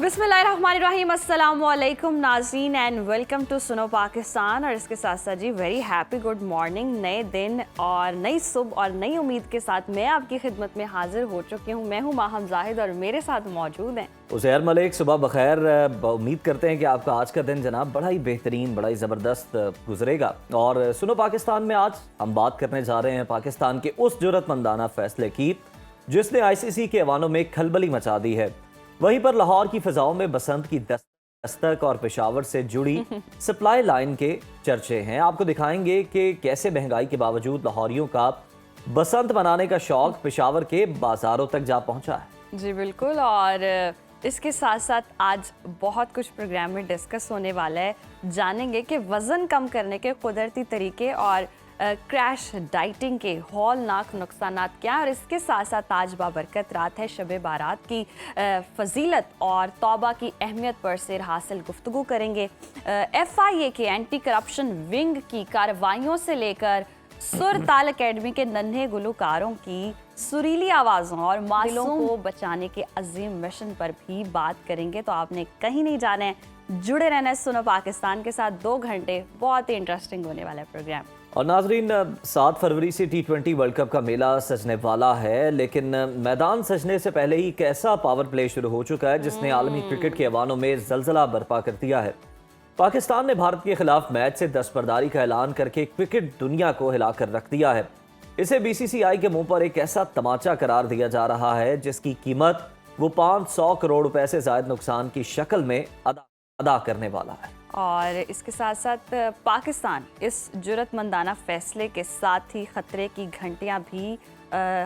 बिस्मिल्लाहिर्रहमानिर्रहीम, अस्सलामुअलैकुम नाज़रीन एंड वेलकम टू सुनो पाकिस्तान। और इसके साथ साथ जी वेरी हैप्पी गुड मॉर्निंग, नए दिन और नई सुबह और नई उम्मीद के साथ मैं आपकी खिदमत में हाजिर हो चुकी हूँ। मैं हूँ माहम जाहिद और मेरे साथ मौजूद हैं उज़ैर मलिक। सुबह बखैर। उम्मीद करते हैं कि आपका आज का दिन जनाब बड़ा ही बेहतरीन, बड़ा ही ज़बरदस्त गुजरेगा। और सुनो पाकिस्तान में आज हम बात करने जा रहे हैं पाकिस्तान के उस जुर्रतमंदाना फैसले की जिसने ICC के ऐवानों में खलबली मचा दी है। वहीं पर लाहौर की फिजाओं में बसंत की दस्तक और पेशावर से जुड़ी सप्लाई लाइन के चर्चे हैं। आपको दिखाएंगे कि कैसे महंगाई के बावजूद लाहौरियों का बसंत मनाने का शौक पेशावर के बाजारों तक जा पहुंचा है। जी बिल्कुल। और इसके साथ साथ आज बहुत कुछ प्रोग्राम में डिस्कस होने वाला है। जानेंगे कि वज़न कम करने के कुदरती तरीके और क्रैश डाइटिंग के हौलनाक नुकसानात क्या। और इसके साथ साथ आज बाबरकत रात है, शब बारात की फजीलत और तौबा की अहमियत पर सिर हासिल गुफ्तगू करेंगे। FIA के एंटी करप्शन विंग की कार्रवाइयों से लेकर सुर ताल अकेडमी के नन्हे गुलकारों की सुरीली आवाज़ों और मासूम को बचाने के अजीम मिशन पर भी बात करेंगे। तो आपने कहीं नहीं जाना है, जुड़े रहना है सुनो पाकिस्तान के साथ। 2 घंटे बहुत ही इंटरेस्टिंग होने वाला है प्रोग्राम। और नाजरीन, 7 फरवरी से T20 वर्ल्ड कप का मेला सजने वाला है, लेकिन मैदान सजने से पहले ही कैसा पावर प्ले शुरू हो चुका है जिसने आलमी क्रिकेट के ऐवानों में जलजला बर्पा कर दिया है। पाकिस्तान ने भारत के खिलाफ मैच से दस्तबरदारी का ऐलान करके क्रिकेट दुनिया को हिलाकर रख दिया है। इसे BCCI के मुंह पर एक ऐसा तमाचा करार दिया जा रहा है जिसकी कीमत वो 500 करोड़ रुपए से ज्यादा नुकसान की शक्ल में अदा करने वाला है। और इसके साथ साथ पाकिस्तान इस जुर्रतमंदाना फैसले के साथ ही खतरे की घंटियां भी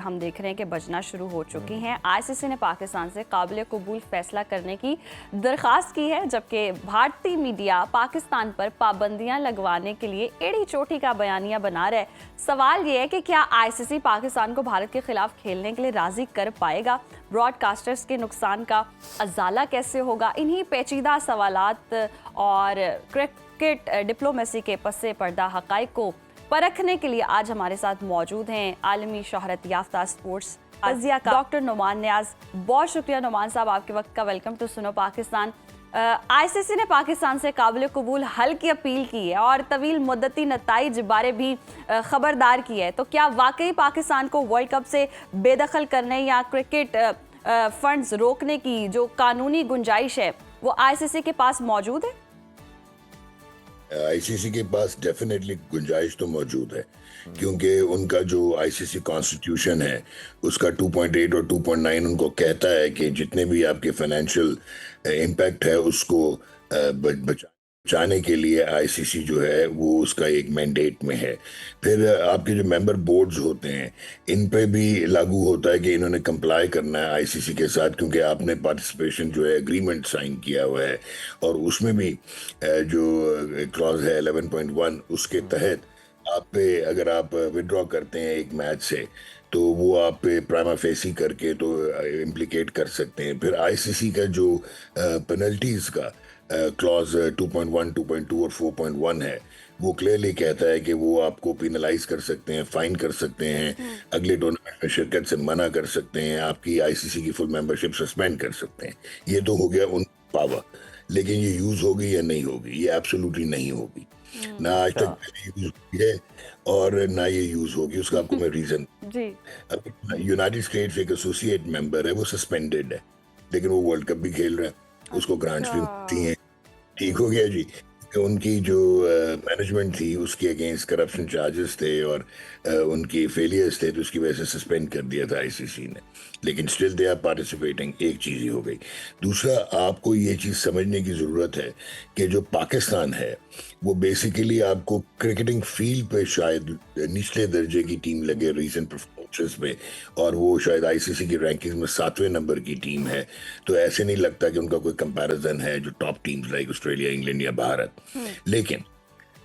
हम देख रहे हैं कि बजना शुरू हो चुकी हैं। ICC ने पाकिस्तान से काबिल कबूल फैसला करने की दरख्वास्त की है, जबकि भारतीय मीडिया पाकिस्तान पर पाबंदियां लगवाने के लिए एड़ी चोटी का बयानिया बना रहा है। सवाल ये है कि क्या ICC पाकिस्तान को भारत के खिलाफ खेलने के लिए राजी कर पाएगा? ब्रॉडकास्टर्स के नुकसान का अजाला कैसे होगा? इन्हीं पेचीदा सवालात और क्रिकेट डिप्लोमेसी के पसे पर्दा हक़ाइक़ को परखने के लिए आज हमारे साथ मौजूद हैं आलमी शोहरत याफ्ता स्पोर्ट्स अजिया का डॉक्टर नुमान नियाज। बहुत शुक्रिया नुमान साहब आपके वक्त का। वेलकम टू सुनो पाकिस्तान। ICC ने पाकिस्तान से काबिल कबूल हल की अपील की है और तवील मुद्दती नताइज बारे भी खबरदार की है। तो क्या वाकई पाकिस्तान को वर्ल्ड कप से बेदखल करने या क्रिकेट फंड्स रोकने की जो कानूनी गुंजाइश है वो ICC के पास मौजूद है? ICC के पास डेफिनेटली गुंजाइश तो मौजूद है, क्योंकि उनका जो ICC कॉन्स्टिट्यूशन है उसका 2.8 और 2.9 उनको कहता है कि जितने भी आपके फाइनेंशियल इम्पैक्ट है उसको बचाने के लिए ICC जो है वो उसका एक मैंडेट में है। फिर आपके जो मेंबर बोर्ड्स होते हैं इन पे भी लागू होता है कि इन्होंने कंप्लाई करना है ICC के साथ, क्योंकि आपने पार्टिसिपेशन जो है एग्रीमेंट साइन किया हुआ है और उसमें भी जो क्लॉज है 11.1 उसके तहत आप पे अगर आप विड्रॉ करते हैं एक मैच से तो वो आप पे प्राइमा फेसी करके तो इम्प्लीकेट कर सकते हैं। फिर ICC का जो पेनल्टीज का क्लॉज 2.1, 2.2 और 4.1 है वो क्लियरली कहता है कि वो आपको पिनलाइज कर सकते हैं, फाइन कर सकते हैं, अगले टूर्नामेंट में शिरकत से मना कर सकते हैं, आपकी ICC की फुल मेंबरशिप सस्पेंड कर सकते हैं। ये तो हो गया उन पावर, लेकिन ये यूज होगी या नहीं होगी? ये एब्सोल्युटली नहीं होगी, ना आज तक पहले यूज हुई है और ना ये यूज होगी। उसका आपको मैं रीजन, यूनाइटेड स्टेट्स एक एसोसिएट मेंबर है, वो सस्पेंडेड है लेकिन वो वर्ल्ड कप भी खेल रहा है, उसको ग्रांट्स भी मिलती हैं। ठीक हो गया जी। उनकी जो मैनेजमेंट थी उसके अगेंस्ट करप्शन चार्जेस थे और उनकी फेलियर्स थे, तो उसकी वजह से सस्पेंड कर दिया था ICC ने, लेकिन स्टिल दे आर पार्टिसिपेटिंग। एक चीज़ ही हो गई। दूसरा, आपको ये चीज़ समझने की ज़रूरत है कि जो पाकिस्तान है वो बेसिकली आपको क्रिकेटिंग फील्ड पे शायद निचले दर्जे की टीम लगे रीसेंट परफॉर्मेंसेस में, और वो शायद ICC की रैंकिंग में 7वें नंबर की टीम है। तो ऐसे नहीं लगता कि उनका कोई कंपैरिजन है जो top teams like Australia, England या भारत। लेकिन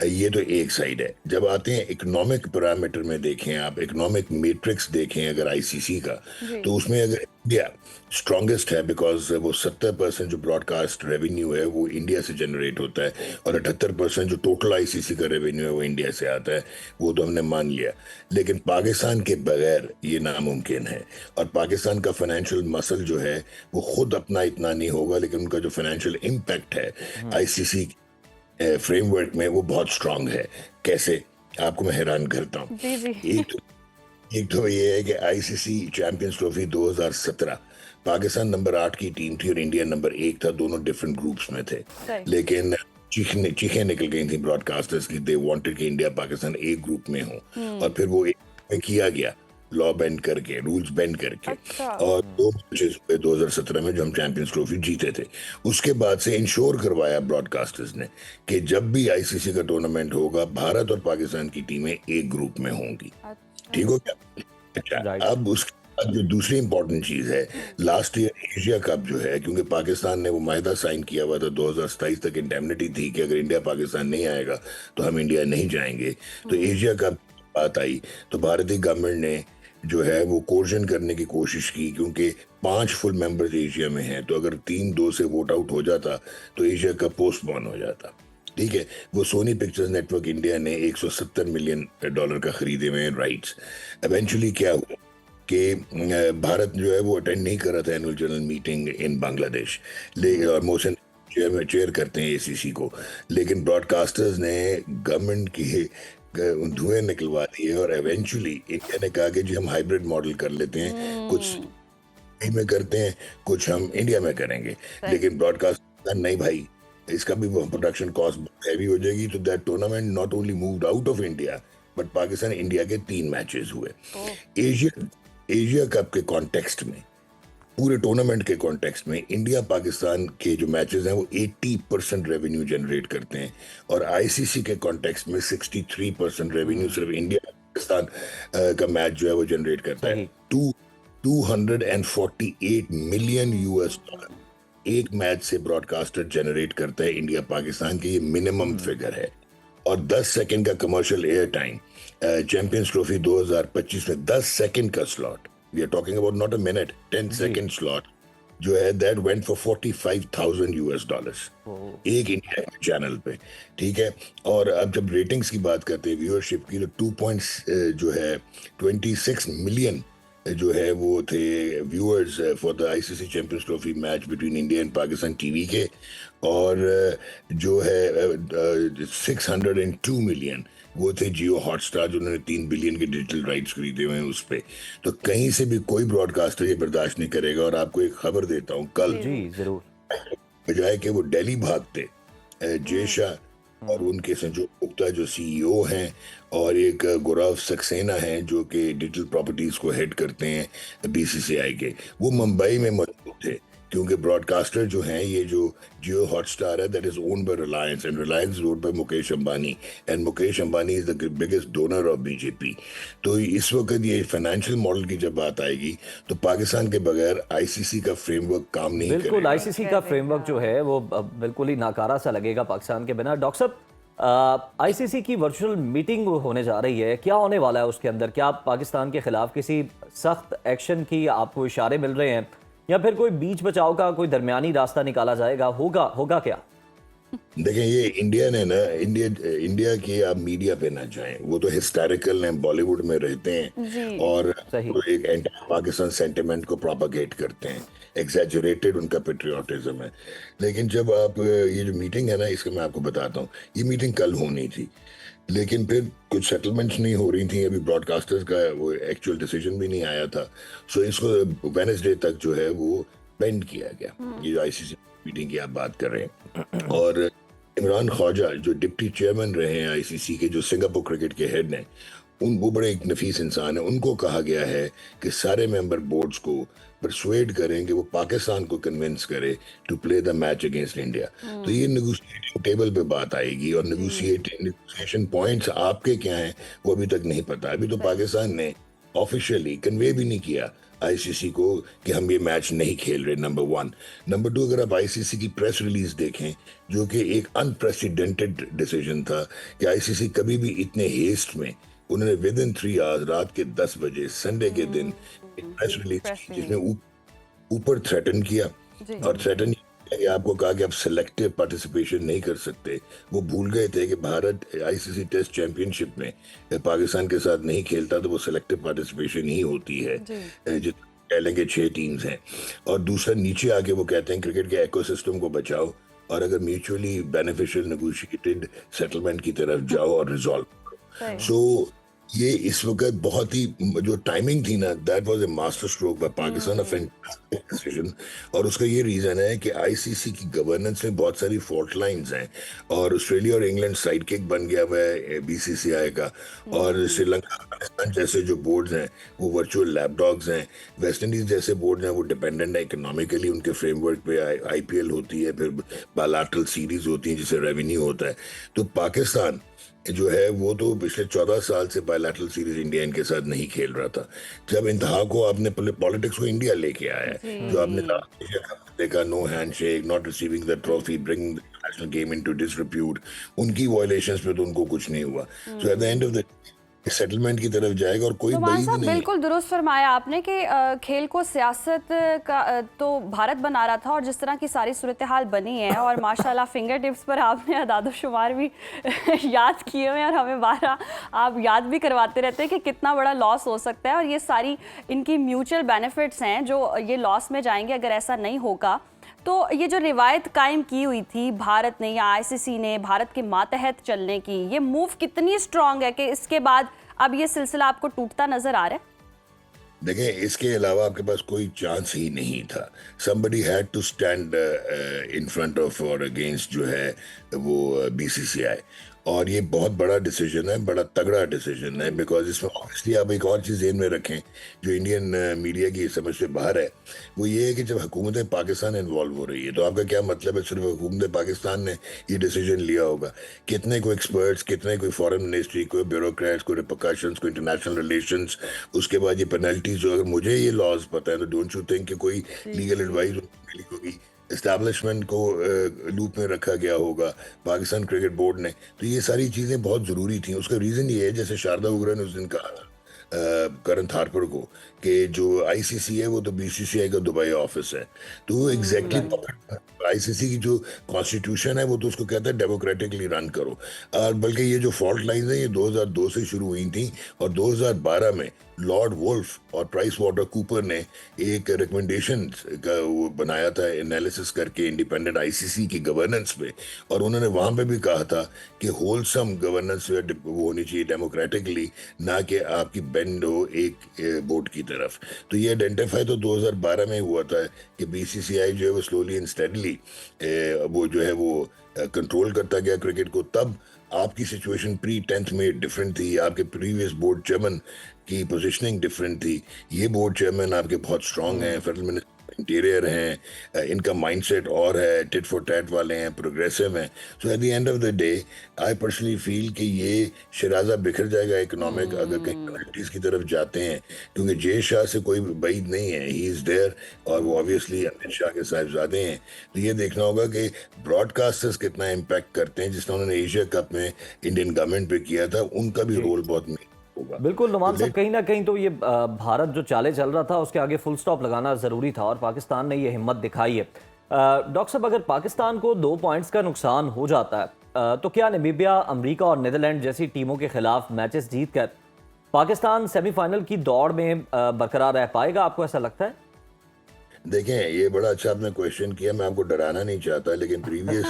ये तो एक साइड है। जब आते हैं इकोनॉमिक पैरामीटर में, देखें आप इकोनॉमिक मैट्रिक्स देखें अगर आईसीसी का, जी। तो उसमें अगर इंडिया स्ट्रॉन्गेस्ट है, बिकॉज वो 70% जो ब्रॉडकास्ट रेवेन्यू है वो इंडिया से जनरेट होता है, और 78% जो टोटल आईसीसी का रेवेन्यू है वो इंडिया से आता है, वो तो हमने मान लिया। लेकिन पाकिस्तान के बगैर ये नामुमकिन है, और पाकिस्तान का फाइनेंशियल मसल जो है वो खुद अपना इतना नहीं होगा, लेकिन उनका जो फाइनेंशियल इम्पैक्ट है आईसीसी फ्रेमवर्क में वो बहुत स्ट्रांग है। कैसे, आपको मैं हैरान करता हूँ। जी जी। एक तो ये है कि ICC champions trophy 2017 Pakistan number 8 की टीम थी और इंडिया नंबर 1 था, दोनों डिफरेंट ग्रुप्स में थे। सही। लेकिन चीखें निकल गई थी ब्रॉडकास्टर्स की, दे वांटेड कि इंडिया पाकिस्तान एक ग्रुप में हो, और फिर वो एक में किया गया, लॉ बेंड करके, रूल्स बेंड करके। अच्छा। और 2 मैचेस हुए 2017 में जो हम चैंपियंस ट्रॉफी जीते थे। उसके बाद से इंश्योर करवाया ब्रॉडकास्टर्स ने कि जब भी आईसीसी का टूर्नामेंट होगा भारत और पाकिस्तान की टीमें एक ग्रुप में होंगी। अच्छा। ठीक हो क्या? अच्छा, Right. अब उसके बाद जो दूसरी इंपॉर्टेंट चीज है, लास्ट ईयर एशिया कप जो है, क्योंकि पाकिस्तान ने वो मायदा साइन किया हुआ था 2027 तक इंडेमनिटी थी कि अगर इंडिया पाकिस्तान नहीं आएगा तो हम इंडिया नहीं जाएंगे। तो एशिया कप बात आई तो भारतीय गवर्नमेंट ने जो है वो कोर्जन करने की कोशिश की, क्योंकि 5 फुल मेंबर्स एशिया में हैं, तो अगर 3-2 से वोट आउट हो जाता तो एशिया कप पोस्टपोन हो जाता। ठीक है, वो सोनी पिक्चर्स नेटवर्क इंडिया ने $170 मिलियन का खरीदे हुए राइट्स। इवेंचुअली क्या हुआ कि भारत जो है वो अटेंड नहीं कर रहा था annual general meeting in Bangladesh, लेकिन और मोहसिन चेयर करते हैं एसीसी को, लेकिन ब्रॉडकास्टर्स ने गवर्नमेंट की धुएं निकलवा दिए, और एवेंचुअली इंडिया ने कहा कि जी हम हाइब्रिड मॉडल कर लेते हैं, कुछ में करते हैं, कुछ हम इंडिया में करेंगे। लेकिन ब्रॉडकास्ट नहीं भाई, इसका भी प्रोडक्शन कॉस्ट हैवी हो जाएगी। तो that tournament not only moved out of India, but Pakistan India के 3 मैचेस हुए। एशिया कप के कॉन्टेक्स्ट में, पूरे टूर्नामेंट के कॉन्टेक्स्ट में, इंडिया पाकिस्तान के जो मैचेस हैं वो 80% रेवेन्यू जनरेट करते हैं, और आईसीसी के कॉन्टेक्स्ट में 63% रेवेन्यू सिर्फ इंडिया पाकिस्तान का मैच जो है वो जनरेट करता है। 248 मिलियन $, एक मैच से ब्रॉडकास्टर जनरेट करता है इंडिया पाकिस्तान के, ये मिनिमम फिगर है। और 10 सेकंड का commercial air time champions trophy 2025 में 10 सेकंड का slot, we are talking about not a minute, 10 second slot जो है दैट वेंट फॉर $45,000 एक इंडिया चैनल पे। ठीक है, और अब जब रेटिंग्स की बात करते हैं व्यूअरशिप की, तो 26 मिलियन जो है वो थे viewers for the ICC champions trophy match between India and Pakistan TV के, और जो है 602 मिलियन वो थे जियो हॉटस्टार, जो उन्होंने 3 बिलियन के डिजिटल राइट्स खरीदे हुए हैं उस पे। तो कहीं से भी कोई ब्रॉडकास्टर ये बर्दाश्त नहीं करेगा। और आपको एक खबर देता हूँ, कल जी जरूर। बजाय कि वो दिल्ली भागते, जय शाह और उनके संजू गुप्ता जो सीईओ हैं, और एक गौरव सक्सेना हैं जो कि डिजिटल प्रॉपर्टीज को हेड करते हैं बीसीसीआई के, वो मुंबई में मौजूद थे, क्योंकि ब्रॉडकास्टर जो हैं, ये जो जियो हॉटस्टार है that is owned by Reliance, and Reliance is owned by Mukesh Ambani, and Mukesh Ambani is the biggest donor of BJP. तो इस वक्त ये फाइनेंशियल मॉडल की जब बात आएगी तो पाकिस्तान के बगैर आईसीसी का फ्रेमवर्क काम नहीं बिल्कुल, करेगा। आईसीसी का फ्रेमवर्क जो है वो बिल्कुल ही नाकारा सा लगेगा पाकिस्तान के बिना। डॉक्टर साहब, आईसीसी की वर्चुअल मीटिंग होने जा रही है, क्या होने वाला है उसके अंदर? क्या पाकिस्तान के खिलाफ किसी सख्त एक्शन की आपको इशारे मिल रहे हैं, या फिर कोई बीच बचाव का कोई दरमियानी रास्ता निकाला जाएगा? होगा क्या? देखें, ये इंडिया ने ना, इंडिया की आप मीडिया पे ना जाएं, वो तो हिस्टोरिकल हैं, बॉलीवुड में रहते हैं, और तो एक एंटी पाकिस्तान सेंटिमेंट को प्रोपागेट करते हैं, एग्जैजरेटेड उनका पेट्रियोटिज्म है। लेकिन जब आप ये जो मीटिंग है ना, इसका मैं आपको बताता हूँ, ये मीटिंग कल होनी थी, लेकिन फिर कुछ सेटलमेंट्स नहीं हो रही थी, अभी ब्रॉडकास्टर्स का वो एक्चुअल डिसीजन भी नहीं आया था, सो इसको वेडनेसडे तक जो है वो बेंड किया गया, ये जो आईसीसी मीटिंग की आप बात कर रहे हैं। और इमरान ख्वाजा जो डिप्टी चेयरमैन रहे हैं आईसीसी के, जो सिंगापुर क्रिकेट के हेड हैं, वो बड़े एक नफीस इंसान है, उनको कहा गया है कि सारे मेंबर बोर्ड्स को परसुएड करें कि वो पाकिस्तान को कन्विंस करे to play the match against India. तो ये नेगोशिएटिंग टेबल पे बात आएगी, और नेगोशिएशन पॉइंट्स आपके क्या हैं वो अभी तक नहीं पता। अभी तो पाकिस्तान ने ऑफिशियली कन्वे भी नहीं किया आईसीसी को कि हम ये मैच नहीं खेल रहे, नंबर वन। नंबर टू, अगर आप आईसीसी की प्रेस रिलीज देखें, जो कि एक अनप्रेसिडेंटेड डिसीजन था कि आईसीसी कभी भी इतने हेस्ट में, उन्होंने विद इन 3 आवर्स रात के 10 बजे संडे के दिन एक प्रेस रिलीज प्रेस की जिसमें ऊपर थ्रेटन किया। जी। और थ्रेटन कि आपको कहा कि आप सिलेक्टिव पार्टिसिपेशन नहीं कर सकते। वो भूल गए थे कि भारत आईसीसी टेस्ट चैंपियनशिप में पाकिस्तान के साथ नहीं खेलता तो वो सिलेक्टिव पार्टिसिपेशन ही होती है, जित कह लेंगे 6 टीम्स हैं। और दूसरा, नीचे आके वो कहते हैं क्रिकेट के इकोसिस्टम को बचाओ और अगर म्यूचुअली बेनिफिशियल नेगोशिएटेड सेटलमेंट की तरफ जाओ और रिजॉल्व करो। सो ये इस वक्त बहुत ही जो टाइमिंग थी ना, that was a master stroke bye Pakistan, a fantastic decision. और उसका ये रीजन है कि आईसीसी की गवर्नेंस में बहुत सारी फॉल्ट लाइंस हैं और ऑस्ट्रेलिया और इंग्लैंड साइड किक बन गया हुआ है बीसीसीआई का। और श्रीलंका, पाकिस्तान जैसे जो बोर्ड्स हैं वो वर्चुअल लैपडॉग्स हैं। वेस्ट इंडीज जैसे बोर्ड हैं वो डिपेंडेंट है इकोनॉमिकली, उनके फ्रेमवर्क पे आईपीएल होती है, फिर बायलैटरल सीरीज होती है जिससे रेवेन्यू होता है। तो पाकिस्तान जो है वो तो पिछले 14 साल से बायलैटरल सीरीज इंडिया इनके साथ नहीं खेल रहा था। जब इंतहा को आपने पॉलिटिक्स को इंडिया लेके आया है, जो आपने देखा, no handshake, not receiving the trophy, bringing the national game into disrepute, उनकी वायलेशंस पे तो उनको कुछ नहीं हुआ। So at the end of the settlement की तरफ जाएगा और कोई नुमान बड़ी साहब, नहीं। बिल्कुल दुरुस्त फरमाया आपने कि खेल को सियासत का तो भारत बना रहा था और जिस तरह की सारी सूरत हाल बनी है और माशाल्लाह फिंगर टिप्स पर आपने अदाद-ओ-शुमार भी याद किए हुए हैं और हमें बारहा आप याद भी करवाते रहते हैं कि कितना बड़ा लॉस हो सकता है और ये सारी इनकी म्यूचुअल बेनिफिट्स हैं जो ये लॉस में जाएंगे अगर ऐसा नहीं होगा। तो ये जो रिवायत कायम की हुई थी भारत ने या आईसीसी ने भारत के मातहत चलने की, ये मूव कितनी स्ट्रांग है कि इसके बाद अब ये सिलसिला आपको टूटता नजर आ रहा है? देखें, इसके अलावा आपके पास कोई चांस ही नहीं था। somebody had to stand in front of और अगेंस्ट जो है वो बीसीसीआई। और ये बहुत बड़ा डिसीजन है, बड़ा तगड़ा डिसीजन है, बिकॉज इसमें ऑब्वियसली आप एक और चीज़ ध्यान में रखें जो इंडियन मीडिया की समझ से बाहर है, वो ये है कि जब हुकूमत पाकिस्तान इन्वॉल्व हो रही है तो आपका क्या मतलब है सिर्फ हुकूमत पाकिस्तान ने ये डिसीजन लिया होगा? कितने कोई एक्सपर्ट्स, कितने कोई फॉरेन मिनिस्ट्री, कोई ब्यूरोक्रेट्स, कोई रिपोर्काशंस, कोई इंटरनेशनल रिलेशंस, उसके बाद ये पेनल्टीज। जो अगर मुझे ये लॉज पता है तो डोंट यू थिंक कि कोई लीगल एडवाइस मिली होगी, एस्टैब्लिशमेंट को लूप में रखा गया होगा पाकिस्तान क्रिकेट बोर्ड ने? तो ये सारी चीज़ें बहुत ज़रूरी थी। उसका रीज़न ये है, जैसे शारदा उग्रा ने उस दिन कहा था करण थारपर को, कि जो आईसीसी है वो तो बीसीसीआई का दुबई ऑफिस है। तो एग्जैक्टली आईसीसी की जो कॉन्स्टिट्यूशन है वो तो उसको कहता है डेमोक्रेटिकली रन करो। और बल्कि ये जो फॉल्ट लाइंस हैं ये 2002 से शुरू हुई थी और 2012 में लॉर्ड वुल्फ और प्राइस वाटर कूपर ने एक रिकमेंडेशन का वो बनाया था, एनालिसिस करके इंडिपेंडेंट आईसीसी की गवर्नेंस पे। और उन्होंने वहां पे भी कहा था कि होलसम गवर्नेंस वो होनी चाहिए डेमोक्रेटिकली, ना कि आपकी बेंड हो एक बोर्ड की तरफ। तो ये आइडेंटिफाई तो 2012 में हुआ था कि बीसीसीआई जो है वो स्लोली एंड स्टेडली वो जो है वो कंट्रोल करता गया क्रिकेट को। तब आपकी सिचुएशन प्री 10th में डिफरेंट थी, आपके प्रीवियस बोर्ड चेयरमैन की पोजीशनिंग डिफरेंट थी। ये बोर्ड चेयरमैन आपके बहुत स्ट्रांग हैं, फेडरल मिनिस्टर इंटीरियर हैं, इनका माइंडसेट और है, टिट फॉर टैट वाले हैं, प्रोग्रेसिव हैं। So at the end of the day I personally feel कि ये शराजा बिखर जाएगा इकोनॉमिक अगर कहीं कम्युनिटीज की तरफ जाते हैं, क्योंकि जय शाह से कोई बैद नहीं है, ही इज देयर, और वो ऑब्वियसली अमित शाह के साहिबजादे हैं। तो ये देखना होगा कि ब्रॉडकास्टर्स कितना इम्पैक्ट करते हैं, जिसने उन्होंने एशिया कप में इंडियन गवर्नमेंट पे किया था, उनका भी रोल बहुत होगा। बिल्कुल नुमान साहब, कहीं ना कहीं तो ये भारत जो चाले चल रहा था उसके आगे फुल स्टॉप लगाना ज़रूरी था और पाकिस्तान ने ये हिम्मत दिखाई है। डॉक्टर साहब, अगर पाकिस्तान को 2 पॉइंट्स का नुकसान हो जाता है तो क्या नामीबिया, अमेरिका और नीदरलैंड जैसी टीमों के खिलाफ मैचेस जीतकर पाकिस्तान सेमीफाइनल की दौड़ में बरकरार रह पाएगा? आपको ऐसा लगता है? देखें, ये बड़ा अच्छा आपने क्वेश्चन किया। मैं आपको डराना नहीं चाहता, लेकिन प्रीवियस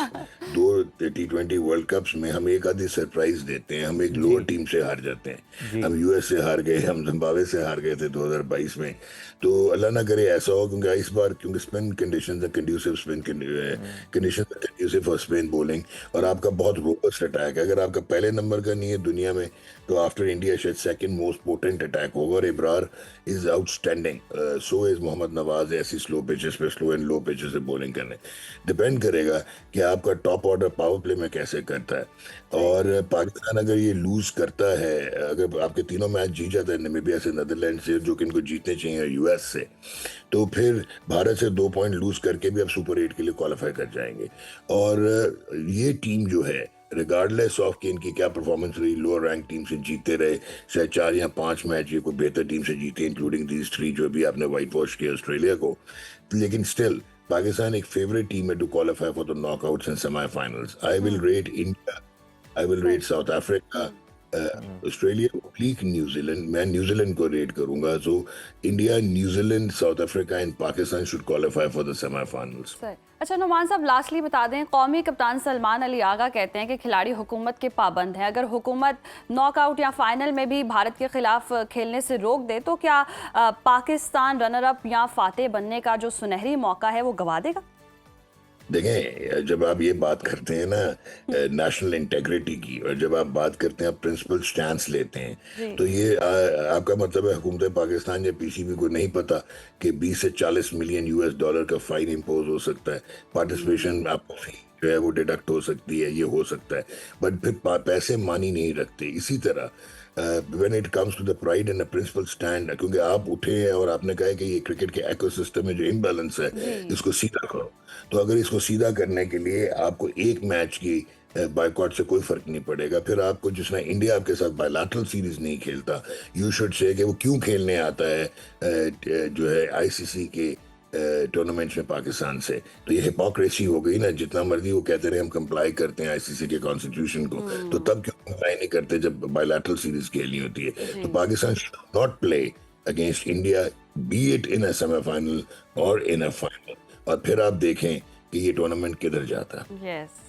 2 T20 वर्ल्ड कप्स में हम एक आधी सरप्राइज देते हैं। हम एक लोअर टीम से हार जाते हैं। हम यूएस से हार गए, हम जिम्बाब्वे से हार गए थे 2022 में। तो अल्लाह ना करे ऐसा हो, क्योंकि इस बार क्योंकि स्पिन कंडीशंस है कंड्यूसिव, स्पिन कंडीशंस है कंड्यूसिव फॉर स्पिन बॉलिंग, और आपका बहुत रोबस्ट अटैक है। अगर आपका पहले नंबर का नहीं है दुनिया में तो आफ्टर इंडिया शायद सेकंड मोस्ट पोटेंट अटैक होगा। और Ibrar is outstanding, so is Mohammad Nawaz, ऐसी स्लो पिचेस पे स्लो एंड लो पिचेस से बॉलिंग करने, डिपेंड करेगा कि आपका टॉप ऑर्डर पावर प्ले में कैसे करता है। और पाकिस्तान अगर ये लूज करता है, अगर आपके तीनों मैच जीत जाता है नामीबिया से, नीदरलैंड से, जो कि इनको जीतने चाहिए, यूएस से, तो फिर भारत से 2 पॉइंट लूज करके भी आप सुपर 8 के लिए क्वालिफाई कर जाएंगे। और ये टीम जो है, रिगार्डलेस ऑफ कि इनकी क्या परफॉर्मेंस रही, लोअर रैंक टीम से जीतते रहे, शायद 4 या 5 मैच ये कोई बेहतर टीम से जीते, इंक्लूडिंग दीज 3 जो भी आपने वाइट वॉश किया ऑस्ट्रेलिया को, लेकिन स्टिल पाकिस्तान एक फेवरेट टीम है to qualify for the knockouts and semifinals. I will rate India, I will rate South Africa, Australia, oblique New Zealand, मैं न्यूजीलैंड को रेट करूंगा। So India, New Zealand, South Africa and Pakistan should qualify for the semifinals. अच्छा नुमान साहब, lastly बता दें, कौमी कप्तान सलमान अली आगा कहते हैं कि खिलाड़ी हुकूमत के पाबंद हैं। अगर हुकूमत नॉकआउट या फाइनल में भी भारत के खिलाफ खेलने से रोक दे तो क्या पाकिस्तान रनर अप या फातेह बनने का जो सुनहरी मौका है वो गवा देगा? देखें, जब आप ये बात करते हैं ना नेशनल इंटेग्रिटी की, और जब आप बात करते हैं, आप प्रिंसिपल स्टैंस लेते हैं, तो ये आपका मतलब है हुकूमत पाकिस्तान या पीसीबी को नहीं पता कि 20 से 40 मिलियन यूएस डॉलर का फाइन इम्पोज हो सकता है, पार्टिसिपेशन आपको जो है वो डिडक्ट हो सकती है, ये हो सकता है, बट फिर पैसे मानी नहीं रखते। इसी तरह when it comes to the pride and the principle stand, क्योंकि आप उठे हैं और आपने कहा है कि ये क्रिकेट के इकोसिस्टम में जो इम्बैलेंस है इसको सीधा करो, तो अगर इसको सीधा करने के लिए आपको एक मैच की बायकॉट से कोई फर्क नहीं पड़ेगा। फिर आपको, जिसने इंडिया आपके साथ बायलैटरल सीरीज नहीं खेलता, यू शुड से कि वो क्यों खेलने आता है जो है आईसीसी के टूर्नामेंट्स में पाकिस्तान से। तो ये हिपोक्रेसी हो गई ना, जितना मर्जी वो कहते रहे हम कंप्लाई करते हैं आईसीसी के कॉन्स्टिट्यूशन को, तो तब क्यों कंप्लाई नहीं करते जब बायलैटरल सीरीज खेलनी होती है। तो Pakistan should not play against India, B it in a semifinal और इन अ फाइनल, और फिर आप देखें कि ये टूर्नामेंट किधर जाता है। यस,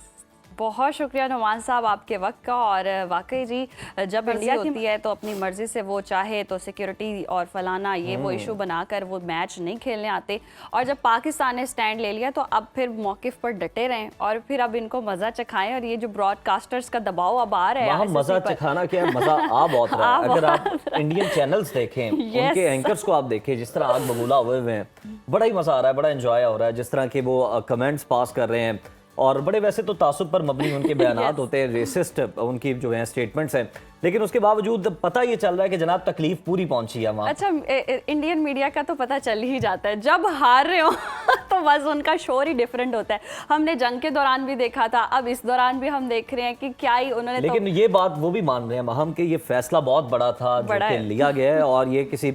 बहुत शुक्रिया नुमान साहब आपके वक्त का। और वाकई जी, जब इंडिया होती है तो अपनी मर्जी से वो चाहे तो सिक्योरिटी और फलाना ये वो इशू बनाकर वो मैच नहीं खेलने आते, और जब पाकिस्तान ने स्टैंड ले लिया तो अब फिर मौकिफ पर डटे रहें और फिर अब इनको मजा चखाएं। और ये जो ब्रॉडकास्टर्स का दबाव अब आ रहा है, मजा चखाना क्या, मजा आ बहुत रहा है। अगर आप इंडियन चैनल्स देखें, उनके एंकर्स को आप देखें, जिस तरह आग बबूला हुए हुए हैं, बड़ा ही मजा आ रहा है, बड़ा एंजॉय हो रहा है, जिस तरह के वो कमेंट्स पास कर रहे हैं, और बड़े वैसे तो तासुब पर मबनी उनके बयानात होते हैं, रेसिस्ट उनकी जो है स्टेटमेंट्स हैं, लेकिन उसके बावजूद पता ये चल रहा है कि जनाब तकलीफ पूरी पहुंची है वहाँ। अच्छा, इंडियन मीडिया का तो पता चल ही जाता है, जब हार रहे हो तो बस उनका शोर ही डिफरेंट होता है। हमने जंग के दौरान भी देखा था, अब इस दौरान भी हम देख रहे हैं कि क्या ही उन्होंने, लेकिन ये बात वो भी मान रहे हैं हम कि ये फैसला बहुत बड़ा था जो कि लिया गया है, और ये किसी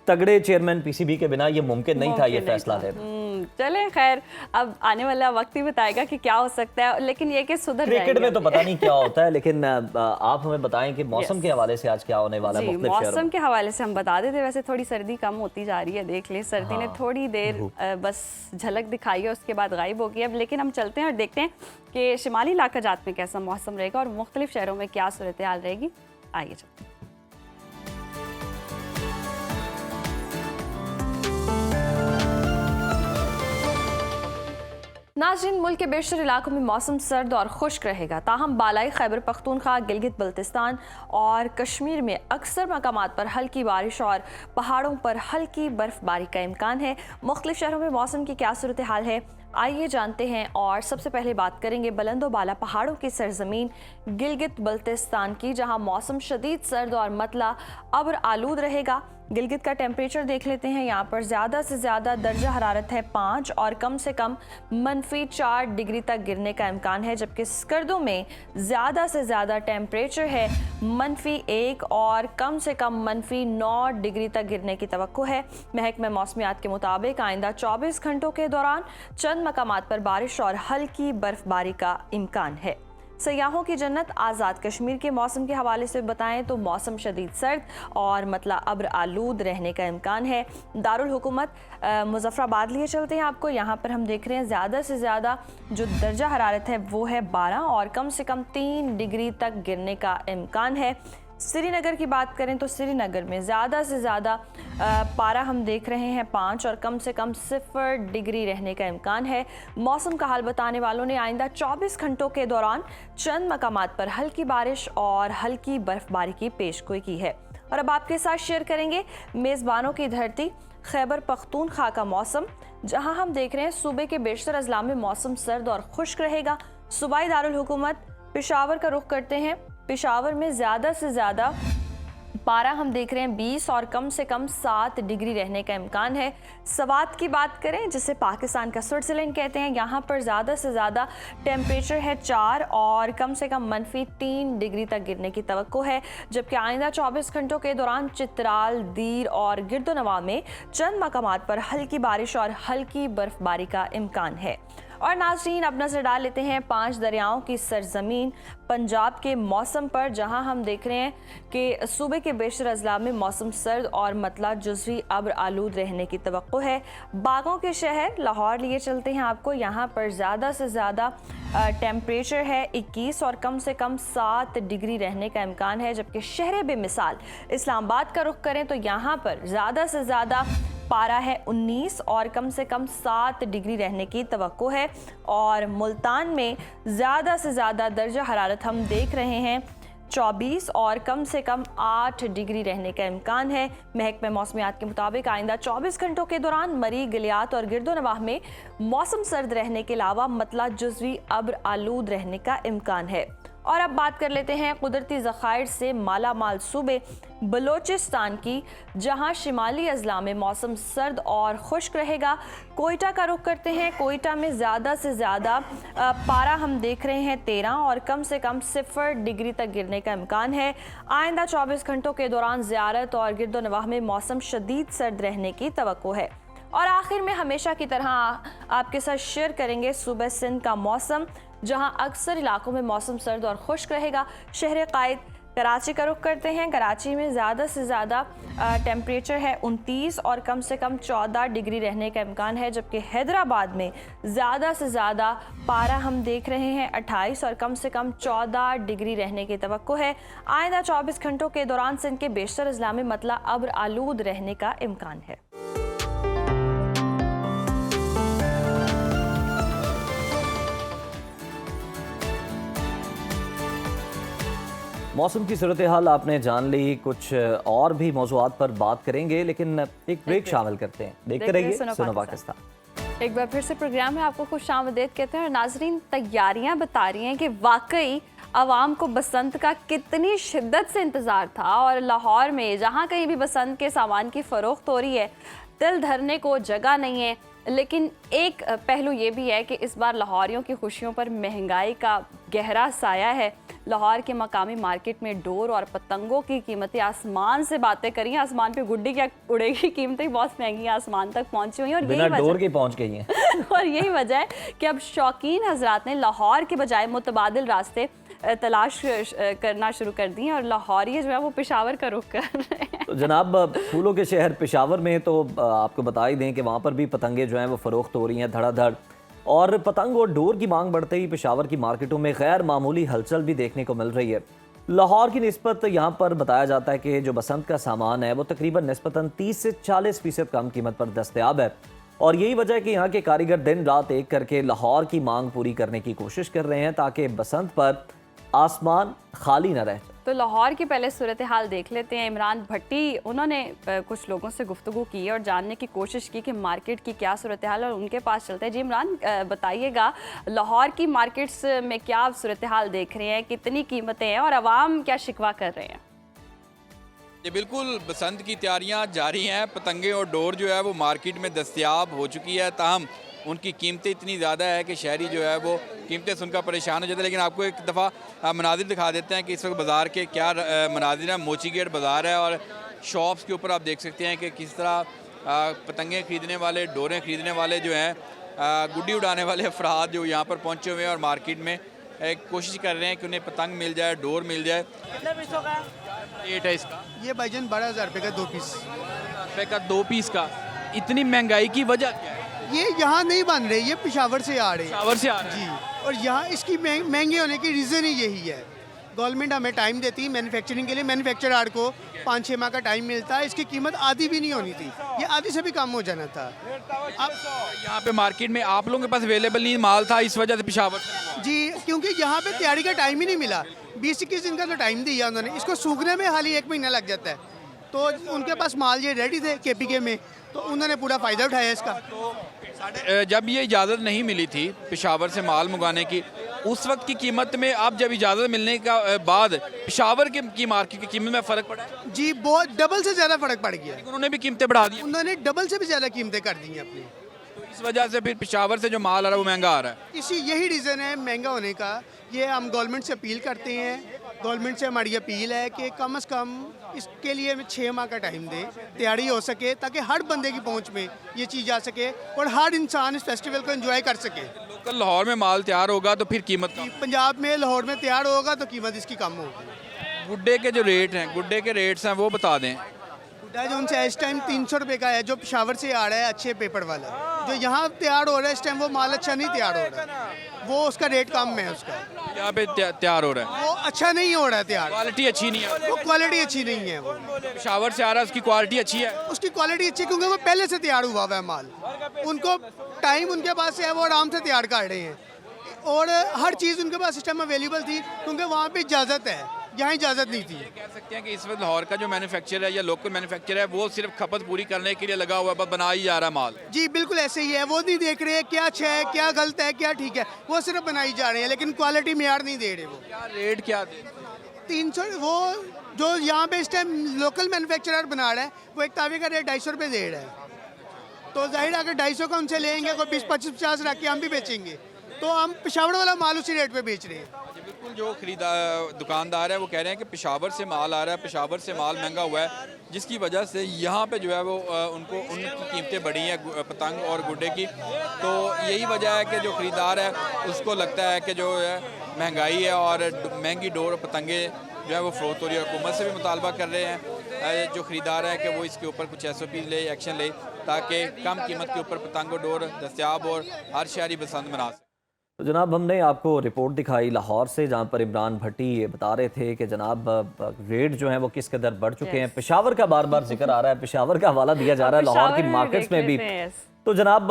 तगड़े चेयरमैन पीसीबी के बिना ये मुमकिन नहीं था ये फैसला लेना। चले खैर, अब आने वाला वक्त ही बताएगा कि क्या हो सकता है, लेकिन ये कि सुधर जाएंगे। क्रिकेट में तो पता नहीं क्या होता है, लेकिन आप हमें बताएं कि मौसम के हवाले से आज क्या होने वाला है। मौसम के हवाले से हम बता देते, वैसे थोड़ी सर्दी कम होती जा रही है, देख ले सर्दी ने थोड़ी देर बस झलक दिखाई है, उसके बाद गायब हो गई। अब लेकिन हम चलते हैं और देखते हैं कि शिमाली इलाका जात में कैसा मौसम रहेगा और मुख्तलिफ शहरों में क्या सूरत हाल रहेगी। आइए चलते हैं। नाज़रीन, मुल्क के बेशतर इलाकों में मौसम सर्द और खुश्क रहेगा, ताहम बालाई खैबर पख्तूनख्वा, गिलगित बल्तिस्तान और कश्मीर में अक्सर मकामात पर हल्की बारिश और पहाड़ों पर हल्की बर्फबारी का इम्कान है। मुख्तलिफ शहरों में मौसम की क्या सूरत हाल है, आइए जानते हैं। और सबसे पहले बात करेंगे बुलंदो बाला पहाड़ों की सरजमीन गिलगित बल्तिस्तान की, जहां मौसम शदीद सर्द और मतला अब्र आलूद रहेगा। गिलगित का टेम्परेचर देख लेते हैं, यहाँ पर ज़्यादा से ज़्यादा दर्जा हरारत है 5 और कम से कम -4 डिग्री तक गिरने का इम्कान है, जबकि स्कर्दो में ज़्यादा से ज़्यादा टेम्परेचर है -1 और कम से कम -9 डिग्री तक गिरने की तवक्को है। महकमा मौसमियात के मुताबिक आइंदा 24 घंटों के दौरान चंद मकामात पर बारिश और हल्की बर्फबारी का इम्कान है। सयाहों की जन्नत आज़ाद कश्मीर के मौसम के हवाले से बताएं तो मौसम शदीद सर्द और मतला अब्र आलूद रहने का इम्कान है। दारुल हुकूमत मुजफ्फराबाद लिए चलते हैं आपको, यहाँ पर हम देख रहे हैं ज़्यादा से ज़्यादा जो दर्जा हरारत है वो है 12 और कम से कम 3 डिग्री तक गिरने का इम्कान है। श्रीनगर की बात करें तो श्रीनगर में ज़्यादा से ज़्यादा पारा हम देख रहे हैं 5 और कम से कम 0 डिग्री रहने का इम्कान है। मौसम का हाल बताने वालों ने आइंदा 24 घंटों के दौरान चंद मकामात पर हल्की बारिश और हल्की बर्फबारी की पेशगोई की है। और अब आपके साथ शेयर करेंगे मेज़बानों की धरती खैबर पख्तूनख्वा का मौसम। जहां हम देख रहे हैं सूबे के बेशतर अजला में मौसम सर्द और खुश्क रहेगा। सूबाई दारुल हुकूमत पेशावर का रुख करते हैं। पेशावर में ज़्यादा से ज़्यादा पारा हम देख रहे हैं 20 और कम से कम 7 डिग्री रहने का इम्कान है। सवात की बात करें, जिसे पाकिस्तान का स्विट्ज़रलैंड कहते हैं, यहाँ पर ज़्यादा से ज़्यादा टेम्परेचर है 4 और कम से कम -3 डिग्री तक गिरने की तवक्को है। जबकि आइंदा 24 घंटों के दौरान चित्राल, दीर और गिरदोनवा में चंद मकामात पर हल्की बारिश और हल्की बर्फबारी का इम्कान है। और नाज़रीन, अब नजर डाल लेते हैं 5 दरियाओं की सरजमीन पंजाब के मौसम पर, जहां हम देख रहे हैं कि सूबे के बेशतर अजला में मौसम सर्द और मतला जुज़वी अब्र आलूद रहने की तवक्को है। बागों के शहर लाहौर लिए चलते हैं आपको। यहाँ पर ज़्यादा से ज़्यादा टेम्परेचर है 21 और कम से कम 7 डिग्री रहने का इम्कान है। जबकि शहर बेमिसाल इस्लामाबाद का रुख करें तो यहाँ पर ज़्यादा से ज़्यादा पारा है 19 और कम से कम 7 डिग्री रहने की तवक्को है। और मुल्तान में ज़्यादा से ज़्यादा दर्जा हरारत हम देख रहे हैं 24 और कम से कम 8 डिग्री रहने का इम्कान है। महकमे मौसमियात के मुताबिक आइंदा 24 घंटों के दौरान मरी, गलियात और गिरदोनवाह में मौसम सर्द रहने के अलावा मतला जुज़वी अब्र आलूद रहने का इम्कान है। और अब बात कर लेते हैं कुदरती ज़खायर से माला माल सूबे बलोचिस्तान की, जहां शिमाली अजला में मौसम सर्द और खुश्क रहेगा। कोयटा का रुख करते हैं। कोयटा में ज़्यादा से ज़्यादा पारा हम देख रहे हैं 13 और कम से कम 0 डिग्री तक गिरने का इम्कान है। आइंदा 24 घंटों के दौरान ज़ियारत और गिरदोनवाह में मौसम शदीद सर्द रहने की तवक्को है। और आखिर में हमेशा की तरह आपके साथ शेयर करेंगे सूबे सिंध का मौसम, जहां अक्सर इलाकों में मौसम सर्द और खुश्क रहेगा। शहर कायद कराची का रुख करते हैं। कराची में ज़्यादा से ज़्यादा टेम्परेचर है 29 और कम से कम 14 डिग्री रहने का इम्कान है। जबकि हैदराबाद में ज़्यादा से ज़्यादा पारा हम देख रहे हैं 28 और कम से कम 14 डिग्री रहने की तवक्को है। आइंदा 24 घंटों के दौरान सिंध के बेशतर अजला में मतला अब्र आलूद रहने का इम्कान है। मौसम की सूरत हाल आपने जान ली। कुछ और भी मौज़ूआत पर बात करेंगे, लेकिन एक ब्रेक शामिल करते हैं। देखते रहिए सुनो पाकिस्तान। एक बार फिर से प्रोग्राम में आपको खुशामदीद कहते हैं। और नाजरीन, तैयारियां बता रही हैं कि वाकई आवाम को बसंत का कितनी शिद्दत से इंतज़ार था। और लाहौर में जहां कहीं भी बसंत के सामान की फ़रोख्त हो रही है, दिल धरने को जगह नहीं है। लेकिन एक पहलू ये भी है कि इस बार लाहौरियों की खुशियों पर महंगाई का गहरा साया है। लाहौर के मकामी मार्केट में डोर और पतंगों की कीमतें आसमान से बातें करी हैं। आसमान पे गुड्डी क्या उड़ेगी, कीमतें बहुत महंगी आसमान तक पहुंची हुई हैं। और बिना डोर के पहुंच गई हैं। और यही वजह है कि अब शौकीन हजरात ने लाहौर के बजाय मुतबादिल रास्ते तलाश करना शुरू कर दी हैं। और लाहौरी जो है वो पेशावर का रुख कर रहे हैं। तो जनाब, फूलों के शहर पेशावर में तो आपको बता ही दें कि वहाँ पर भी पतंगे जो हैं वो फ़रोख्त हो रही हैं धड़ाधड़। और पतंग और डोर की मांग बढ़ते ही पेशावर की मार्केटों में गैर मामूली हलचल भी देखने को मिल रही है। लाहौर की निस्बत यहाँ पर बताया जाता है कि जो बसंत का सामान है वो तकरीबन निस्बतन 30 से 40% कम कीमत पर दस्तयाब है। और यही वजह है कि यहाँ के कारीगर दिन रात एक करके लाहौर की मांग पूरी करने की कोशिश कर रहे हैं, ताकि बसंत पर आसमान खाली न रहे। तो लाहौर की पहले सूरत हाल देख लेते हैं। इमरान भट्टी, उन्होंने कुछ लोगों से गुफ्तगू की और जानने की कोशिश की कि मार्केट की क्या सूरत हाल है, और उनके पास चलते हैं। जी इमरान, बताइएगा लाहौर की मार्केट्स में क्या सूरत हाल देख रहे हैं, कितनी कीमतें हैं और आवाम क्या शिकवा कर रहे हैं? ये बिल्कुल बसंत की तैयारियां जारी हैं। पतंगे और डोर जो है वो मार्केट में दस्तयाब हो चुकी है, ताहम उनकी कीमतें इतनी ज़्यादा है कि शहरी जो है वो कीमतें सुनकर परेशान हो जाते हैं। लेकिन आपको एक दफ़ा मनाजिर दिखा देते हैं कि इस वक्त बाज़ार के क्या मनाजिर हैं। मोची गेट बाज़ार है और शॉप्स के ऊपर आप देख सकते हैं कि किस तरह पतंगे ख़रीदने वाले, डोरें ख़रीदने वाले जो हैं, गुड्डी उड़ाने वाले अफराद जो यहाँ पर पहुँचे हुए हैं और मार्केट में कोशिश कर रहे हैं कि उन्हें पतंग मिल जाए, डोर मिल जाए। कितने पीसों का रेट है इसका? ये भाईजान 12,000 रुपये का 2 पीस। रुपये का 2 पीस का। इतनी महंगाई की वजह क्या है? ये यहाँ नहीं बन रहे, ये पेशावर से आ रहे हैं। पेशावर से आ रहे हैं जी। और यहाँ इसकी महंगे होने की रीज़न ही यही है। गवर्नमेंट हमें टाइम देती है मैन्युफैक्चरिंग के लिए। मैन्युफैक्चरर को 5-6 माह का टाइम मिलता है। इसकी कीमत आधी भी नहीं होनी थी, ये आधी से भी कम हो जाना था। अब यहाँ पे मार्केट में आप लोगों के पास अवेलेबल नहीं माल था, इस वजह से पेशावर से जी, क्योंकि यहाँ पे तैयारी का टाइम ही नहीं मिला। 20-21 दिन का तो टाइम दिया उन्होंने, इसको सूखने में हाल ही 1 महीना लग जाता है। तो उनके पास माल ये रेडी थे KPK में, तो उन्होंने पूरा फ़ायदा उठाया इसका। जब ये इजाज़त नहीं मिली थी पेशावर से माल मंगाने की, उस वक्त की कीमत में अब जब इजाज़त मिलने का बाद पेशावर की मार्केट की कीमत में फ़र्क पड़ा है? जी बहुत डबल से ज़्यादा फ़र्क पड़ गया। उन्होंने भी कीमतें बढ़ा दी, उन्होंने डबल से भी ज़्यादा कीमतें कर दी हैं अपनी। तो इस वजह से फिर पेशावर से जो माल आ रहा है वो महंगा आ रहा है। इसी यही रीज़न है महंगा होने का। ये हम गवर्नमेंट से अपील करते हैं, गवर्नमेंट से हमारी अपील है कि कम से कम इसके लिए हमें 6 माह का टाइम दे, तैयारी हो सके, ताकि हर बंदे की पहुंच में ये चीज़ आ सके और हर इंसान इस फेस्टिवल को एंजॉय कर सके। लोकल लाहौर में माल तैयार होगा तो फिर कीमत कम। पंजाब में लाहौर में तैयार होगा तो कीमत इसकी कम होगी। गुड्डे के जो रेट हैं, गुड्डे के रेट्स हैं वो बता दें। गुड्डा जो उनसे इस टाइम 300 रुपये का है, जो पेशावर से आ रहा है अच्छे पेपर वाला। जो यहाँ तैयार हो रहा है इस टाइम वो माल अच्छा नहीं तैयार हो रहा है, वो उसका रेट कम है उसका। यहाँ पे तैयार हो रहा है, वो अच्छा नहीं हो रहा है तैयार, क्वालिटी अच्छी नहीं है। वो क्वालिटी अच्छी नहीं है। वो पेशावर से आ रहा है उसकी क्वालिटी अच्छी है। उसकी क्वालिटी अच्छी क्योंकि वो पहले से तैयार हुआ हुआ है माल, उनको टाइम उनके पास है, वो आराम से तैयार कर रहे हैं और हर चीज़ उनके पास सिस्टम अवेलेबल थी क्योंकि वहाँ पे इजाज़त है, यहाँ इजाज़त नहीं थी। कह सकते हैं कि इस वक्त लाहौर का जो मैन्युफैक्चर है या लोकल मैन्युफैक्चर है वो सिर्फ खपत पूरी करने के लिए लगा हुआ है, बस बना ही जा रहा है माल। जी बिल्कुल ऐसे ही है, वो नहीं देख रहे क्या अच्छा है क्या गलत है क्या ठीक है, वो सिर्फ बनाई जा रहे हैं लेकिन क्वालिटी मेयार नहीं दे रहे। वो क्या रेट क्या दे? 300, वो जो यहाँ पे इस टाइम लोकल मैन्युफैक्चरर बना रहा है वो एक तावे का रेट 250 रुपये दे रहा है। तो जाहिर है अगर 250 का उनसे लेंगे कोई 20, 25, 50 रख के हम भी बेचेंगे, तो हम पेशावर वाला माल उसी रेट पे बेच रहे हैं। बिल्कुल, जो खरीदार दुकानदार है वो कह रहे हैं कि पेशावर से माल आ रहा है, पेशावर से माल महंगा हुआ है, जिसकी वजह से यहाँ पे जो है वो उनकी कीमतें बढ़ी हैं पतंग और गुड्डे की। तो यही वजह है कि जो ख़रीदार है उसको लगता है कि जो है महंगाई है और महंगी डोर पतंगे जो है वो फ़रोख्त हो रही है। हुकूमत से भी मुतालबा कर रहे हैं जो ख़रीदार है कि वो इसके ऊपर कुछ SOP ले, एक्शन ले, ताकि कम कीमत के ऊपर पतंग और डोर दस्तियाब और हर शहरी पसंद मना सके। तो जनाब हमने आपको रिपोर्ट दिखाई लाहौर से, जहाँ पर इमरान भट्टी ये बता रहे थे कि जनाब रेट जो हैं वो किस कदर बढ़ चुके हैं। पेशावर का बार बार जिक्र आ रहा है, पेशावर का हवाला दिया जा रहा है लाहौर की मार्केट्स में भी। तो जनाब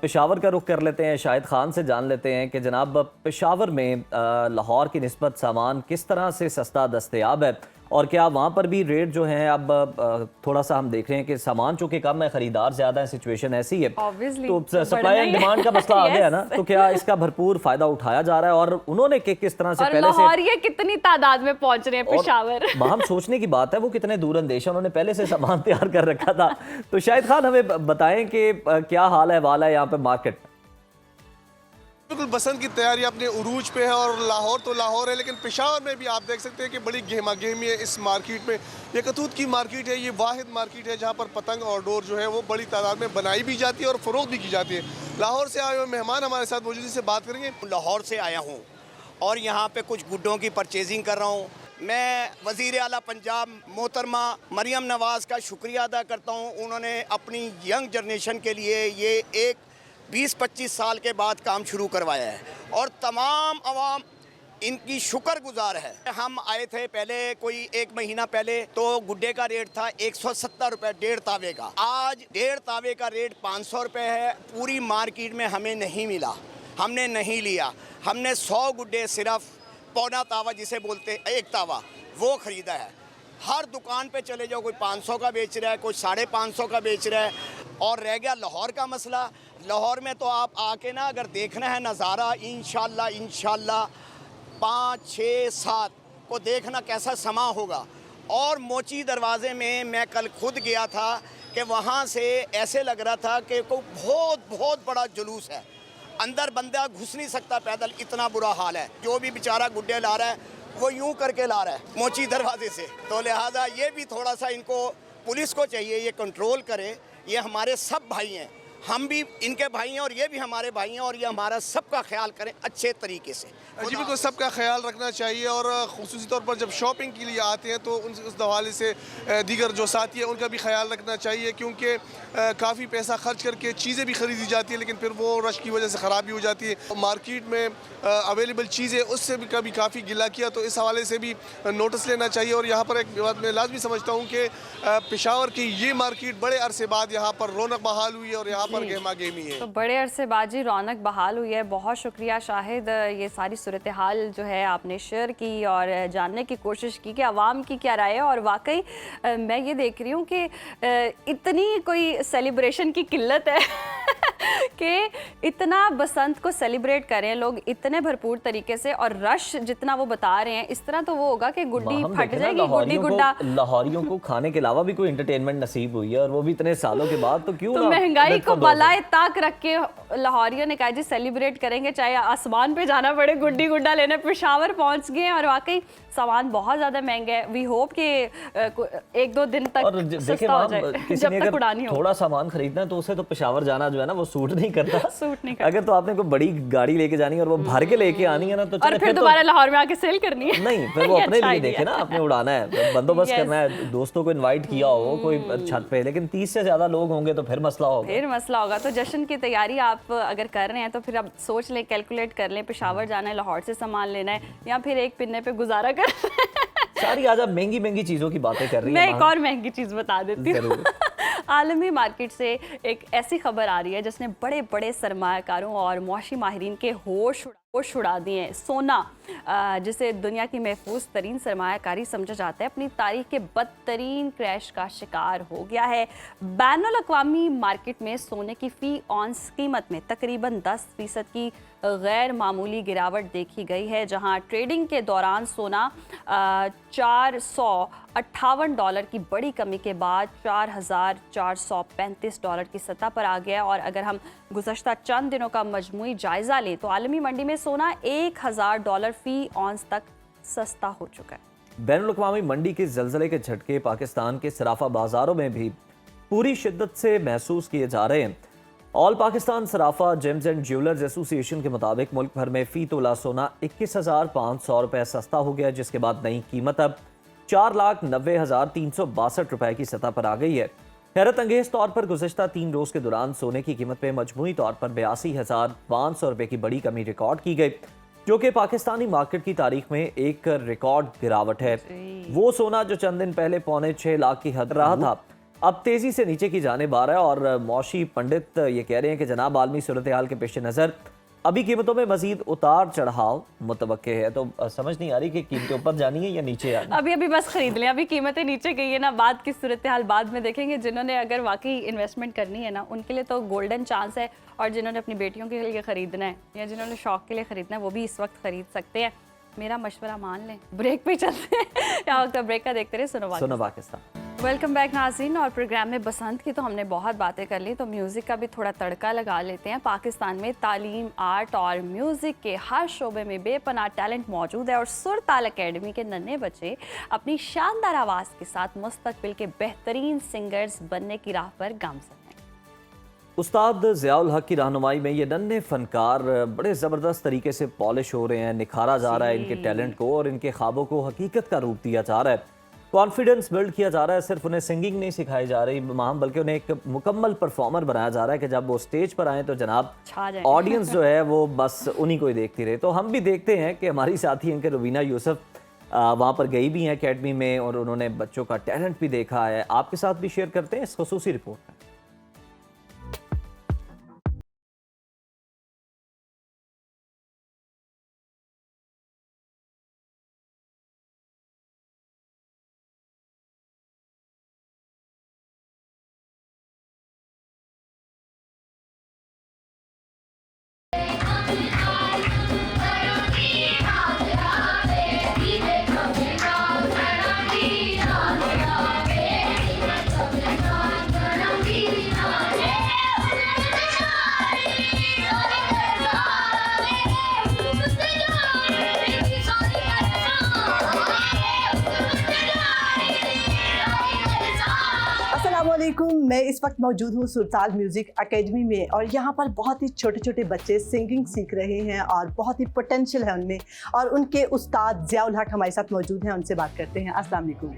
पेशावर का रुख कर लेते हैं, शाहिद खान से जान लेते हैं कि जनाब पेशावर में लाहौर की निस्बत सामान किस तरह से सस्ता दस्तयाब है और क्या वहाँ पर भी रेट जो हैं अब थोड़ा सा हम देख रहे हैं कि सामान चूँकि कम है, ख़रीदार ज़्यादा है, सिचुएशन ऐसी है, तो सप्लाई एंड डिमांड का मसला आ गया ना, तो क्या इसका भरपूर फ़ायदा उठाया जा रहा है और उन्होंने किस तरह से पहले से कितनी तादाद में पहुंच रहे हैं पेशावर? हम सोचने की बात है वो कितने दूर अंदेश है, उन्होंने पहले से सामान तैयार कर रखा था। तो शाहिद खान हमें बताएं कि क्या हाल है वाला है यहाँ पे मार्केट? बिल्कुल, बसंत की तैयारी अपने उरूज पे है और लाहौर तो लाहौर है, लेकिन पेशावर में भी आप देख सकते हैं कि बड़ी गहमा गहमी है इस मार्केट में। ये कतूत की मार्केट है, ये वाहिद मार्केट है जहाँ पर पतंग और डोर जो है वो बड़ी तादाद में बनाई भी जाती है और फ़रोख्त भी की जाती है। लाहौर से आए हुए मेहमान हमारे साथ मौजूद, से बात करेंगे। लाहौर से आया हूँ और यहाँ पे कुछ गुड्डों की परचेजिंग कर रहा हूँ। मैं वज़ीर आला पंजाब मोहतरमा मरियम नवाज़ का शुक्रिया अदा करता हूँ, उन्होंने अपनी यंग जनरेशन के लिए ये एक 20-25 साल के बाद काम शुरू करवाया है और तमाम अवाम इनकी शुक्रगुजार है। हम आए थे पहले कोई 1 महीना पहले, तो गुड्डे का रेट था 170 रुपये 1.5 तावे का। आज 1.5 तावे का रेट 500 रुपये है। पूरी मार्केट में हमें नहीं मिला, हमने नहीं लिया। हमने 100 गुड्डे सिर्फ पौना तावा जिसे बोलते हैं 1 तावा वो ख़रीदा है। हर दुकान पे चले जाओ, कोई 500 का बेच रहा है, कोई 550 का बेच रहा है। और रह गया लाहौर का मसला, लाहौर में तो आप आके ना अगर देखना है नज़ारा, इंशाल्लाह 5, 6, 7 को देखना कैसा समा होगा। और मोची दरवाज़े में मैं कल खुद गया था कि वहाँ से ऐसे लग रहा था कि कोई बहुत बड़ा जुलूस है, अंदर बंदा घुस नहीं सकता पैदल, इतना बुरा हाल है। जो भी बेचारा गुड्डे ला रहा है वो यूं करके ला रहा है मोची दरवाजे से। तो लिहाजा ये भी थोड़ा सा इनको पुलिस को चाहिए ये कंट्रोल करे। ये हमारे सब भाई हैं, हम भी इनके भाई हैं और ये भी हमारे भाई हैं, और ये हमारा सबका ख्याल करें अच्छे तरीके से। जी बिल्कुल, सबका ख्याल रखना चाहिए और ख़ुसूसी तौर पर जब शॉपिंग के लिए आते हैं तो उस हवाले से दीगर जो साथी हैं उनका भी ख्याल रखना चाहिए, क्योंकि काफ़ी पैसा खर्च करके चीज़ें भी ख़रीदी जाती है लेकिन फिर वो रश की वजह से ख़राब भी हो जाती है। मार्केट में अवेलेबल चीज़ें उससे भी कभी काफ़ी गिला किया, तो इस हवाले से भी नोटिस लेना चाहिए। और यहाँ पर एक बात मैं लाजमी समझता हूँ कि पेशावर की ये मार्केट बड़े अरसे बाद यहाँ पर रौनक बहाल हुई है और यहाँ पर गहमा गहमी है। तो बड़े अरसे बाजी रौनक बहाल हुई है। बहुत शुक्रिया शाहिद, ये सारी सूरत हाल जो है आपने शेयर की और जानने की कोशिश की कि आवाम की क्या राय है। और वाकई मैं ये देख रही हूँ कि इतनी कोई सेलिब्रेशन की किल्लत है कि इतना बसंत को सेलिब्रेट करें लोग इतने भरपूर तरीके से, और रश जितना वो बता रहे हैं इस तरह तो वो होगा कि गुड्डी फट जाएगी, गुड्डी गुड्डा। लाहौरियों को खाने के अलावा भी कोई एंटरटेनमेंट नसीब हुई है, और वो भी इतने सालों के बाद, तो क्यों तो ना महंगाई को बलाए ताक रख के लाहौरियों ने कहा जी सेलिब्रेट करेंगे, चाहे आसमान पे जाना पड़े गुड्डी गुड्डा लेने। पेशावर पहुंच गए और वाकई सामान बहुत ज्यादा महंगा है। वी होप कि 1-2 दिन तक सस्ता हो जाए, किसी ने अगर थोड़ा सामान खरीदना है तो उसे तो पेशावर जाना जो है ना वो सूट नहीं करता। सूट नहीं करता। अगर तो आपने कोई बड़ी गाड़ी लेके जानी है और वो भर के लेके आनी है ना, तो और फिर दोबारा लाहौर में आके सेल करनी है, नहीं, फिर वो अपने लिए देखे ना, आपने उड़ाना है, बंदोबस्त करना है, दोस्तों को इनवाइट किया हो कोई छत पे, लेकिन 30 से ज्यादा लोग होंगे तो फिर मसला होगा। तो जश्न की तैयारी आप अगर कर रहे हैं तो फिर आप सोच लें, कैलकुलेट कर लें, पेशावर जाना है, लाहौर से सामान लेना है, या फिर एक पिन्ने पे गुजारा कर सारी आज आप महंगी चीजों की बातें कर रही हैं। मैं एक और महंगी चीज बता देती हूँ। आलमी मार्केट से एक ऐसी खबर आ रही है जिसने बड़े बड़े सरमायाकारों और मुआशी माहिरीन के होश उड़ा दिए हैं। सोना, जिसे दुनिया की महफूज तरीन सरमायाकारी समझा जाता है, अपनी तारीख के बदतरीन क्रैश का शिकार हो गया है। बैनुल अक़वामी मार्केट में सोने की फ़ी ऑन्स कीमत में तकरीबन 10% की गैर मामूली गिरावट देखी गई है, जहां ट्रेडिंग के दौरान सोना $458 की बड़ी कमी के बाद $4,435 की सतह पर आ गया। और अगर हम गुज़श्ता चंद दिनों का मजमूई जायज़ा लें तो आलमी मंडी में सोना $1,000 फी ऑन्स तक सस्ता हो चुका है। बैनुल अक़वामी मंडी के ज़लज़ले के झटके पाकिस्तान के सराफा बाजारों में भी पूरी शिद्दत से महसूस किए जा रहे हैं। All Pakistan Sarafa James and jewellers association के मुताबिक मुल्क भर में फ़ी तोला सोना 21,500 रुपये सस्ता हो गया, जिसके बाद नई कीमत अब 4,90,362 रुपये की सतह पर आ गई है। हैरत अंगेज तौर पर गुज़श्ता 3 रोज़ के दौरान सोने की कीमत में मजमूई तौर पर 82,500 रुपये की बड़ी कमी रिकॉर्ड की गई, जो कि पाकिस्तानी मार्केट की तारीख में एक रिकॉर्ड गिरावट है। वो सोना जो चंद दिन पहले 6.25 लाख की हद रहा था, अब तेजी से नीचे की जानिब आ रहा है। और मौशी पंडित ये कह रहे हैं कि जनाब आलमी सूरत हाल के पेश नज़र अभी कीमतों में मजीद उतार चढ़ाव मुतवक्के है। तो समझ नहीं आ रही कि कीमतें ऊपर जानी है या नीचे आनी। अभी बस खरीद लें, अभी कीमतें नीचे गई है ना, बाद की सूरत हाल बाद में देखेंगे। जिन्होंने अगर वाकई इन्वेस्टमेंट करनी है ना, उनके लिए तो गोल्डन चांस है, और जिन्होंने अपनी बेटियों के लिए ख़रीदना है या जिन्होंने शौक के लिए ख़रीदना है वो भी इस वक्त ख़रीद सकते हैं। मेरा मशवरा मान लें, ब्रेक पे चलते हैं। यहाँ वक्त ब्रेक का देखते रहे सुनो पाकिस्तान। वेलकम बैक नाज़रीन। और प्रोग्राम में बसंत की तो हमने बहुत बातें कर ली, तो म्यूज़िक का भी थोड़ा तड़का लगा लेते हैं। पाकिस्तान में तालीम, आर्ट और म्यूज़िक के हर शोबे में बेपनाह टैलेंट मौजूद है, और सुरताल अकेडमी के नन्हे बच्चे अपनी शानदार आवाज़ के साथ मुस्तकबिल के बेहतरीन सिंगर्स बनने की राह पर गामज़न हैं। उस्ताद ज़ियाउल हक की रहनुमाई में ये नन्हे फनकार बड़े ज़बरदस्त तरीके से पॉलिश हो रहे हैं, निखारा जा रहा है इनके टैलेंट को, और इनके ख्वाबों को हकीकत का रूप दिया जा रहा है, कॉन्फिडेंस बिल्ड किया जा रहा है। सिर्फ उन्हें सिंगिंग नहीं सिखाई जा रही बल्कि उन्हें एक मुकम्मल परफॉर्मर बनाया जा रहा है कि जब वो स्टेज पर आए तो जनाब ऑडियंस जो है वो बस उन्हीं को ही देखती रहे। तो हम भी देखते हैं कि हमारी साथी इनके रुबीना यूसुफ वहाँ पर गई भी हैं अकेडमी में, और उन्होंने बच्चों का टैलेंट भी देखा है। आपके साथ भी शेयर करते हैं इस खुसूसी रिपोर्ट में। मैं इस वक्त मौजूद हूँ सुरताल म्यूज़िक एकेडमी में, और यहाँ पर बहुत ही छोटे छोटे बच्चे सिंगिंग सीख रहे हैं और बहुत ही पोटेंशियल है उनमें, और उनके उस्ताद ज़ियाउल हक हमारे साथ मौजूद हैं, उनसे बात करते हैं। अस्सलाम वालेकुम।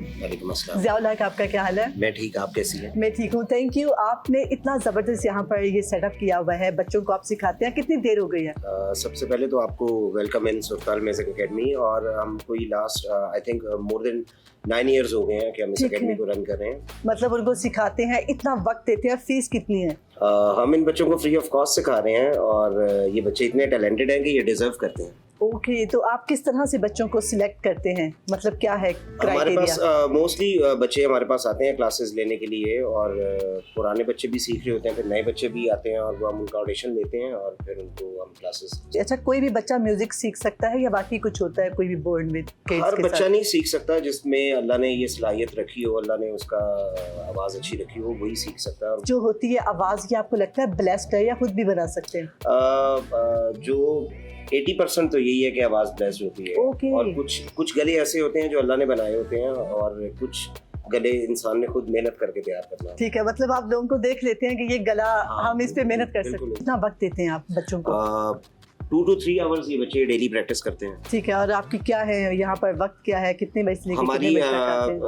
ज़ियाउल हक, आपका क्या हाल है? मैं ठीक, आप कैसी हैं? मैं ठीक हूँ, थैंक यू। आपने इतना ज़बरदस्त यहाँ पर ये सेटअप किया हुआ है, बच्चों को आप सिखाते हैं, कितनी देर हो गई है? सबसे पहले तो आपको वेलकम इन सुरताल म्यूज़िक एकेडमी, और हम कोई last I think more than 9 years हो गए हैं कि हम इस एकेडमी को रन कर रहे हैं। मतलब उनको सिखाते हैं, इतना वक्त देते हैं, फीस कितनी है? हम इन बच्चों को फ्री ऑफ कॉस्ट सिखा रहे हैं और ये बच्चे इतने टैलेंटेड हैं कि ये डिजर्व करते हैं। ओके, तो आप किस तरह से बच्चों को सिलेक्ट करते हैं, मतलब क्या है हमारे पास क्राइटेरिया? मोस्टली बच्चे हमारे पास आते हैं क्लासेस लेने के लिए और पुराने बच्चे भी सीख रहे होते हैं, फिर नए बच्चे भी आते हैं और वो हम उनका ऑडिशन लेते हैं और फिर उनको हम क्लासेस। अच्छा, कोई भी बच्चा म्यूजिक सीख सकता है या बाकी कुछ होता है, कोई भी बोर्ड विद किड्स हर के बच्चा साथ? नहीं सीख सकता, जिसमें अल्लाह ने ये सलाहियत रखी हो, अल्लाह ने उसका आवाज़ अच्छी रखी हो, वही सीख सकता है। जो होती है आवाज़, ये आपको लगता है ब्लेस्ड है या खुद भी बना सकते हैं? जो 80% तो यही है कि आवाज़ ब्लेस्ड होती है। ओके। और कुछ गले ऐसे होते हैं जो अल्लाह ने बनाए होते हैं और कुछ गले इंसान ने खुद मेहनत करके तैयार करना है। ठीक है, मतलब आप लोगों को देख लेते हैं कि ये गला हाँ, हम इस पे मेहनत कर सकते बिल्कुल। हैं। कितना वक्त देते हैं आप बच्चों को? 2 to 3 आवर्स ये बच्चे डेली प्रैक्टिस करते हैं। ठीक है, और आपकी क्या है यहाँ पर वक्त, क्या है, कितने बजे से लेकर हमारी कितने बजे तक आते हैं?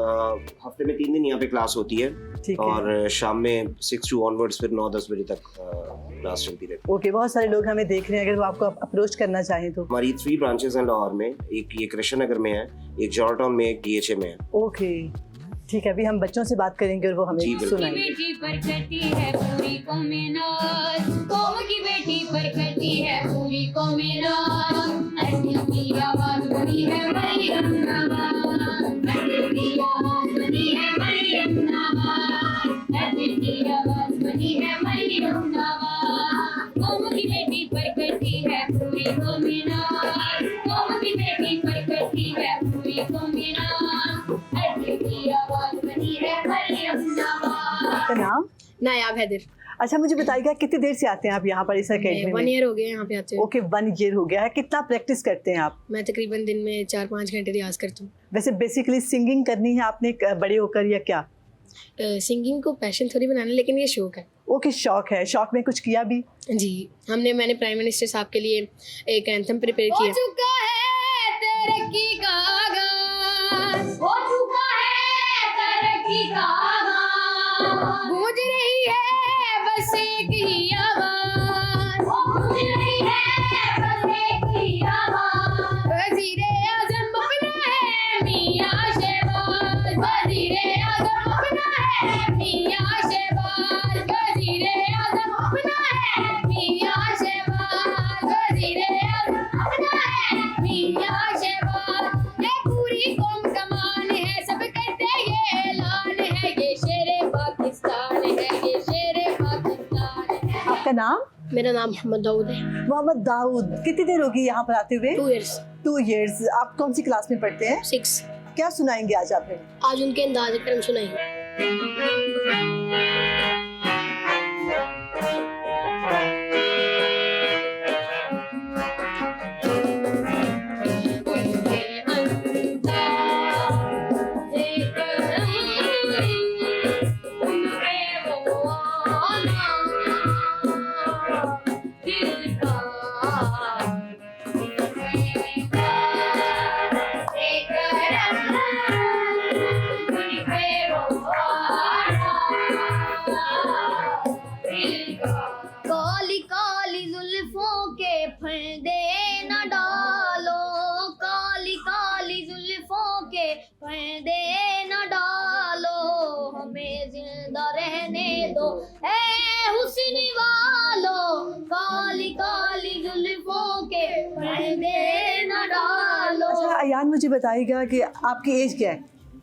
हफ्ते में 3 दिन यहाँ पे क्लास होती है ठीक है। और शाम में 6 to ऑनवर्ड्स फिर 9-10 बजे तक क्लास चलती रहती है। ओके, बहुत सारे लोग हमें देख रहे हैं, अगर वो आपको अप्रोच करना चाहें तो? हमारी 3 ब्रांचेस हैं लाहौर में, एक ये कृष्ण नगर में है, एक जॉर्ज टाउन में, एक DHA में है। ओके, ठीक है, अभी हम बच्चों से बात करेंगे और वो हमें जी, बिल्कुल। सुनाएंगे। बेटी पर करती है पूरी कौमें नाज, कौम की बेटी पर करती है पूरी कौमें नाज। ऐसी की आवाज बनी है मरियम नवाज, ऐसी की आवाज बनी है मरियम नवाज, ऐसी की आवाज बनी है मरियम नवाज। कौम की बेटी पर करती है पूरी कौमें नाज, कौम की बेटी पर करती है पूरी कौमें नाज, ऐसी की आवाज बनी है मरियम नवाज। आपका नाम? नायाब हैदर। अच्छा, मुझे बताइएगा कितनी देर से आते हैं आप यहाँ पर इस अकेडमी 1 में? ईयर हो गया यहाँ पे आते हुए। ओके, 1 ईयर हो गया है। कितना प्रैक्टिस करते हैं आप? मैं तकरीबन दिन में 4-5 घंटे रियाज करती हूँ। वैसे बेसिकली सिंगिंग करनी है आपने बड़े होकर या क्या? सिंगिंग को पैशन थोड़ी बनाना, लेकिन ये शौक है। ओके, शौक है। शौक में कुछ किया भी? जी, मैंने प्राइम मिनिस्टर साहब के लिए एक एंथम प्रिपेयर किया। हो चुका है तरक्की का आगाज, हो चुका है तरक्की का आगाज, गूंज रही है बस एक ही आवाज, गूंज रही है बस एक ही आवाज। वज़ीरे आज़म अपना है मियां शहबाज, वज़ीरे आज़म अपना है मियां शहबाज, वज़ीरे आज़म अपना है मियां शहबाज, वज़ीरे आज़म अपना है मियां शहबाज। ये पूरी कौम का मान है, सब कहते ये ऐलान है, ये शेरे पाकिस्तान है, ये शेरे पाकिस्तान है। आपका नाम? मेरा नाम मोहम्मद दाऊद है। मोहम्मद दाऊद। कितनी देर होगी यहाँ पर आते हुए? 2 years। 2 years। आप कौन सी क्लास में पढ़ते हैं? 6। क्या सुनाएंगे आज आप हमें? आज उनके अंदाज़ करम सुनाएंगे। काली काली जुल्फों के फंदे न डालो, काली काली जुल्फों के फंदे न डालो, हमें जिंदा रहने दो ए हुस्न वालो, काली काली जुल्फों के फंदे न डालो। अच्छा अयान, मुझे बताइएगा कि आपकी एज क्या है?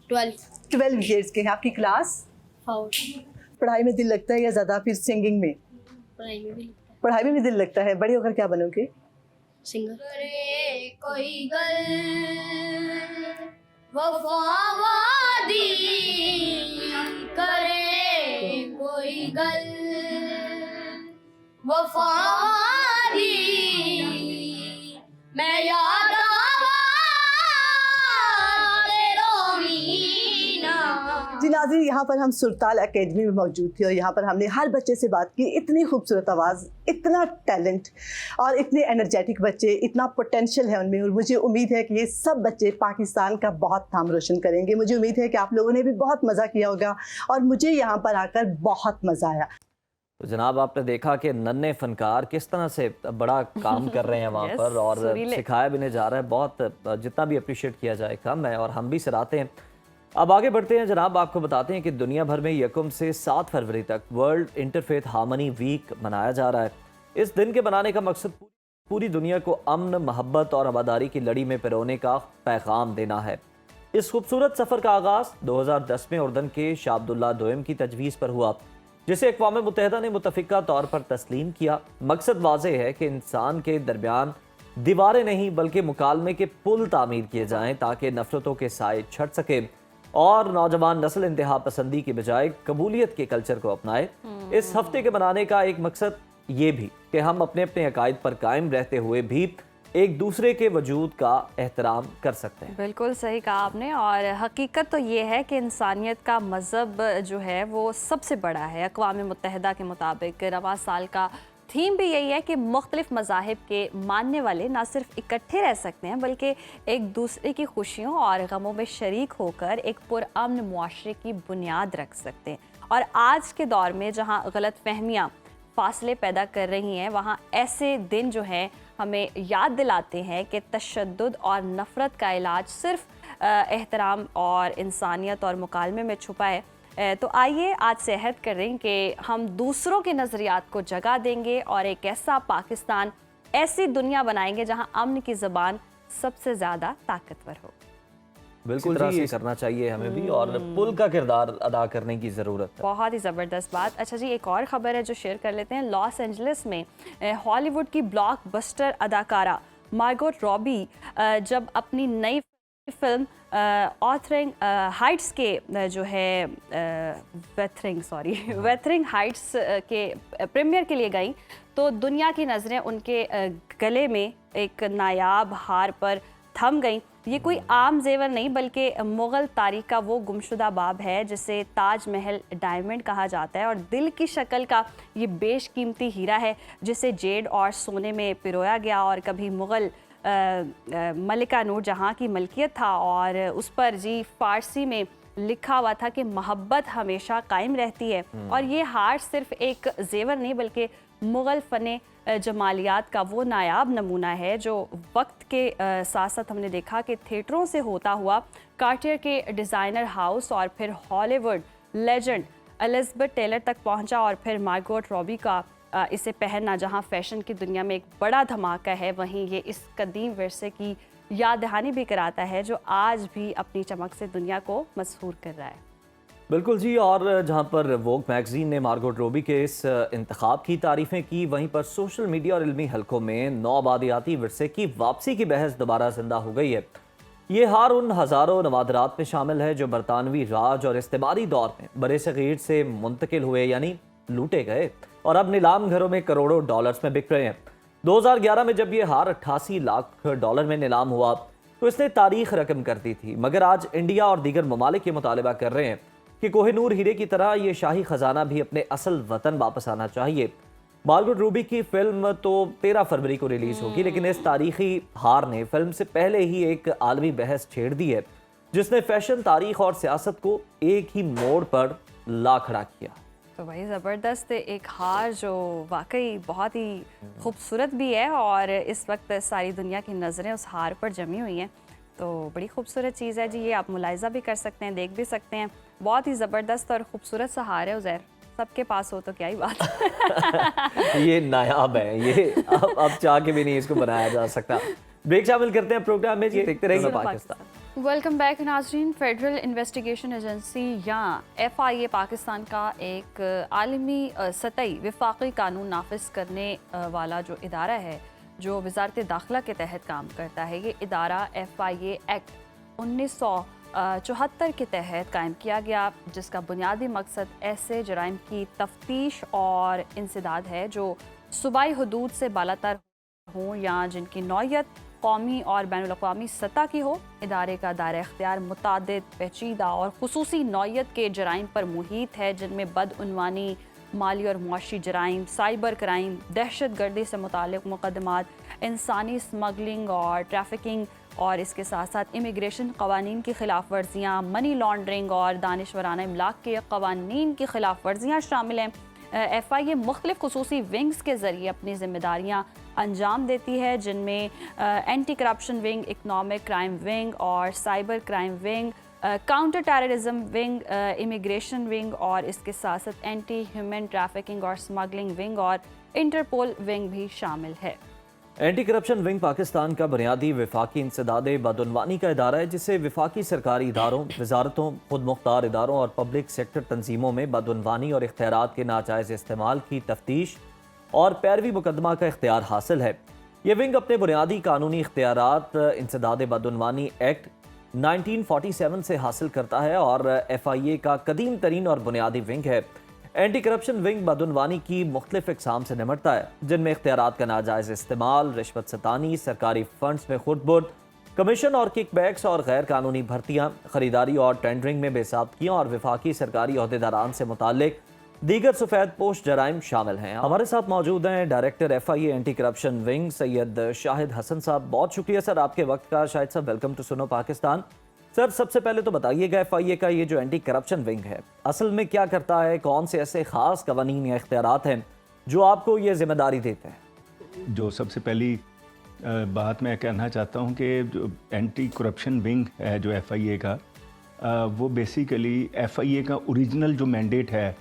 12 years के हैं। आपकी क्लास? 4। पढ़ाई में दिल लगता है या ज़्यादा फिर सिंगिंग में? पढ़ाई में भी पढ़ाई में भी दिल लगता है। बड़े होकर क्या बनोगे? सिंगर। करे कोई गल वफावादी, करे कोई गल वफावादी, मैं याद आवा तेरो मीना। जी नाज़रीन, यहाँ पर हम सुरताल एकेडमी में मौजूद थे और यहाँ पर हमने हर बच्चे से बात की। इतनी खूबसूरत आवाज़, इतना टैलेंट और इतने एनर्जेटिक बच्चे, इतना पोटेंशियल है उनमें और मुझे उम्मीद है कि ये सब बच्चे पाकिस्तान का बहुत नाम रोशन करेंगे। मुझे उम्मीद है कि आप लोगों ने भी बहुत मज़ा किया होगा और मुझे यहाँ पर आकर बहुत मज़ा आया। तो जनाब, आपने देखा कि नन्हे फनकार किस तरह से बड़ा काम कर रहे हैं वहाँ Yes, पर और सुरीले। सिखाया भी नहीं जा रहा है। बहुत जितना भी अप्रिशिएट किया जाए कम है और हम भी सराहते हैं। अब आगे बढ़ते हैं जनाब, आपको बताते हैं कि दुनिया भर में 1 से 7 फरवरी तक वर्ल्ड इंटरफेथ हार्मनी वीक मनाया जा रहा है। इस दिन के मनाने का मकसद पूरी दुनिया को अमन, मोहब्बत और आबादारी की लड़ी में पिरोने का पैगाम देना है। इस खूबसूरत सफ़र का आगाज़ 2010 में उर्दन के शाह अब्दुल्ला दोयम की तजवीज़ पर हुआ, जिसे अक़वाम मुत्तहिदा ने मुतफ़िक़ा तौर पर तस्लीम किया। मकसद वाज़ेह है कि इंसान के दरमियान दीवारें नहीं बल्कि मुकालमे के पुल तामीर किए जाएँ ताकि नफ़रतों के साए छट सके और नौजवान नस्ल इंतहा पसंदी की बजाय कबूलियत के कल्चर को अपनाए। इस हफ्ते के मनाने का एक मकसद ये भी कि हम अपने अपने अकायद पर कायम रहते हुए भी एक दूसरे के वजूद का एहतराम कर सकते हैं। बिल्कुल सही कहा आपने, और हकीकत तो ये है कि इंसानियत का मज़हब जो है वो सबसे बड़ा है। अक़वाम मुत्तहिदा के मुताबिक रवां साल का थीम भी यही है कि मुख्तलिफ मज़ाहिब के मानने वाले ना सिर्फ इकट्ठे रह सकते हैं बल्कि एक दूसरे की खुशियों और गमों में शरीक होकर एक पुरअमन मुआशरे की बुनियाद रख सकते हैं। और आज के दौर में जहाँ गलत फहमियाँ फासले पैदा कर रही हैं, वहाँ ऐसे दिन जो हैं हमें याद दिलाते हैं कि तशद्दुद और नफ़रत का इलाज सिर्फ एहतराम और इंसानियत और मुकालमे में छुपा है। तो आइए आज से अहद करें कि हम दूसरों के नज़रियात को जगह देंगे और एक ऐसा पाकिस्तान, ऐसी दुनिया बनाएंगे जहां अमन की ज़बान सबसे ज़्यादा ताकतवर हो। बिल्कुल जी, करना चाहिए हमें भी, और पुल का किरदार अदा करने की ज़रूरत है। बहुत ही ज़बरदस्त बात। अच्छा जी, एक और ख़बर है जो शेयर कर लेते हैं। लॉस एंजलिस में हॉलीवुड की ब्लॉकबस्टर अदाकारा मार्गोट रॉबी जब अपनी नई फिल्म ऑथरिंग हाइट्स के जो है वेथरिंग हाइट्स के प्रीमियर के लिए गई तो दुनिया की नज़रें उनके गले में एक नायाब हार पर थम गईं। ये कोई आम जेवर नहीं बल्कि मुग़ल तारीख़ का वो गुमशुदा बाब है जिसे ताज महल डायमंड कहा जाता है, और दिल की शक्ल का ये बेशकीमती हीरा है जिसे जेड और सोने में पिरोया गया और कभी मुग़ल मलिका नूरजहाँ की मलकियत था, और उस पर जी फ़ारसी में लिखा हुआ था कि मोहब्बत हमेशा कायम रहती है। और ये हार सिर्फ एक जेवर नहीं बल्कि मुग़ल फ़न जमालियात का वो नायाब नमूना है जो वक्त के साथ साथ हमने देखा कि थिएटरों से होता हुआ कार्टियर के डिज़ाइनर हाउस और फिर हॉलीवुड लेजेंड एलिज़ाबेथ टेलर तक पहुंचा, और फिर मार्गोट रॉबी का इसे पहनना जहां फैशन की दुनिया में एक बड़ा धमाका है, वहीं ये इस कदीम विरसे की याद दहानी भी कराता है जो आज भी अपनी चमक से दुनिया को मशहूर कर रहा है। बिल्कुल जी, और जहां पर वोग मैगजीन ने मार्गोट रॉबी के इस इंतखाब की तारीफ़ें की, वहीं पर सोशल मीडिया और इल्मी हलकों में नौआबादियाती विरसे की वापसी की बहस दोबारा जिंदा हो गई है। ये हार उन हज़ारों नवादरात में शामिल है जो बरतानवी राज और इस्तेमारी दौर में बड़े सगीर से मुंतकिल हुए यानी लूटे गए और अब नीलाम घरों में करोड़ों डॉलर्स में बिक रहे हैं। 2011 में जब ये हार 88 लाख डॉलर में नीलाम हुआ तो इसने तारीख रकम कर दी थी, मगर आज इंडिया और दीगर ममालिक ये मुतालबा कर रहे हैं कि कोहिनूर हीरे की तरह ये शाही खजाना भी अपने असल वतन वापस आना चाहिए। मार्गोट रॉबी की फिल्म तो 13 फरवरी को रिलीज होगी, लेकिन इस तारीखी हार ने फिल्म से पहले ही एक आलमी बहस छेड़ दी है जिसने फैशन, तारीख और सियासत को एक ही मोड़ पर ला खड़ा किया। तो भाई ज़बरदस्त एक हार जो वाकई बहुत ही खूबसूरत भी है, और इस वक्त सारी दुनिया की नज़रें उस हार पर जमी हुई हैं। तो बड़ी खूबसूरत चीज़ है जी, ये आप मुलाहिज़ा भी कर सकते हैं, देख भी सकते हैं। बहुत ही ज़बरदस्त और ख़ूबसूरत सा हार है उज़ैर, सबके पास हो तो क्या ही बात। ये नायाब है, ये अब चाह के भी नहीं इसको बनाया जा सकता। ब्रेक शामिल करते हैं प्रोग्राम में, जी देखते रहेंगे पाकिस्तान। वेलकम बैक नाज़रीन। फेडरल इन्वेस्टिगेशन एजेंसी या FIA पाकिस्तान का एक आलमी सतही वफाकी कानून नाफिज करने वाला जो इदारा है जो वजारत दाखिला के तहत काम करता है। ये इदारा FIA एक्ट 1974 के तहत कायम किया गया, जिसका बुनियादी मकसद ऐसे जराइम की तफ्तीश और इंसदाद है जो सूबाई हदूद से बालातर हों या जिनकी नौयत कौमी और बैनुल-अक़वामी सतह की हो। इदारे का दायरा इख्तियार मुतादिद पेचीदा और खुसूसी नौयत के जराइम पर मुहित है, जिनमें बदउनवानी, माली और मुआशी जराइम, साइबर क्राइम, दहशत गर्दी से मुतालिक मुकदमात, इंसानी स्मगलिंग और ट्रैफिकिंग, और इसके साथ साथ इमिग्रेशन कवानीन की खिलाफ वर्जियाँ, मनी लॉन्ड्रिंग और दानिशवराना इमलाक के कवानीन की खिलाफ वर्जियाँ शामिल हैं। FIA मुख्तलिफ खुसूसी विंग्स के ज़रिए अपनी ज़िम्मेदारियाँ अंजाम देती है, जिनमें anti corruption wing, economic crime wing और cyber crime wing counter terrorism wing, immigration wing और इसके साथ साथ एंटी ह्यूमन ट्रैफिकिंग और स्मगलिंग विंग और इंटरपोल विंग भी शामिल है। एंटी करप्शन विंग पाकिस्तान का बुनियादी वफाकी इंसदाद बदउनवानी का इदारा है, जिसे वफाकी सरकारी इदारों, वजारतों, खुद मुख्तार इदारों और पब्लिक सेक्टर तंजीमों में बदउनवानी और इख्तियारात के नाजायज़ इस्तेमाल की तफ्तीश और पैरवी मुकदमा का इख्तियार हासिल है। ये विंग अपने बुनियादी कानूनी इख्तियारात इंसदाद बदउनवानी एक्ट 1947 से हासिल करता है और FIA का कदीम तरीन और बुनियादी विंग है। एंटी करप्शन विंग बदउनवानी की मुख्तलिफ इकसाम से निमटता है, जिनमें इख्तियारात का नाजायज़ इस्तेमाल, रिश्वत सतानी, सरकारी फंड्स में खुर्द-बुर्द, कमीशन और किकबैक्स और गैर कानूनी भर्तियाँ, खरीदारी और टेंडरिंग में बेसाबकियाँ और वफाकी सरकारी अहदेदारान से मुताल्लिक दीगर सफ़ेद पोश जराइम शामिल हैं। हमारे साथ मौजूद हैं director FIA anti corruption wing Syed Shahid Hasan साहब। बहुत शुक्रिया सर आपके वक्त का। शाहिद साहब, वेलकम टू सुनो पाकिस्तान। सर, सबसे पहले तो बताइएगा FIA का ये जो एंटी करप्शन विंग है असल में क्या करता है, कौन से ऐसे ख़ास कवानीन या इख्तियारात हैं जो आपको ये जिम्मेदारी देते हैं? जो सबसे पहली बात मैं कहना चाहता हूँ कि जो एंटी करप्शन विंग है जो FIA का, वो बेसिकली FIA का ओरिजिनल जो मैंडेट है,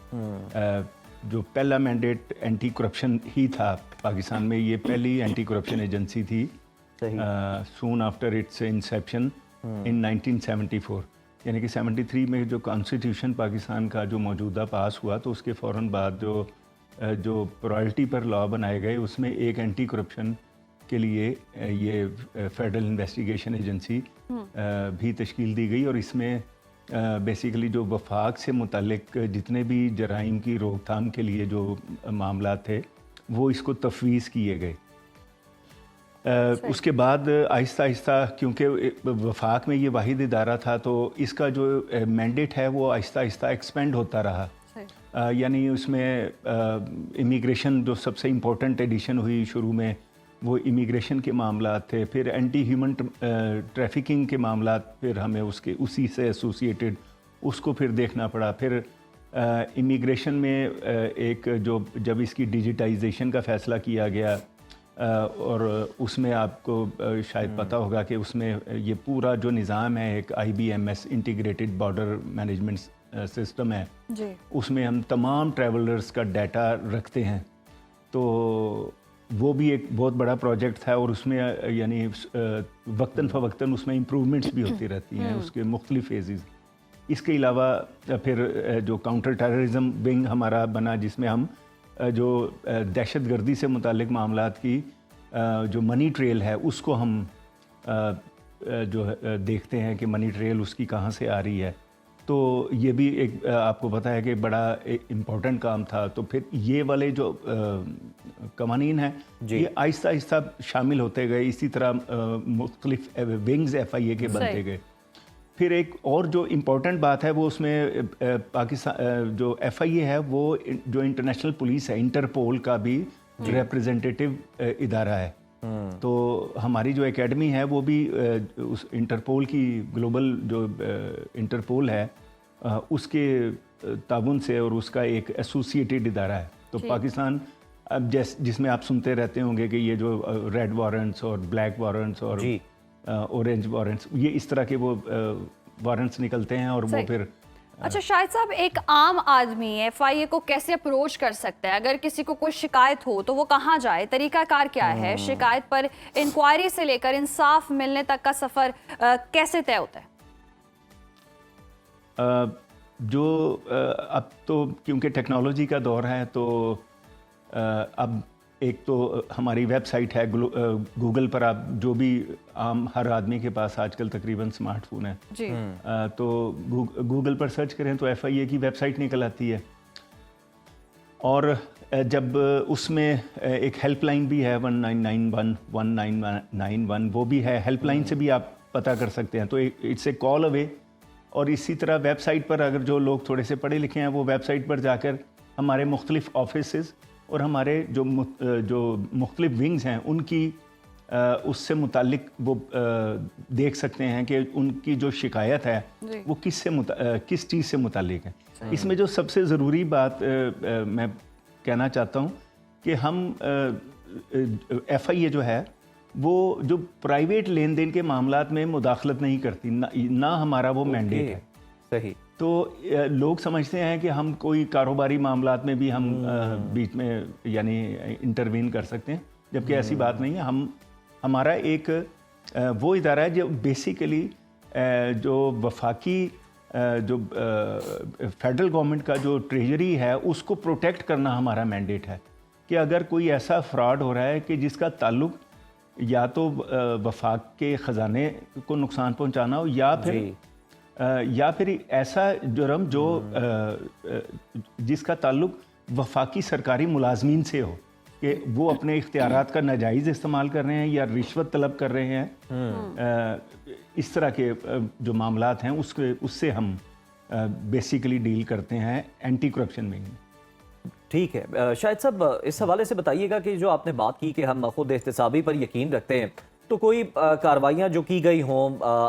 जो पहला मैंडेट एंटी करप्शन ही था पाकिस्तान में। ये पहली एंटी करप्शन एजेंसी थी सून आफ्टर इट्स इंसेप्शन इन 1974, यानी कि 73 में जो कॉन्स्टिट्यूशन पाकिस्तान का जो मौजूदा पास हुआ, तो उसके फ़ौरन बाद जो प्रायोरिटी पर लॉ बनाए गए, उसमें एक एंटी करप्शन के लिए ये फेडरल इन्वेस्टिगेशन एजेंसी भी तश्कील दी गई और इसमें बेसिकली जो वफाक से मुतालिक जितने भी जराइम की रोकथाम के लिए जो मामला थे वो इसको तफवीज़ किए गए। उसके बाद आहिस्ता आहिस्ता, क्योंकि वफाक में ये वाहिद इदारा था, तो इसका जो मैंडेट है वो आहिस्ता आहिस्ता एक्सपेंड होता रहा। यानी उसमें इमिग्रेशन जो सबसे इम्पोर्टेंट एडिशन हुई शुरू में, वो इमिग्रेशन के मामला थे। फिर एंटी ह्यूमन ट्रैफिकिंग के मामला, फिर हमें उसी से एसोसिएटेड उसको फिर देखना पड़ा। फिर इमिग्रेशन में जब इसकी डिजिटाइजेशन का फ़ैसला किया गया, और उसमें आपको शायद पता होगा कि उसमें ये पूरा जो निज़ाम है, एक IBMS integrated border management system है जी। उसमें हम तमाम ट्रैवलर्स का डाटा रखते हैं। तो वो भी एक बहुत बड़ा प्रोजेक्ट था और उसमें यानी वक्तन फ़वक्तन उसमें इम्प्रूवमेंट्स भी होती रहती हैं, उसके मुख्तलिफ फेजेस। इसके अलावा फिर जो काउंटर टेररिज्म विंग हमारा बना, जिसमें हम जो दहशत गर्दी से मुतालिक मामलात की जो मनी ट्रेल है उसको हम जो देखते हैं कि मनी ट्रेल उसकी कहाँ से आ रही है। तो ये भी एक आपको पता है कि बड़ा इम्पोर्टेंट काम था। तो फिर ये वाले जो कवानीन हैं ये आहिस्ता आहिस्ता शामिल होते गए। इसी तरह मुख्तलिफ विंग्स FIA के बनते गए। फिर एक और जो इम्पोर्टेंट बात है वो उसमें पाकिस्तान जो FIA है वो जो इंटरनेशनल पुलिस है, इंटरपोल का भी रिप्रेजेंटेटिव इदारा है। तो हमारी जो एकेडमी है वो भी उस इंटरपोल की ग्लोबल जो इंटरपोल है उसके ताबुन से, और उसका एक एसोसिएटेड इदारा है। तो पाकिस्तान अब जिसमें आप सुनते रहते होंगे कि ये जो रेड वारंट्स और ब्लैक वारंट्स और ऑरेंज वारंट्स, ये इस तरह के वो वारंट्स निकलते हैं और वो फिर। अच्छा शाहिद साहब, एक आम आदमी FIA को कैसे अप्रोच कर सकता है? अगर किसी को कोई शिकायत हो तो वो कहाँ जाए, तरीकाकार क्या है? शिकायत पर इंक्वायरी से लेकर इंसाफ मिलने तक का सफ़र कैसे तय होता है? अब तो क्योंकि टेक्नोलॉजी का दौर है, तो अब एक तो हमारी वेबसाइट है, गूगल पर आप जो भी आम हर आदमी के पास आजकल तकरीबन स्मार्टफोन है जी। तो गूगल पर सर्च करें तो FIA की वेबसाइट निकल आती है। और जब उसमें एक हेल्पलाइन भी है 1991 वो भी है, हेल्पलाइन से भी आप पता कर सकते हैं। तो इट्स ए कॉल अवे। और इसी तरह वेबसाइट पर अगर जो लोग थोड़े से पढ़े लिखे हैं वो वेबसाइट पर जाकर हमारे मुख्तलिफ ऑफिसेस और हमारे जो मुख्तलिफ विंग्स हैं उनकी उससे मुतालिक वो देख सकते हैं कि उनकी जो शिकायत है वो किस चीज़ से मुतालिक है। इसमें जो सबसे ज़रूरी बात मैं कहना चाहता हूँ कि हम FIA जो है वो जो प्राइवेट लेन देन के मामलात में मुदाखलत नहीं करती, ना हमारा वो मैंडेट है। सही। तो लोग समझते हैं कि हम कोई कारोबारी मामलात में भी हम बीच में यानी इंटरवीन कर सकते हैं, जबकि ऐसी बात नहीं है। हमारा एक वो इदारा है जो बेसिकली जो वफाकी जो फेडरल गवर्नमेंट का जो ट्रेजरी है उसको प्रोटेक्ट करना हमारा मैंडेट है कि अगर कोई ऐसा फ्रॉड हो रहा है कि जिसका ताल्लुक या तो वफाक के ख़जाने को नुकसान पहुंचाना हो या फिर ऐसा जुर्म जो जिसका ताल्लुक वफाकी सरकारी मुलाजमीन से हो कि वो अपने इख्तियारात का नाजायज़ इस्तेमाल कर रहे हैं या रिश्वत तलब कर रहे हैं, इस तरह के जो मामलात हैं उससे हम बेसिकली डील करते हैं एंटी करप्शन विंग में। ठीक है, शायद साहब इस हवाले से बताइएगा कि जो आपने बात की कि हम खुद एहतसाबी पर यकीन रखते हैं, तो कोई कार्रवाइयाँ जो की गई हों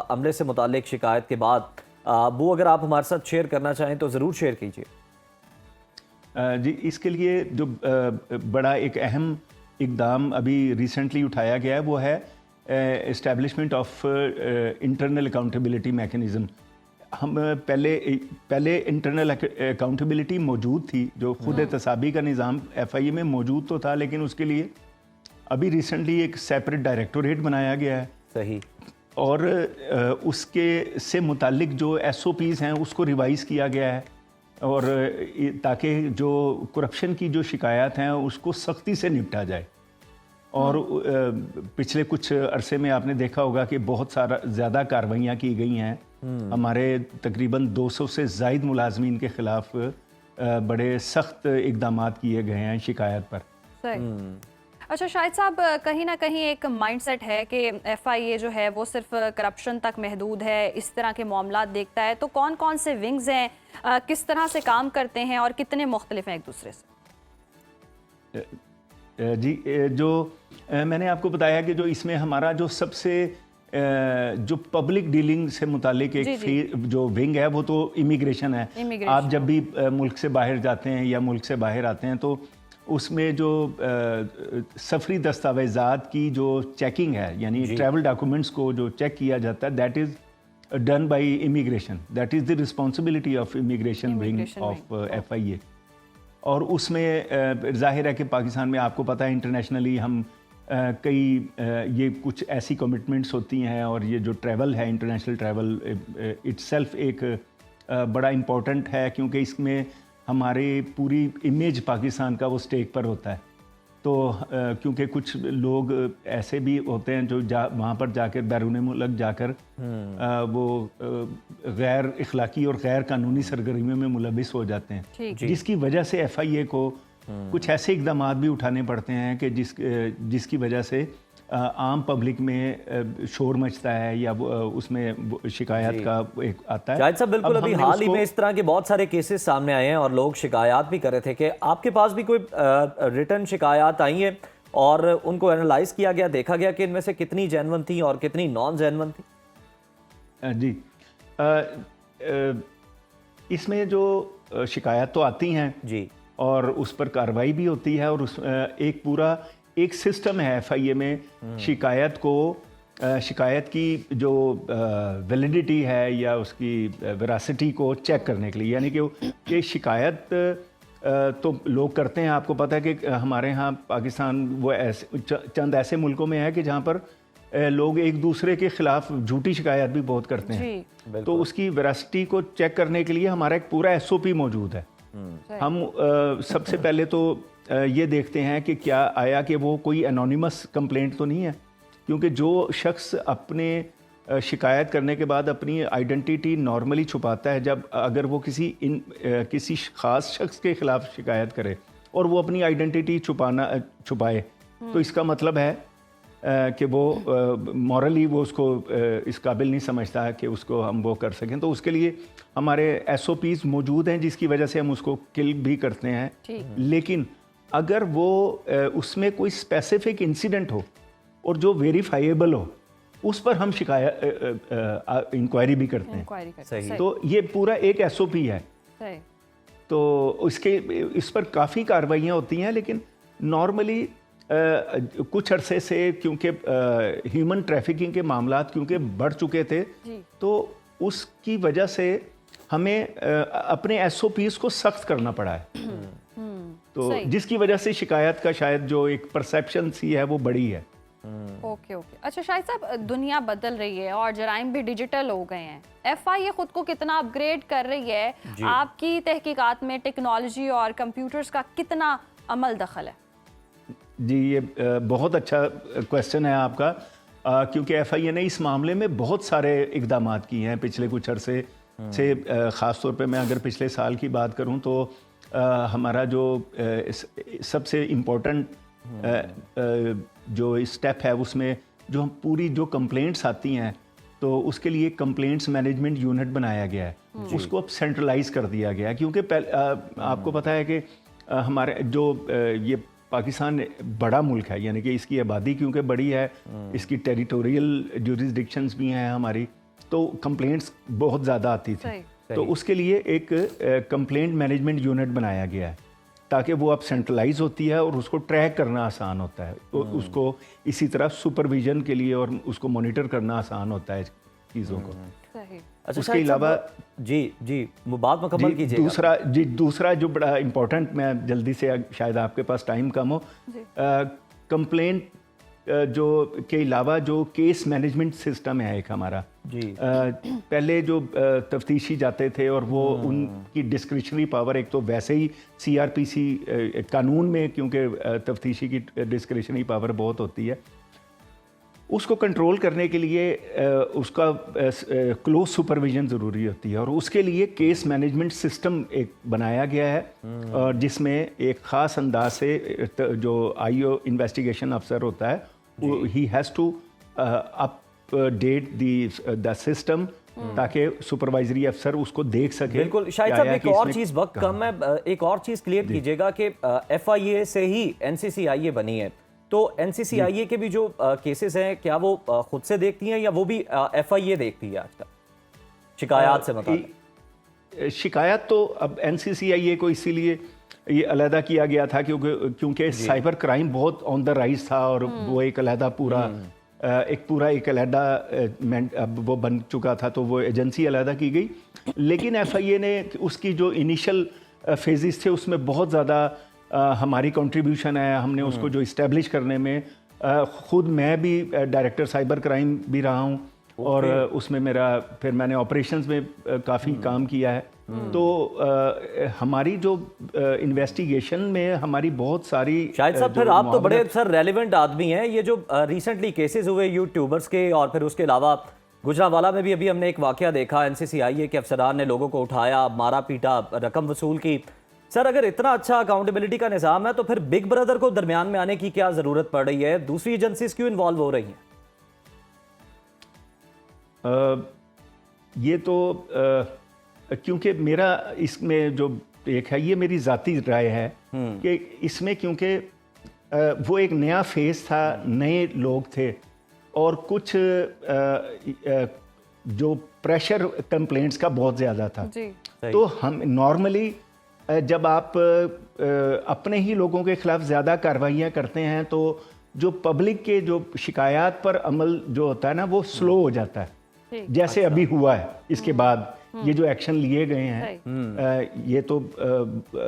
अमले से मुतालिक शिकायत के बाद, वो अगर आप हमारे साथ शेयर करना चाहें तो ज़रूर शेयर कीजिए। जी, इसके लिए जो बड़ा एक अहम इक़दाम अभी रिसेंटली उठाया गया है वो है establishment of internal accountability mechanism. हम पहले इंटरनल अकाउंटेबिलिटी मौजूद थी, जो खुद एहतसाबी का निज़ाम FIA में मौजूद तो था, लेकिन उसके लिए अभी रिसेंटली एक सेपरेट डायरेक्टोरेट बनाया गया है। सही। और उसके से मुतालिक जो SOPs हैं उसको रिवाइज़ किया गया है, और ताकि जो करप्शन की जो शिकायत हैं उसको सख्ती से निपटा जाए। और पिछले कुछ अरसे में आपने देखा होगा कि बहुत ज़्यादा कार्रवाइयाँ की गई हैं। हमारे तकरीबन 200 से ज़ायद मुलाजमीन के ख़िलाफ़ बड़े सख्त इक़दाम किए गए हैं शिकायत पर। अच्छा शाहिद साहब, कहीं ना कहीं एक माइंडसेट है कि FIA जो है वो सिर्फ करप्शन तक महदूद है, इस तरह के मामलात देखता है। तो कौन कौन से विंग्स हैं, किस तरह से काम करते हैं और कितने मुख्तलिफ हैं एक दूसरे से? जी, जो मैंने आपको बताया कि जो इसमें हमारा जो सबसे जो पब्लिक डीलिंग से मुतालिक एक जो विंग है वो तो इमिग्रेशन है। आप जब भी मुल्क से बाहर जाते हैं या मुल्क से बाहर आते हैं तो उसमें जो सफरी दस्तावेज़ात की जो चेकिंग है, यानी ट्रैवल डॉक्यूमेंट्स को जो चेक किया जाता है, that is done by immigration, that is the responsibility of immigration wing of FIA। और उसमें जाहिर है कि पाकिस्तान में आपको पता है इंटरनेशनली हम कई ये कुछ ऐसी कमिटमेंट्स होती हैं, और ये जो ट्रैवल है, इंटरनेशनल ट्रैवल इटसेल्फ एक बड़ा इम्पोर्टेंट है, क्योंकि इसमें हमारे पूरी इमेज पाकिस्तान का वो स्टेक पर होता है। तो क्योंकि कुछ लोग ऐसे भी होते हैं जो वहाँ पर जाकर बैरून मुल्क जाकर वो गैर इखलाकी और गैर कानूनी सरगर्मियों में मुलविस हो जाते हैं, जिसकी वजह से FIA को कुछ ऐसे इक़दाम भी उठाने पड़ते हैं कि जिसकी वजह से आम पब्लिक में शोर मचता है या उसमें शिकायत का एक आता है। शाहिद साहब, बिल्कुल अभी हाल ही में इस तरह के बहुत सारे केसेस सामने आए हैं और लोग शिकायत भी कर रहे थे कि आपके पास भी कोई रिटर्न शिकायत आई है और उनको एनालाइज किया गया, देखा गया कि इनमें से कितनी जेन्युइन थी और कितनी नॉन जेन्युइन थी। जी, इसमें जो शिकायत तो आती हैं जी, और उस पर कार्रवाई भी होती है, और उस एक पूरा एक सिस्टम है FIA में शिकायत की जो वैलिडिटी है या उसकी वेरासिटी को चेक करने के लिए। यानी कि शिकायत तो लोग करते हैं, आपको पता है कि हमारे यहाँ पाकिस्तान वो ऐसे चंद ऐसे मुल्कों में है कि जहाँ पर लोग एक दूसरे के ख़िलाफ़ झूठी शिकायत भी बहुत करते हैं। तो उसकी वेरासिटी को चेक करने के लिए हमारा एक पूरा SOP मौजूद है। हम सबसे पहले तो ये देखते हैं कि क्या आया कि वो कोई एनोनिमस कंप्लेंट तो नहीं है, क्योंकि जो शख्स अपने शिकायत करने के बाद अपनी आइडेंटिटी नॉर्मली छुपाता है, जब अगर वो किसी ख़ास शख्स के ख़िलाफ़ शिकायत करे और वो अपनी आइडेंटिटी छुपाए, तो इसका मतलब है कि वो मॉरली वो उसको इस काबिल नहीं समझता है कि उसको हम वो कर सकें। तो उसके लिए हमारे SOPs मौजूद हैं, जिसकी वजह से हम उसको किल भी करते हैं। लेकिन अगर वो उसमें कोई स्पेसिफिक इंसिडेंट हो और जो वेरीफाइएबल हो, उस पर हम शिकायत इंक्वायरी भी करते हैं। सही। तो ये पूरा एक SOP है। सही। तो इस पर काफ़ी कार्रवाइयाँ होती हैं, लेकिन नॉर्मली कुछ अरसे से क्योंकि ह्यूमन ट्रैफिकिंग के मामलात क्योंकि बढ़ चुके थे, तो उसकी वजह से हमें अपने SOPs को सख्त करना पड़ा है। तो जिसकी वजह से शिकायत का शायद जो एक परसेप्शन सी है वो बड़ी है। Okay okay. अच्छा शाहिद साहब, दुनिया बदल रही है और जराइम भी डिजिटल हो गए हैं। FIA खुद को कितना अपग्रेड कर रही है? आपकी तहकीकात में टेक्नोलॉजी और कंप्यूटर्स का कितना अमल दखल है? जी, ये बहुत अच्छा क्वेश्चन है आपका, क्योंकि FIA ने इस मामले में बहुत सारे इकदाम किए हैं पिछले कुछ अरसे से। ख़ास तौर पे मैं अगर पिछले साल की बात करूं तो हमारा जो सबसे इम्पोर्टेंट जो स्टेप है उसमें जो हम पूरी जो कंप्लेंट्स आती हैं तो उसके लिए कंप्लेंट्स मैनेजमेंट यूनिट बनाया गया है, उसको अब सेंट्रलाइज कर दिया गया है। क्योंकि आपको पता है कि हमारे जो ये पाकिस्तान बड़ा मुल्क है, यानी कि इसकी आबादी क्योंकि बड़ी है, इसकी टेरिटोरियल जुरिसडिक्शंस भी हैं हमारी, तो कंप्लेंट्स बहुत ज़्यादा आती थी। तो उसके लिए एक कंप्लेंट मैनेजमेंट यूनिट बनाया गया है ताकि वो अब सेंट्रलाइज होती है और उसको ट्रैक करना आसान होता है, तो उसको इसी तरह सुपरविजन के लिए और उसको मॉनिटर करना आसान होता है चीज़ों को। अच्छा, उसके अलावा जी बात मुकम्मल कीजिए। दूसरा जो बड़ा इम्पोर्टेंट, मैं जल्दी से, शायद आपके पास टाइम कम हो, कंप्लेंट जो के अलावा जो केस मैनेजमेंट सिस्टम है एक हमारा पहले जो तफ्तीशी जाते थे और वो उनकी डिस्क्रिशनरी पावर, एक तो वैसे ही CRPC कानून में क्योंकि तफ्तीशी की डिस्क्रिशनरी पावर बहुत होती है, उसको कंट्रोल करने के लिए उसका क्लोज सुपरविजन ज़रूरी होती है और उसके लिए केस मैनेजमेंट सिस्टम एक बनाया गया है, और जिसमें एक ख़ास अंदाज से जो IO इन्वेस्टिगेशन अफसर होता है he has to update the system ताकि सुपरवाइजरी अफसर उसको देख सके। बिल्कुल शायद साहब, एक और चीज़, वक्त कम है, एक और चीज़ क्लियर कीजिएगा कि FIA से ही NCCIA बनी है, तो NCCIA के भी जो केसेस हैं क्या वो खुद से देखती हैं या वो भी FIA देखती है आजकल शिकायत से? मतलब शिकायत तो अब NCCIA को इसीलिए ये अलहदा किया गया था क्योंकि साइबर क्राइम बहुत ऑन द राइज था और वो एक अलहदा एक अलहदा अब वो बन चुका था, तो वो एजेंसी अलहदा की गई। लेकिन FIA ने उसकी जो इनिशियल फेजेस थे उसमें बहुत ज़्यादा हमारी कंट्रीब्यूशन है, हमने उसको जो इस्टेब्लिश करने में ख़ुद मैं भी डायरेक्टर साइबर क्राइम भी रहा हूँ और उसमें फिर मैंने ऑपरेशंस में काफ़ी काम किया है। तो हमारी जो इन्वेस्टिगेशन में हमारी बहुत सारी, शायद साहब फिर आप तो बड़े सर रेलिवेंट आदमी हैं, ये जो रिसेंटली केसेस हुए यूट्यूबर्स के और फिर उसके अलावा गुजरांवाला में भी अभी हमने एक वाकया देखा, NCCIA के अफसरान ने लोगों को उठाया, मारा पीटा, रकम वसूल की। सर अगर इतना अच्छा अकाउंटेबिलिटी का निज़ाम है तो फिर बिग ब्रदर को दरमियान में आने की क्या ज़रूरत पड़ रही है? दूसरी एजेंसीज क्यों इन्वॉल्व हो रही हैं? ये तो क्योंकि मेरा इसमें जो एक है, ये मेरी ज़ाती राय है कि इसमें क्योंकि वो एक नया फेज़ था, नए लोग थे और कुछ जो प्रेशर कंप्लेंट्स का बहुत ज़्यादा था। तो हम नॉर्मली जब आप अपने ही लोगों के खिलाफ ज़्यादा कार्रवाइयाँ करते हैं तो जो पब्लिक के जो शिकायत पर अमल जो होता है ना वो स्लो हो जाता है, जैसे अभी हुआ है। इसके बाद ये जो एक्शन लिए गए हैं, ये तो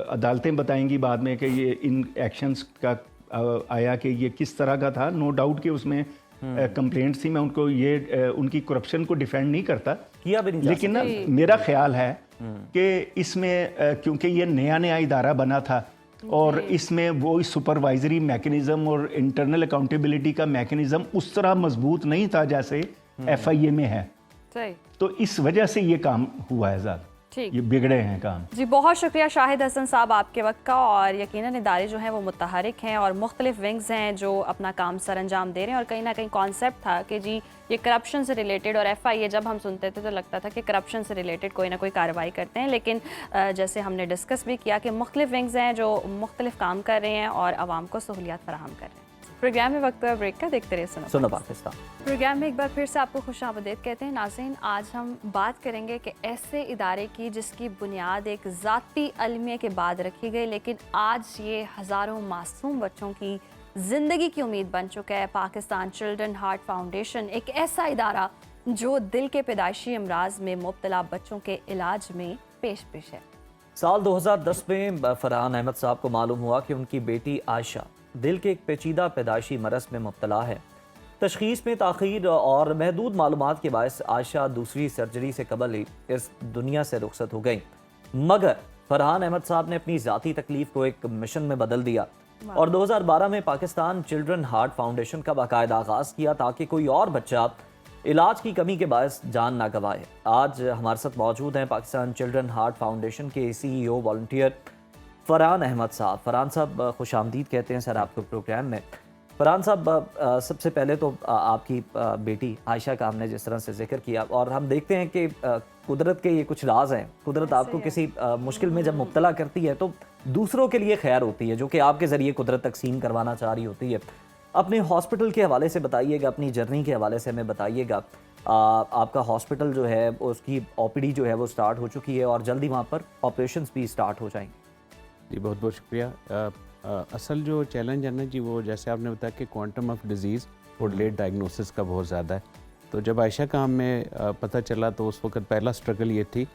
अदालतें बताएंगी बाद में कि ये इन एक्शंस का आया कि ये किस तरह का था। नो डाउट कि उसमें कंप्लेंट्स थी, मैं उनको ये उनकी करप्शन को डिफेंड नहीं करता किया भी नहीं, लेकिन ना मेरा ख्याल है कि इसमें क्योंकि ये नया इदारा बना था और इसमें वो सुपरवाइजरी मैकेनिज्म और इंटरनल अकाउंटेबिलिटी का मैकेनिज्म उस तरह मजबूत नहीं था जैसे FIA में है, तो इस वजह से ये काम हुआ है ज़्यादा, ये बिगड़े हैं काम। जी बहुत शुक्रिया शाहिद हसन साहब आपके वक्त का, और यकीनन इदारे जो हैं वो मुतहरिक हैं और मुख्तलिफ विंग्स हैं जो अपना काम सर अंजाम दे रहे हैं, और कहीं ना कहीं कॉन्सेप्ट था कि जी ये करप्शन से रिलेटेड, और FIA जब हम सुनते थे तो लगता था कि करप्शन से रिलेटेड कोई ना कोई कार्रवाई करते हैं, लेकिन जैसे हमने डिस्कस भी किया कि मुख्तलिफ विंग्स हैं जो मुख्तलिफ काम कर रहे हैं और आवाम को सहूलियात फराहम कर रहे हैं। प्रोग्राम में वक्त है ब्रेक का, देखते रहिए सुनो पाकिस्तान। प्रोग्राम में एक बार फिर से आपको खुशामदीद कहते हैं नाज़रीन। आज हम बात करेंगे कि ऐसे इदारे की जिसकी बुनियाद एक ज़ाती अलमिया के बाद रखी गई, लेकिन आज ये हज़ारों मासूम बच्चों की ज़िंदगी की उम्मीद बन चुका है। पाकिस्तान चिल्ड्रन हार्ट फाउंडेशन एक ऐसा इदारा जो दिल के पैदाइशी अमराज में मुब्तला बच्चों के इलाज में पेश है। साल 2010 में फरहान अहमद साहब को मालूम हुआ कि उनकी बेटी आयशा दिल के एक पेचीदा पैदाइशी मरज़ में मुब्तला है। तशख़ीस में ताख़ीर और महदूद मालूमात के बायस आयशा दूसरी सर्जरी से कबल ही इस दुनिया से रुखसत हो गई, मगर फरहान अहमद साहब ने अपनी ज़ाती तकलीफ़ को एक मिशन में बदल दिया और 2012 में पाकिस्तान चिल्ड्रन हार्ट फाउंडेशन का बाकायदा आगाज़ किया ताकि कोई और बच्चा इलाज की कमी के बायस जान ना गंवाए। आज हमारे साथ मौजूद हैं पाकिस्तान चिल्ड्रन हार्ट फाउंडेशन के CEO वॉलंटियर फरहान अहमद साहब। फरहान साहब खुशामदीद कहते हैं सर आपके प्रोग्राम में। फरहान साहब, सबसे पहले तो आपकी बेटी आयशा का हमने जिस तरह से जिक्र किया और हम देखते हैं कि कुदरत के ये कुछ राज हैं। कुदरत आपको किसी मुश्किल में जब मुब्तला करती है तो दूसरों के लिए खैर होती है, जो कि आपके ज़रिए कुदरत तकसीम करवाना चाह रही होती है। अपने हॉस्पिटल के हवाले से बताइएगा, अपनी जर्नी के हवाले से हमें बताइएगा। आपका हॉस्पिटल जो है उसकी OPD जो है वो स्टार्ट हो चुकी है और जल्दी वहाँ पर ऑपरेशंस भी स्टार्ट हो जाएंगे। जी बहुत बहुत शुक्रिया। असल जो चैलेंज है ना जी, वो जैसे आपने बताया कि क्वांटम ऑफ डिज़ीज़ और लेट डायग्नोसिस का बहुत ज़्यादा है। तो जब आयशा का हमें पता चला तो उस वक्त पहला स्ट्रगल ये थी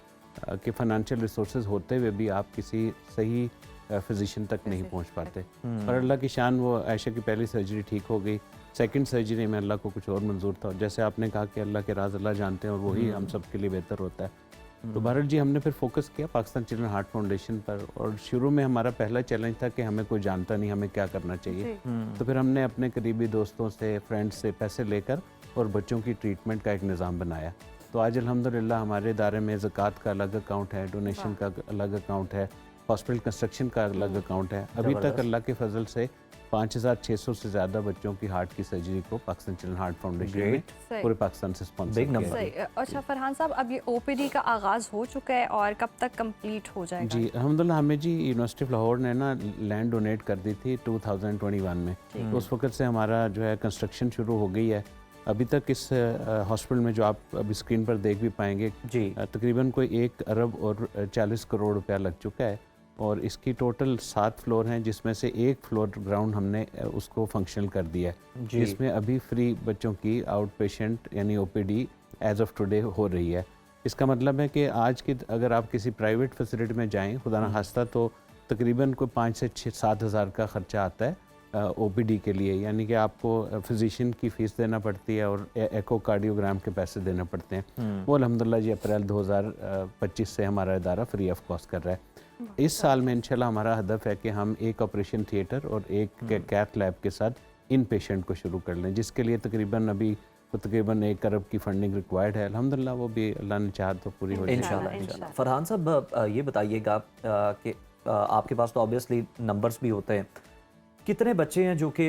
कि फाइनेंशियल रिसोर्सेज होते हुए भी आप किसी सही फिजिशियन तक नहीं पहुंच पाते। पर अल्लाह की शान, वो आयशा की पहली सर्जरी ठीक हो गई। सेकंड सर्जरी में अल्लाह को कुछ और मंजूर था। जैसे आपने कहा कि अल्लाह के राज अल्लाह जानते हैं और वही हम सब के लिए बेहतर होता है। तो बहरहाल जी हमने फिर फोकस किया पाकिस्तान चिल्ड्रन हार्ट फाउंडेशन पर और शुरू में हमारा पहला चैलेंज था कि हमें कोई जानता नहीं हमें क्या करना चाहिए। तो फिर हमने अपने करीबी दोस्तों से, फ्रेंड्स से पैसे लेकर और बच्चों की ट्रीटमेंट का एक निज़ाम बनाया। तो आज अल्हम्दुलिल्लाह हमारे इदारे में ज़कात का अलग अकाउंट है, डोनेशन का अलग अकाउंट है, हॉस्पिटल कंस्ट्रक्शन का अलग अकाउंट है। अभी तक अल्लाह के फजल से 5600 से ज़्यादा बच्चों की हार्ट की सर्जरी को पाकिस्तान चिल्ड्रन हार्ट फाउंडेशन ने पूरे पाकिस्तान से स्पॉन्सर किया है। अच्छा फरहान साहब, अब ये OPD का आगाज़ हो चुका है और कब तक कंप्लीट हो जाएगा? जी अल्हम्दुलिल्लाह हमें जी यूनिवर्सिटी ऑफ लाहौर ने ना लैंड डोनेट कर दी थी 2021 में। तो उस वक्त से हमारा जो है कंस्ट्रक्शन शुरू हो गई है। अभी तक इस हॉस्पिटल में जो आप अभी स्क्रीन पर देख भी पाएंगे जी तकरीबन कोई 1 अरब और 40 करोड़ रुपया लग चुका है और इसकी टोटल 7 फ्लोर हैं, जिसमें से 1 फ्लोर ग्राउंड हमने उसको फंक्शनल कर दिया है, जिसमें अभी फ्री बच्चों की आउट पेशेंट यानी OPD एज ऑफ टुडे हो रही है। इसका मतलब है कि आज की अगर आप किसी प्राइवेट फैसिलिटी में जाएं खुदा न खास्ता तो तकरीबन कोई 5 से 7 हज़ार का ख़र्चा आता है OPD के लिए, यानी कि आपको फिजिशियन की फ़ीस देना पड़ती है और एकोकार्डियोग्राम के पैसे देने पड़ते हैं। वो अल्हम्दुलिल्लाह जी अप्रैल 2025 से हमारा इदारा फ्री ऑफ कॉस्ट कर रहा है। इस साल में इंशाल्लाह हमारा हदफ है कि हम एक ऑपरेशन थिएटर और एक कैथ लैब के साथ इन पेशेंट को शुरू कर लें, जिसके लिए तकरीबन 1 अरब की फंडिंग रिक्वायर्ड है। अल्हम्दुलिल्लाह वो भी अल्लाह ने चाहा तो पूरी हो जाएगी इंशाल्लाह। फरहान साहब ये बताइएगा कि आपके पास तो ऑब्वियसली नंबर्स भी होते हैं, कितने बच्चे हैं जो कि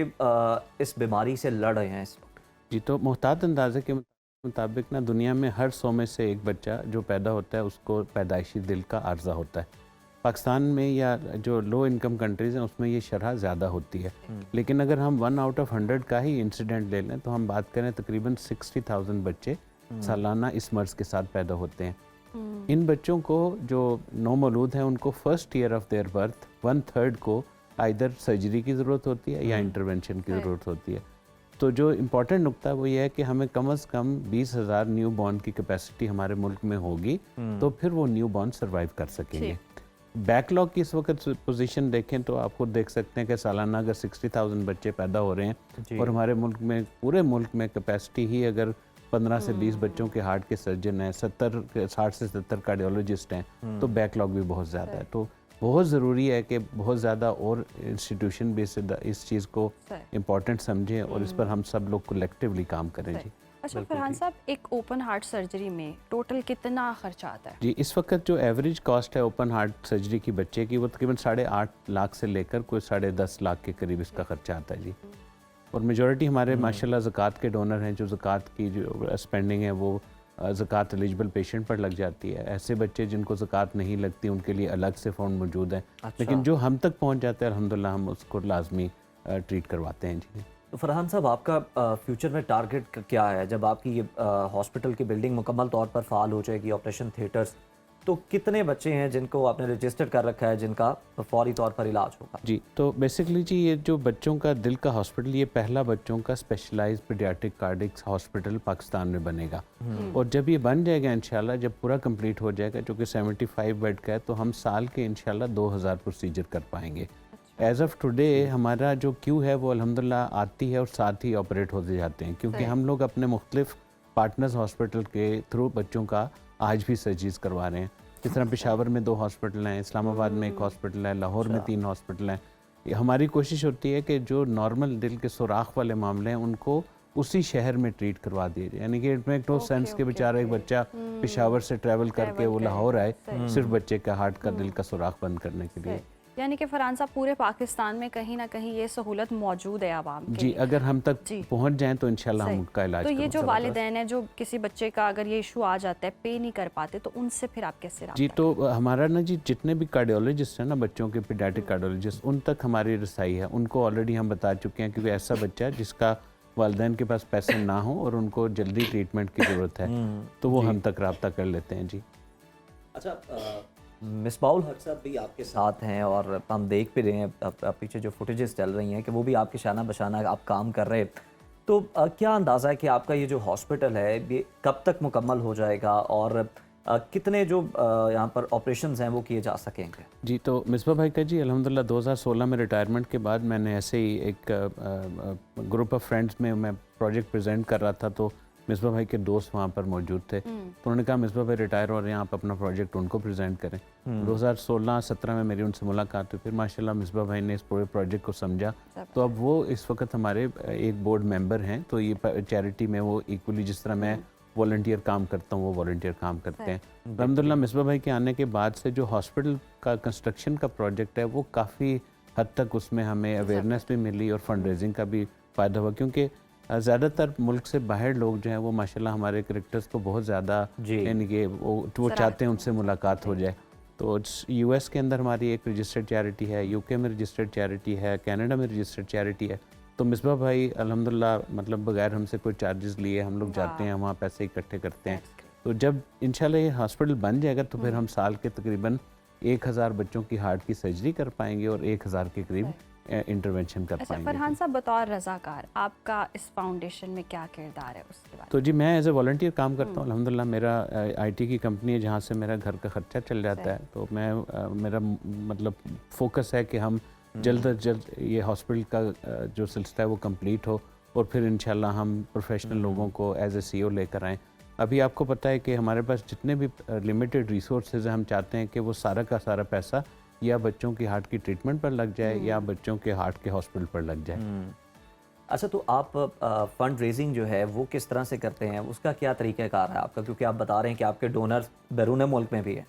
इस बीमारी से लड़ रहे हैं इस वक्त? जी तो मुहतात अंदाजे के मुताबिक ना दुनिया में हर 100 में से एक बच्चा जो पैदा होता है उसको पैदाइशी दिल का आर्जा होता है। पाकिस्तान में या जो लो इनकम कंट्रीज़ हैं उसमें ये शरह ज़्यादा होती है, लेकिन अगर हम 1 आउट ऑफ 100 का ही इंसिडेंट ले लें तो हम बात करें तकरीबन 60,000 बच्चे सालाना इस मर्ज़ के साथ पैदा होते हैं। इन बच्चों को जो नौमौलूद हैं उनको first year of their birth 1/3 को आइदर सर्जरी की ज़रूरत होती है या इंटरवेंशन की ज़रूरत होती है। तो जो इम्पॉर्टेंट नुकता है वो ये है कि हमें कम से कम 20,000 न्यू बॉर्न की कैपेसिटी हमारे मुल्क में होगी तो फिर वो न्यू बॉर्न सर्वाइव कर सकेंगे। बैकलॉग की इस वक्त पोजीशन देखें तो आप खुद देख सकते हैं कि सालाना अगर 60,000 बच्चे पैदा हो रहे हैं और हमारे मुल्क में पूरे मुल्क में कैपेसिटी ही अगर 15 से 20 बच्चों के हार्ट के सर्जन हैं, 60 से 70 कार्डियोलॉजिस्ट हैं, तो बैकलॉग भी बहुत ज़्यादा है। तो बहुत ज़रूरी है कि बहुत ज़्यादा और इंस्टीट्यूशन भी इस चीज़ को इम्पोर्टेंट समझें और इस पर हम सब लोग कलेक्टिवली काम करें। जी अच्छा फरहान साहब, एक ओपन हार्ट सर्जरी में टोटल कितना खर्चा आता है? जी इस वक्त जो एवरेज कॉस्ट है ओपन हार्ट सर्जरी की बच्चे की वो तकरीबन 8.5 लाख से लेकर कोई 10.5 लाख के करीब इसका खर्चा आता है जी। और मेजॉरिटी हमारे माशाल्लाह ज़कात के डोनर हैं, जो ज़कात की जो स्पेंडिंग है वो ज़कात एलिजिबल पेशेंट पर लग जाती है। ऐसे बच्चे जिनको ज़कात नहीं लगती उनके लिए अलग से फ़ंड मौजूद है। लेकिन जो हम तक पहुँच जाते हैं अल्हम्दुलिल्लाह हम उसको लाजमी ट्रीट करवाते हैं जी। तो फरहान साहब आपका फ्यूचर में टारगेट क्या है? जब आपकी ये हॉस्पिटल की बिल्डिंग मुकम्मल तौर पर फ़ाल हो जाएगी, ऑपरेशन थिएटर्स तो कितने बच्चे हैं जिनको आपने रजिस्टर कर रखा है जिनका फौरी तौर पर इलाज होगा? जी, तो बेसिकली जी ये जो बच्चों का दिल का हॉस्पिटल, ये पहला बच्चों का specialised paediatric cardiac hospital Pakistan में बनेगा। और जब ये बन जाएगा इंशाल्लाह, जब पूरा कंप्लीट हो जाएगा, जो कि 75 बेड का है, तो हम साल के इंशाल्लाह 2000 प्रोसीजर कर पाएंगे। एज़ ऑफ टुडे हमारा जो क्यू है वो अल्हम्दुलिल्लाह आती है और साथ ही ऑपरेट होते जाते हैं, क्योंकि हम लोग अपने मुख्तलिफ पार्टनर्स हॉस्पिटल के थ्रू बच्चों का आज भी सर्जरीज करवा रहे हैं। जिस तरह पेशावर में 2 हॉस्पिटल हैं, इस्लामाबाद में 1 हॉस्पिटल है, लाहौर में 3 हॉस्पिटल हैं। हमारी कोशिश होती है कि जो नॉर्मल दिल के सुराख वाले मामले हैं उनको उसी शहर में ट्रीट करवा दिए जाए। यानी कि इट मेक नो सेंस कि बेचारा एक बच्चा पेशावर से ट्रैवल करके वो लाहौर आए सिर्फ बच्चे का हार्ट का दिल का सुराख बंद करने के लिए। यानी कि फरहान साहब पूरे पाकिस्तान में कहीं ना कहीं ये सहूलत मौजूद है आवाम के जी, लिए। अगर हम तक पहुंच जाएं तो इंशाल्लाह हम उनका इलाज तो ये करेंगे। जो वालिदैन है, जो किसी बच्चे का अगर ये इशू आ जाता है, पे नहीं कर पाते, तो उनसे फिर आप कैसे जी, तो हमारा ना जी जितने भी कार्डियोलॉजिस्ट हैं ना, बच्चों के पीडियाट्रिक कार्डियोलॉजिस्ट, उन तक हमारी रसाई है। उनको ऑलरेडी हम बता चुके हैं, क्योंकि ऐसा बच्चा जिसका वालिदैन के पास पैसे ना हो और उनको जल्दी ट्रीटमेंट की ज़रूरत है, तो वो हम तक रब्ता कर लेते हैं। जी अच्छा, मिसबाउल हक साहब भी आपके साथ हैं और हम देख भी रहे हैं पीछे जो फुटेजेस चल रही हैं कि वो भी आपके शाना बशाना आप काम कर रहे हैं। तो क्या अंदाज़ा है कि आपका ये जो हॉस्पिटल है ये कब तक मुकम्मल हो जाएगा और कितने जो यहाँ पर ऑपरेशंस हैं वो किए जा सकेंगे? जी, तो मिसबा भाई का जी अल्हम्दुलिल्लाह 2016 में रिटायरमेंट के बाद मैंने ऐसे ही एक ग्रुप ऑफ फ्रेंड्स में मैं प्रोजेक्ट प्रेजेंट कर रहा था, तो मिसबा भाई के दोस्त वहाँ पर मौजूद थे। तो उन्होंने कहा मिसबा भाई रिटायर हो रहे हैं, आप अपना प्रोजेक्ट उनको प्रेजेंट करें। 2016-17 में मेरी उनसे मुलाकात हुई, फिर माशाल्लाह मिसबा भाई ने इस पूरे प्रोजेक्ट को समझा। तो अब वो इस वक्त हमारे एक बोर्ड मेंबर हैं। तो ये चैरिटी में वो इक्वली जिस तरह मैं वॉलंटियर काम करता हूँ वो वॉलंटियर काम करते हैं। अल्हम्दुलिल्लाह मिसबा भाई के आने के बाद से जो हॉस्पिटल का कंस्ट्रक्शन का प्रोजेक्ट है वो काफ़ी हद तक उसमें हमें अवेयरनेस भी मिली और फंड रेजिंग का भी फ़ायदा हुआ, क्योंकि ज़्यादातर मुल्क से बाहर लोग जो हैं वो माशाल्लाह हमारे क्रिकेटर्स को बहुत ज़्यादा यानी कि वो चाहते हैं उनसे मुलाकात हो जाए। तो यूएस के अंदर हमारी एक रजिस्टर्ड चैरिटी है, यूके में रजिस्टर्ड चैरिटी है, कनाडा में रजिस्टर्ड चैरिटी है। तो मिसबा भाई अल्हम्दुलिल्लाह मतलब बगैर हमसे कोई चार्जेस लिए हम लोग जाते हैं वहाँ, पैसे इकट्ठे करते हैं। तो जब इंशाल्लाह ये हॉस्पिटल बन जाएगा तो फिर हम साल के तकरीबन 1000 बच्चों की हार्ट की सर्जरी कर पाएंगे और 1000 के करीब इंटरवेंशन कर पाएंगे। फरहान साहब बतौर रज़ाकार आपका इस फाउंडेशन में क्या किरदार है उसके बारे में? तो जी मैं एज ए वॉलंटियर काम करता हूँ। अल्हम्दुलिल्लाह मेरा आईटी की कंपनी है जहाँ से मेरा घर का खर्चा चल जाता है। तो मैं मेरा मतलब फोकस है कि हम जल्द अज जल्द ये हॉस्पिटल का जो सिलसिला है वो कंप्लीट हो और फिर इंशाल्लाह हम प्रोफेशनल लोगों को एज ए CEO लेकर आएँ। अभी आपको पता है कि हमारे पास जितने भी लिमिटेड रिसोर्सेज हैं, हम चाहते हैं कि वो सारा का सारा पैसा या बच्चों की हार्ट की ट्रीटमेंट पर लग जाए या बच्चों के हार्ट के हॉस्पिटल पर लग जाए। अच्छा, तो आप फंड रेजिंग जो है वो किस तरह से करते हैं, उसका क्या तरीक़ाकार है आपका, क्योंकि आप बता रहे हैं कि आपके डोनर बैरून मुल्क में भी है?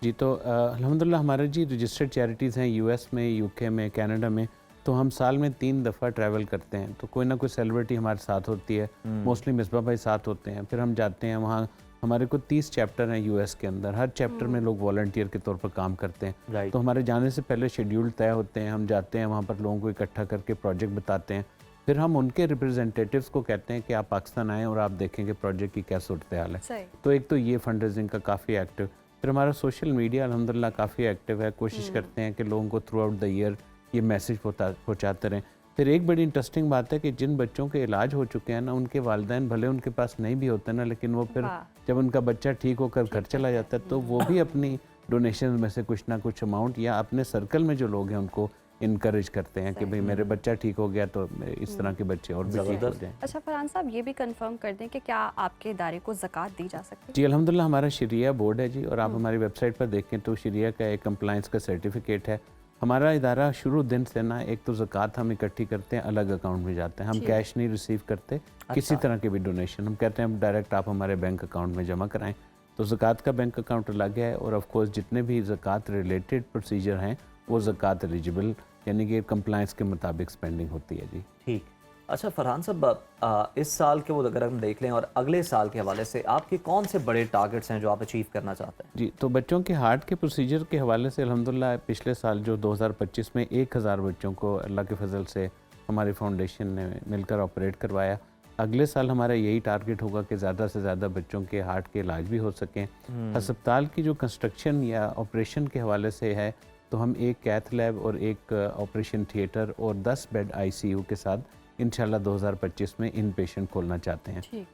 जी, तो अल्हम्दुलिल्लाह हमारे जी रजिस्टर्ड चैरिटीज़ हैं यूएस में, यूके में, कनाडा में। तो हम साल में 3 दफ़ा ट्रैवल करते हैं। तो कोई ना कोई सेलिब्रिटी हमारे साथ होती है, मोस्टली मिसबा भाई साथ होते हैं। फिर हम जाते हैं वहाँ, हमारे को 30 चैप्टर हैं यूएस के अंदर, हर चैप्टर में लोग वॉलंटियर के तौर पर काम करते हैं। तो हमारे जाने से पहले शेड्यूल तय होते हैं, हम जाते हैं वहाँ पर लोगों को इकट्ठा करके प्रोजेक्ट बताते हैं। फिर हम उनके रिप्रेजेंटेटिव्स को कहते हैं कि आप पाकिस्तान आएँ और आप देखेंगे प्रोजेक्ट की क्या सूरत हाल है। तो एक तो ये फंड रेजिंग का काफ़ी एक्टिव। फिर हमारा सोशल मीडिया अल्हम्दुलिल्लाह काफ़ी एक्टिव है। कोशिश करते हैं कि लोगों को थ्रू आउट द ईयर ये मैसेज पहुँचाते रहें। फिर एक बड़ी इंटरेस्टिंग बात है कि जिन बच्चों के इलाज हो चुके हैं ना, उनके वालिदैन भले उनके पास नहीं भी होते ना, लेकिन वो फिर जब उनका बच्चा ठीक होकर घर चला जाता है तो वो भी अपनी डोनेशन में से कुछ ना कुछ अमाउंट या अपने सर्कल में जो लोग हैं उनको इनकरेज करते हैं कि भाई मेरे बच्चा ठीक हो गया तो इस तरह के बच्चे और भी ठीक हो जाएं। अच्छा फरहान साहब, ये भी कंफर्म कर दें कि क्या आपके इदारे को ज़कात दी जा सकती है? जी अल्हम्दुलिल्लाह हमारा शरिया बोर्ड है जी, और आप हमारी वेबसाइट पर देखें तो शरिया का एक कंप्लाइंस का सर्टिफिकेट है। हमारा इदारा शुरू दिन से ना, एक तो ज़कात हम इकट्ठी करते हैं, अलग अकाउंट में जाते हैं, हम कैश नहीं रिसीव करते किसी तरह के भी डोनेशन। हम कहते हैं डायरेक्ट आप हमारे बैंक अकाउंट में जमा कराएं। तो ज़कात का बैंक अकाउंट अलग है, और ऑफ कोर्स जितने भी ज़कात रिलेटेड प्रोसीजर हैं वो ज़कात एलिजिबल यानी कि कंप्लाइंस के मुताबिक स्पेंडिंग होती है जी। ठीक। अच्छा फरहान साहब, इस साल के वो अगर हम देख लें और अगले साल के हवाले से आपके कौन से बड़े टारगेट्स हैं जो आप अचीव करना चाहते हैं? जी, तो बच्चों के हार्ट के प्रोसीजर के हवाले से अल्हम्दुलिल्लाह पिछले साल जो 2025 में 1000 बच्चों को अल्लाह के फजल से हमारी फाउंडेशन ने मिलकर ऑपरेट करवाया। अगले साल हमारा यही टारगेट होगा कि ज़्यादा से ज़्यादा बच्चों के हार्ट के इलाज भी हो सकें। अस्पताल की जो कंस्ट्रक्शन या ऑपरेशन के हवाले से है, तो हम एक कैथ लैब और एक ऑपरेशन थिएटर और 10 बेड ICU के साथ इंशाल्लाह 2025 में इन पेशेंट खोलना चाहते हैं। ठीक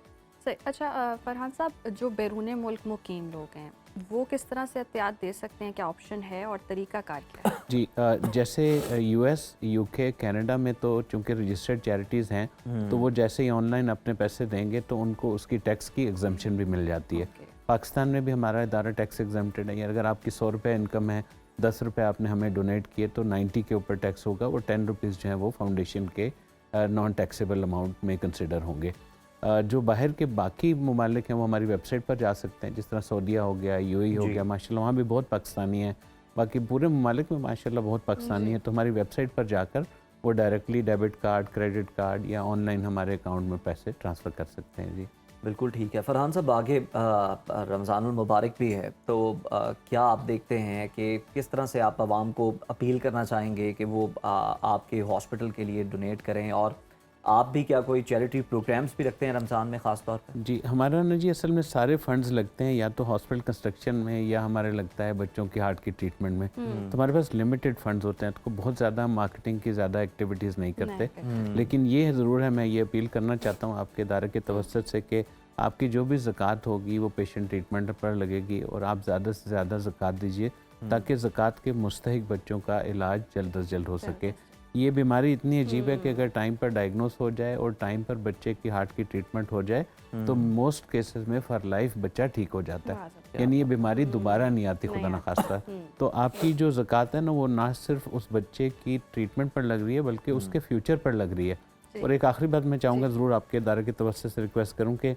सही। अच्छा फरहान साहब, जो बैरून मुल्क मुकीम लोग हैं वो किस तरह से एहतियात दे सकते हैं, क्या ऑप्शन है और तरीका कार क्या है? जी, जैसे US, UK, कनाडा में तो चूँकि रजिस्टर्ड चैरिटीज़ हैं, तो वो जैसे ही ऑनलाइन अपने पैसे देंगे तो उनको उसकी टैक्स की एग्जम्पशन भी मिल जाती है। पाकिस्तान में भी हमारा इदारा टैक्स एग्जम्प्टेड है। अगर आपकी 100 रुपये इनकम है, 10 रुपये आपने हमें डोनेट किए तो 90 के ऊपर टैक्स होगा और 10 रुपीज़ जो है वो फाउंडेशन के नॉन टैक्सेबल अमाउंट में कंसिडर होंगे। जो बाहर के बाकी ममालिक हैं वो हमारी वेबसाइट पर जा सकते हैं, जिस तरह सऊदीया हो गया, UAE हो गया, माशाल्लाह वहाँ भी बहुत पाकिस्तानी हैं। बाकी पूरे ममालिक में माशाल्लाह बहुत पाकिस्तानी हैं, तो हमारी वेबसाइट पर जाकर वो directly debit card, credit card या ऑनलाइन हमारे अकाउंट में पैसे ट्रांसफ़र कर सकते हैं। जी बिल्कुल ठीक है। फरहान साहब, आगे रमज़ानुल मुबारक भी है, तो क्या आप देखते हैं कि किस तरह से आप आवाम को अपील करना चाहेंगे कि वो आपके हॉस्पिटल के लिए डोनेट करें, और आप भी क्या कोई चैरिटी प्रोग्राम्स भी रखते हैं रमज़ान में ख़ास तौर पर? जी, हमारा ना जी असल में सारे फंड्स लगते हैं या तो हॉस्पिटल कंस्ट्रक्शन में या हमारे लगता है बच्चों की हार्ट की ट्रीटमेंट में। तो हमारे पास लिमिटेड फंड्स होते हैं, तो बहुत ज़्यादा मार्केटिंग की ज़्यादा एक्टिविटीज़ नहीं करते। लेकिन ये ज़रूर है, मैं ये अपील करना चाहता हूँ आपके इदारे के तवस्सुत से कि आपकी जो भी ज़कात होगी वो पेशेंट ट्रीटमेंट पर लगेगी, और आप ज़्यादा से ज़्यादा ज़कात दीजिए ताकि ज़कात के मुस्तहिक बच्चों का इलाज जल्द अज जल्द हो सके। ये बीमारी इतनी अजीब है कि अगर टाइम पर डायग्नोस हो जाए और टाइम पर बच्चे की हार्ट की ट्रीटमेंट हो जाए तो मोस्ट केसेस में फॉर लाइफ बच्चा ठीक हो जाता है, यानी ये बीमारी दोबारा नहीं आती खुदा न खास्ता। तो आपकी जो ज़कात है ना वो ना सिर्फ उस बच्चे की ट्रीटमेंट पर लग रही है बल्कि उसके फ्यूचर पर लग रही है। और एक आखिरी बात मैं चाहूँगा, ज़रूर आपके इदारे की तवज्जो से रिक्वेस्ट करूँ कि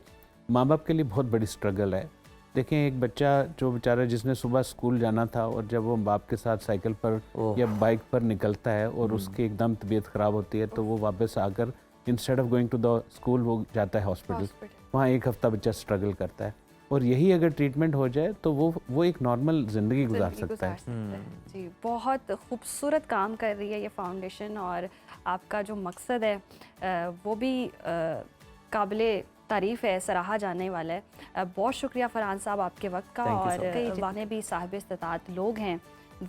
माँ बाप के लिए बहुत बड़ी स्ट्रगल है। देखें, एक बच्चा जो बेचारा जिसने सुबह स्कूल जाना था और जब वो बाप के साथ साइकिल पर या बाइक पर निकलता है और उसकी एकदम तबीयत ख़राब होती है, तो वो वापस आकर instead of going to the school वो जाता है हॉस्पिटल। वहाँ एक हफ़्ता बच्चा स्ट्रगल करता है, और यही अगर ट्रीटमेंट हो जाए तो वो एक नॉर्मल ज़िंदगी गुजार सकता है। जी, बहुत खूबसूरत काम कर रही है ये फाउंडेशन, और आपका जो मकसद है वो भी काबिले तारीफ़ है, सराहा जाने वाला है। बहुत शुक्रिया फरहान साहब आपके वक्त का, और जितने भी साहिब इस्तात लोग हैं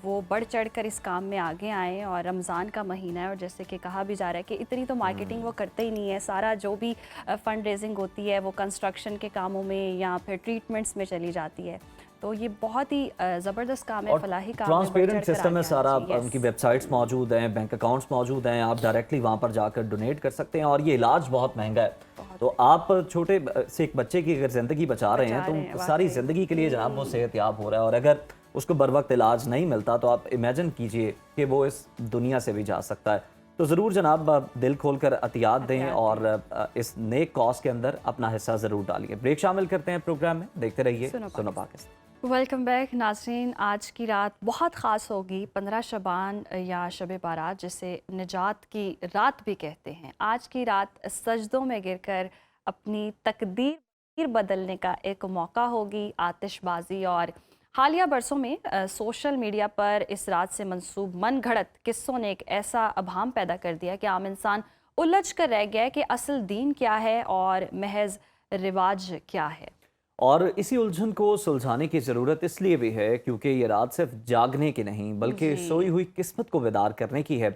वो बढ़ चढ़ कर इस काम में आगे आएँ। और रमज़ान का महीना है और जैसे कि कहा भी जा रहा है कि इतनी तो मार्केटिंग वो करते ही नहीं है, सारा जो भी फ़ंड रेजिंग होती है वो कंस्ट्रक्शन के कामों में या फिर ट्रीटमेंट्स में चली जाती है। तो ये बहुत ही ज़बरदस्त काम है, फलाही काम है, ट्रांसपेरेंट सिस्टम है सारा। उनकी वेबसाइट्स मौजूद हैं, बैंक अकाउंट्स मौजूद हैं, आप डायरेक्टली वहाँ पर जाकर डोनेट कर सकते हैं। और ये इलाज बहुत महंगा है, तो आप छोटे से एक बच्चे की अगर ज़िंदगी बचा रहे हैं तो सारी ज़िंदगी के लिए जनाब वो सेहतयाब हो रहा है। और अगर उसको बर वक्त इलाज नहीं मिलता तो आप इमेजिन कीजिए कि वो इस दुनिया से भी जा सकता है। तो ज़रूर जनाब दिल खोल कर एहतियात दें और इस नेक कॉज के अंदर अपना हिस्सा ज़रूर डालिए। ब्रेक शामिल करते हैं प्रोग्राम में, देखते रहिए सुनो पाकिस्तान। वेलकम बैक नाज़रीन। आज की रात बहुत ख़ास होगी, 15 शबान या शब बारात जिसे निजात की रात भी कहते हैं। आज की रात सजदों में गिरकर अपनी तकदीर बदलने का एक मौका होगी। आतिशबाजी और हालिया बरसों में सोशल मीडिया पर इस रात से मंसूब मन घड़त किस्सों ने एक ऐसा अभाम पैदा कर दिया कि आम इंसान उलझ कर रह गया कि असल दीन क्या है और महज रिवाज क्या है। और इसी उलझन को सुलझाने की ज़रूरत इसलिए भी है क्योंकि ये रात सिर्फ जागने की नहीं बल्कि सोई हुई किस्मत को बेदार करने की है।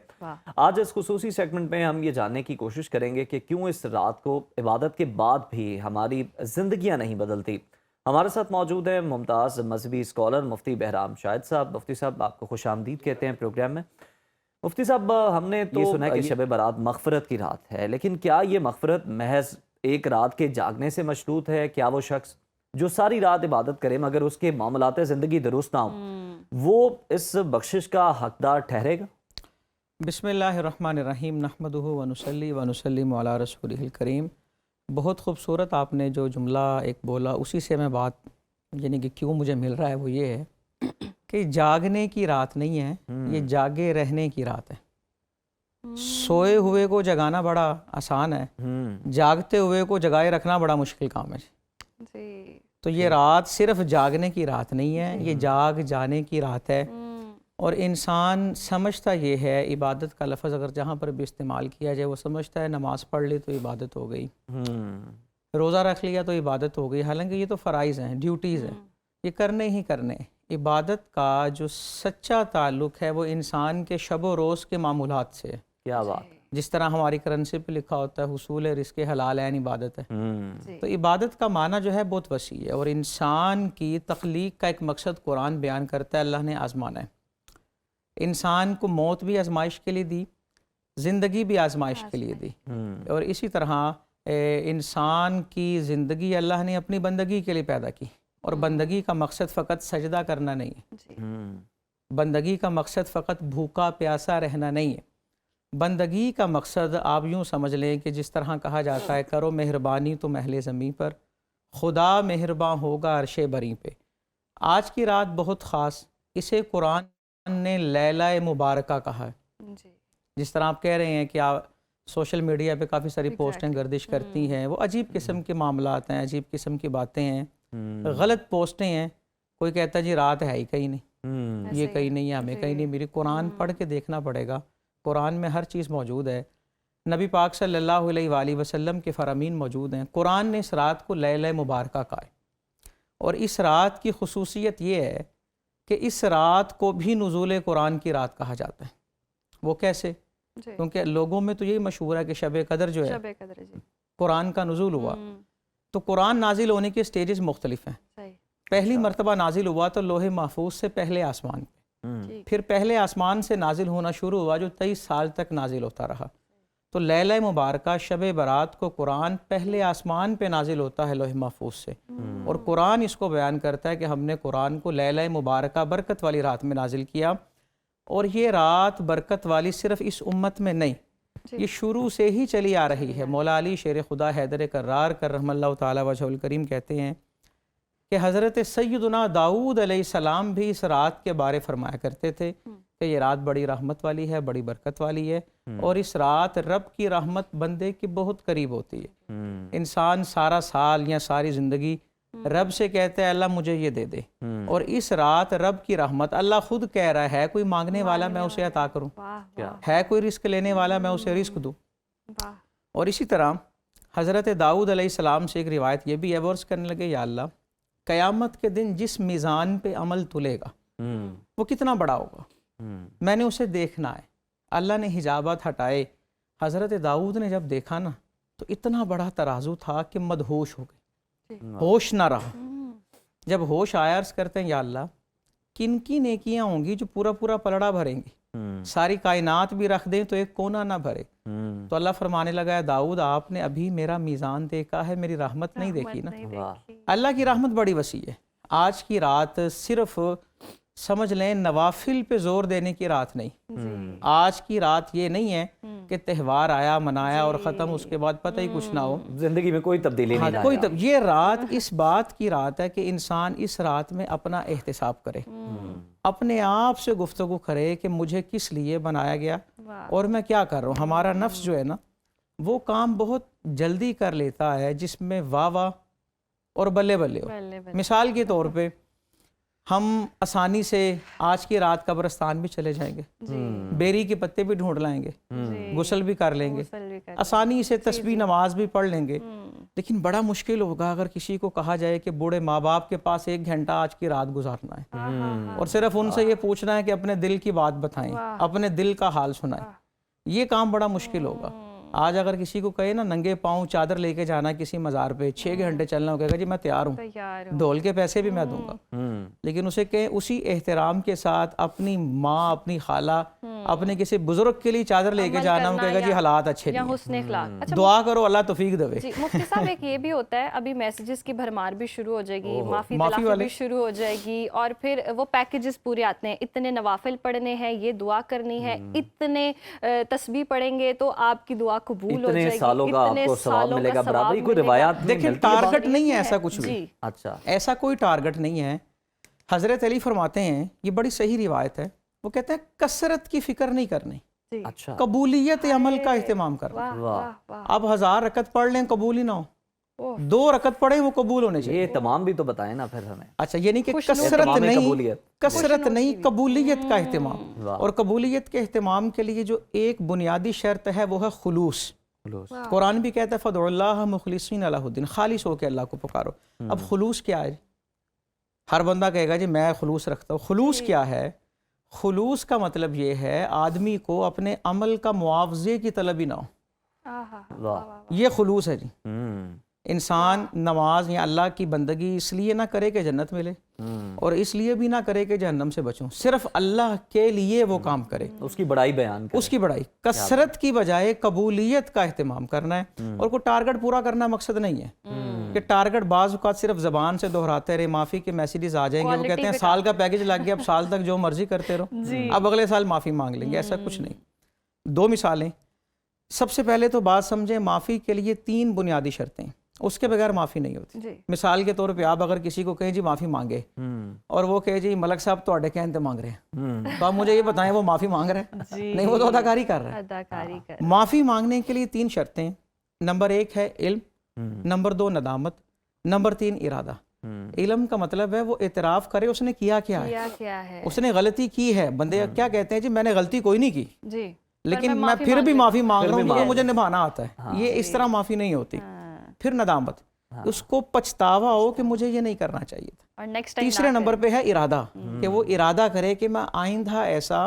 आज इस खुसूसी सेगमेंट में हम ये जानने की कोशिश करेंगे कि क्यों इस रात को इबादत के बाद भी हमारी जिंदगियां नहीं बदलती। हमारे साथ मौजूद है मुमताज़ मजहबी स्कॉलर मुफ्ती बहराम शाहिद साहब। मुफ्ती साहब, आपको खुश आमदीद कहते हैं प्रोग्राम में। मुफ्ती साहब, हमने तो ये सुना है कि शब बारात मग़फ़िरत की रात है, लेकिन क्या ये मग़फ़िरत महज एक रात के जागने से मशरूत है? क्या वो शख्स जो सारी रात इबादत करे मगर उसके मामलात ज़िंदगी दुरुस्त ना हो, वो इस बख्शिश का हकदार ठहरेगा? बिस्मिल्लाहिर्रहमानिर्रहीम नहमदुहु व नुसल्ली व नुसल्लिमु अला रसूलिहिल करीम। बहुत खूबसूरत आपने जो जुमला एक बोला, उसी से मैं बात यानी कि क्यों मुझे मिल रहा है वो ये है कि जागने की रात नहीं है, ये जागे रहने की रात है। सोए हुए को जगाना बड़ा आसान है, जागते हुए को जगाए रखना बड़ा मुश्किल काम है। तो ये रात सिर्फ जागने की रात नहीं है, ये जाग जाने की रात है। और इंसान समझता ये है, इबादत का लफ्ज़ अगर जहाँ पर भी इस्तेमाल किया जाए वो समझता है नमाज़ पढ़ ली तो इबादत हो गई, रोज़ा रख लिया तो इबादत हो गई। हालांकि ये तो फ़राइज़ हैं, ड्यूटीज़ हैं, ये करने ही करने। इबादत का जो सच्चा ताल्लुक़ है वो इंसान के शब व रोज़ के मामूलात से है। क्या बात। जिस तरह हमारी करेंसी पे लिखा होता है हुसूल रिज़्क़ हलाल ऐन इबादत है, तो इबादत का माना जो है बहुत वसी है। और इंसान की तख्लीक का एक मकसद कुरान बयान करता है, अल्लाह ने आज़माना है। इंसान को मौत भी आजमाइश के लिए दी, ज़िंदगी भी आजमाइश के लिए दी। और इसी तरह इंसान की ज़िंदगी अल्लाह ने अपनी बंदगी के लिए पैदा की। और बंदगी का मकसद फ़कत सजदा करना नहीं है, बंदगी का मकसद फ़कत भूखा प्यासा रहना नहीं है। बंदगी का मकसद आप यूँ समझ लें कि जिस तरह कहा जाता है करो मेहरबानी तो महले ज़मीं पर, खुदा मेहरबान होगा अर्शे बरी पे। आज की रात बहुत ख़ास, इसे कुरान ने लैला मुबारका कहा है। जिस तरह आप कह रहे हैं कि आप सोशल मीडिया पे काफ़ी सारी पोस्टें गर्दिश करती हैं, वो अजीब किस्म के मामलात हैं, अजीब किस्म की बातें हैं, गलत पोस्टें हैं। कोई कहता है जी रात है ही कहीं नहीं, ये कहीं नहीं है, हमें कहीं नहीं मिली। कुरान पढ़ के देखना पड़ेगा, कुरान में हर चीज़ मौजूद है। नबी पाक सल्लल्लाहु अलैहि वसल्लम के फ़रामीन मौजूद हैं। कुरान ने इस रात को लैला मुबारका कहा है। और इस रात की खुसूसियत ये है कि इस रात को भी नुज़ूल कुरान की रात कहा जाता है। वो कैसे? क्योंकि लोगों में तो यही मशहूर है कि शब कदर जो है कुरान का नुज़ूल हुआ। तो कुरान नाजिल होने के स्टेजेस मुख्तलिफ हैं। पहली मरतबा नाजिल हुआ तो लोहे महफूज से पहले आसमान पे, फिर पहले आसमान से नाजिल होना शुरू हुआ जो 23 साल तक नाजिल होता रहा। तो लैला मुबारका शब बारात को कुरान पहले आसमान पे नाजिल होता है लोहे महफूज से। और कुरान इसको बयान करता है कि हमने कुरान को लैला मुबारका बरकत वाली रात में नाजिल किया। और ये रात बरकत वाली सिर्फ इस उम्मत में नहीं, ये शुरू से ही चली आ रही है। मौला अली शेर खुदा हैदर कर्रार कररहमल्लाहु ताला वजहुल करीम कहते हैं कि हज़रत सैयदना दाऊद अलैहिस्सलाम भी इस रात के बारे फरमाया करते थे कि ये रात बड़ी रहमत वाली है, बड़ी बरकत वाली है। और इस रात रब की रहमत बंदे के बहुत करीब होती है। इंसान सारा साल या सारी ज़िंदगी रब से कहते हैं अल्लाह मुझे ये दे दे, और इस रात रब की रहमत अल्लाह खुद कह रहा है कोई मांगने वाला मैं उसे अता करूं, है कोई रिस्क लेने वाला मैं उसे रिस्क दूं। और इसी तरह हज़रत दाऊद अलैहिस्सलाम से एक रिवायत ये भी है, वर्स करने लगे या अल्लाह क़यामत के दिन जिस मीज़ान पे अमल तुलेगा वो कितना बड़ा होगा, मैंने उसे देखना है। अल्लाह ने हिजाबात हटाए, हज़रत दाऊद ने जब देखा ना तो इतना बड़ा तराजू था कि मदहोश हो गए, होश ना रहा। जब होश आया अर्ज़ करते हैं या अल्लाह किन की नेकियां होंगी जो पूरा पूरा पलड़ा भरेंगी, सारी कायनात भी रख दें तो एक कोना ना भरे। तो अल्लाह फरमाने लगा है दाऊद आपने अभी मेरा मीज़ान देखा है, मेरी रहमत नहीं देखी ना। अल्लाह की रहमत बड़ी वसी है। आज की रात सिर्फ समझ लें नवाफिल पे जोर देने की रात नहीं। आज की रात ये नहीं है कि त्यौहार आया मनाया और ख़त्म, उसके बाद पता ही कुछ ना हो, जिंदगी में कोई तब्दीली नहीं कोई ये रात इस बात की रात है कि इंसान इस रात में अपना एहतिसाब करे, अपने आप से गुफ्तगू करे कि मुझे किस लिए बनाया गया और मैं क्या कर रहा हूँ। हमारा नफ्स जो है ना वो काम बहुत जल्दी कर लेता है जिसमें वाह वाह और बल्ले बल्ले हो। मिसाल के तौर पे हम आसानी से आज की रात कब्रिस्तान भी चले जाएंगे, बेरी के पत्ते भी ढूंढ लाएंगे, गुस्ल भी कर लेंगे, आसानी से तस्बीह नमाज भी पढ़ लेंगे। लेकिन बड़ा मुश्किल होगा अगर किसी को कहा जाए कि बूढ़े माँ बाप के पास 1 घंटा आज की रात गुजारना है और सिर्फ उनसे ये पूछना है कि अपने दिल की बात बताएं, अपने दिल का हाल सुनाएं। ये काम बड़ा मुश्किल होगा। आज अगर किसी को कहे ना नंगे पाँव चादर लेके जाना किसी मज़ार पे 6 घंटे चलना, हो कहेगा जी मैं तैयार हूँ, ढोल के पैसे भी मैं दूंगा। लेकिन उसे कहें उसी एहतराम के साथ अपनी माँ, अपनी खाला, अपने किसी बुजुर्ग के लिए चादर लेके जाना, वो कहेगा जी हालात अच्छे नहीं, दुआ करो अल्लाह तौफीक देवे। मुफ्ती साहब एक ये भी होता है, अभी मैसेजेस की भरमार भी शुरू हो जाएगी, माफी वाली भी शुरू हो जाएगी, और फिर वो पैकेजेस पूरे आते हैं, इतने नवाफिल पढ़ने हैं, ये दुआ करनी है, इतने तस्बीह पढ़ेंगे तो आपकी दुआ कबूल हो जाएगी, सालों का आपको सवाब मिलेगा। बराबर कोई रिवायत देखिए, टारगेट नहीं है ऐसा कुछ भी। अच्छा, ऐसा कोई टारगेट नहीं है। हजरत अली फरमाते हैं, ये बड़ी सही रिवायत है, वो कहते हैं कसरत की फिक्र नहीं करनी, अच्छा, कबूलियत अमल का एहतमाम करना। अब 1000 रकत पढ़ लें कबूल ही ना हो, 2 रकत पढ़े वो कबूल होने चाहिए। ये तमाम भी तो बताएं ना फिर हमें। अच्छा, यानी कि एहतमाम कसरत नहीं, कबूलियत का एहतमाम। और कबूलियत के एहतमाम के लिए जो एक बुनियादी शर्त है वो है खुलूस। कुरान भी कहता है फदउल्लाह मुखलिसीन लहुद्दीन, खालिस होकर अल्लाह को पुकारो। अब खुलूस क्या है? हर बंदा कहेगा जी मैं खुलूस रखता हूँ। खुलूस क्या है? खुलूस का मतलब ये है आदमी को अपने अमल का मुआवजे की तलब ही ना हो। ये खुलूस है जी। इंसान नमाज या अल्लाह की बंदगी इसलिए ना करे कि जन्नत मिले और इसलिए भी ना करे कि जहन्नम से बचूं, सिर्फ अल्लाह के लिए वो काम करे, उसकी बड़ाई बयान करे। उसकी बड़ाई, कसरत की बजाय कबूलियत का एहतमाम करना है। और कोई टारगेट पूरा करना मकसद नहीं है कि टारगेट बाज़ औक़ात सिर्फ ज़बान से दोहराते रहे, माफ़ी के मैसेजेस आ जाएंगे, वो कहते हैं साल का पैकेज लग गया, अब साल तक जो मर्जी करते रहो, अब अगले साल माफ़ी मांग लेंगे। ऐसा कुछ नहीं। 2 मिसालें। सबसे पहले तो बात समझें, माफ़ी के लिए 3 बुनियादी शर्तें, उसके बगैर माफ़ी नहीं होती। मिसाल के तौर पे आप अगर किसी को कहें जी माफ़ी मांगे और वो कहे जी मलक साहब तो कहते मांग रहे हैं, तो आप मुझे ये बताएं वो माफ़ी मांग रहे हैं? नहीं, वो तो अदाकारी कर रहा है। माफ़ी मांगने के लिए 3 शर्तें। नंबर 1 है इल्म, नंबर 2 नदामत, नंबर 3 इरादा। इल्म का मतलब है वो एतराफ़ करे उसने किया क्या है, उसने गलती की है। बंदे क्या कहते हैं जी मैंने गलती कोई नहीं की लेकिन मैं फिर भी माफ़ी मांग रहा हूँ क्योंकि मुझे निभाना आता है। ये इस तरह माफ़ी नहीं होती। फिर नदामत, उसको पछतावा हो कि मुझे ये नहीं करना चाहिए था। और तीसरे नंबर पे है इरादा, कि वो इरादा करे कि मैं आइंदा ऐसा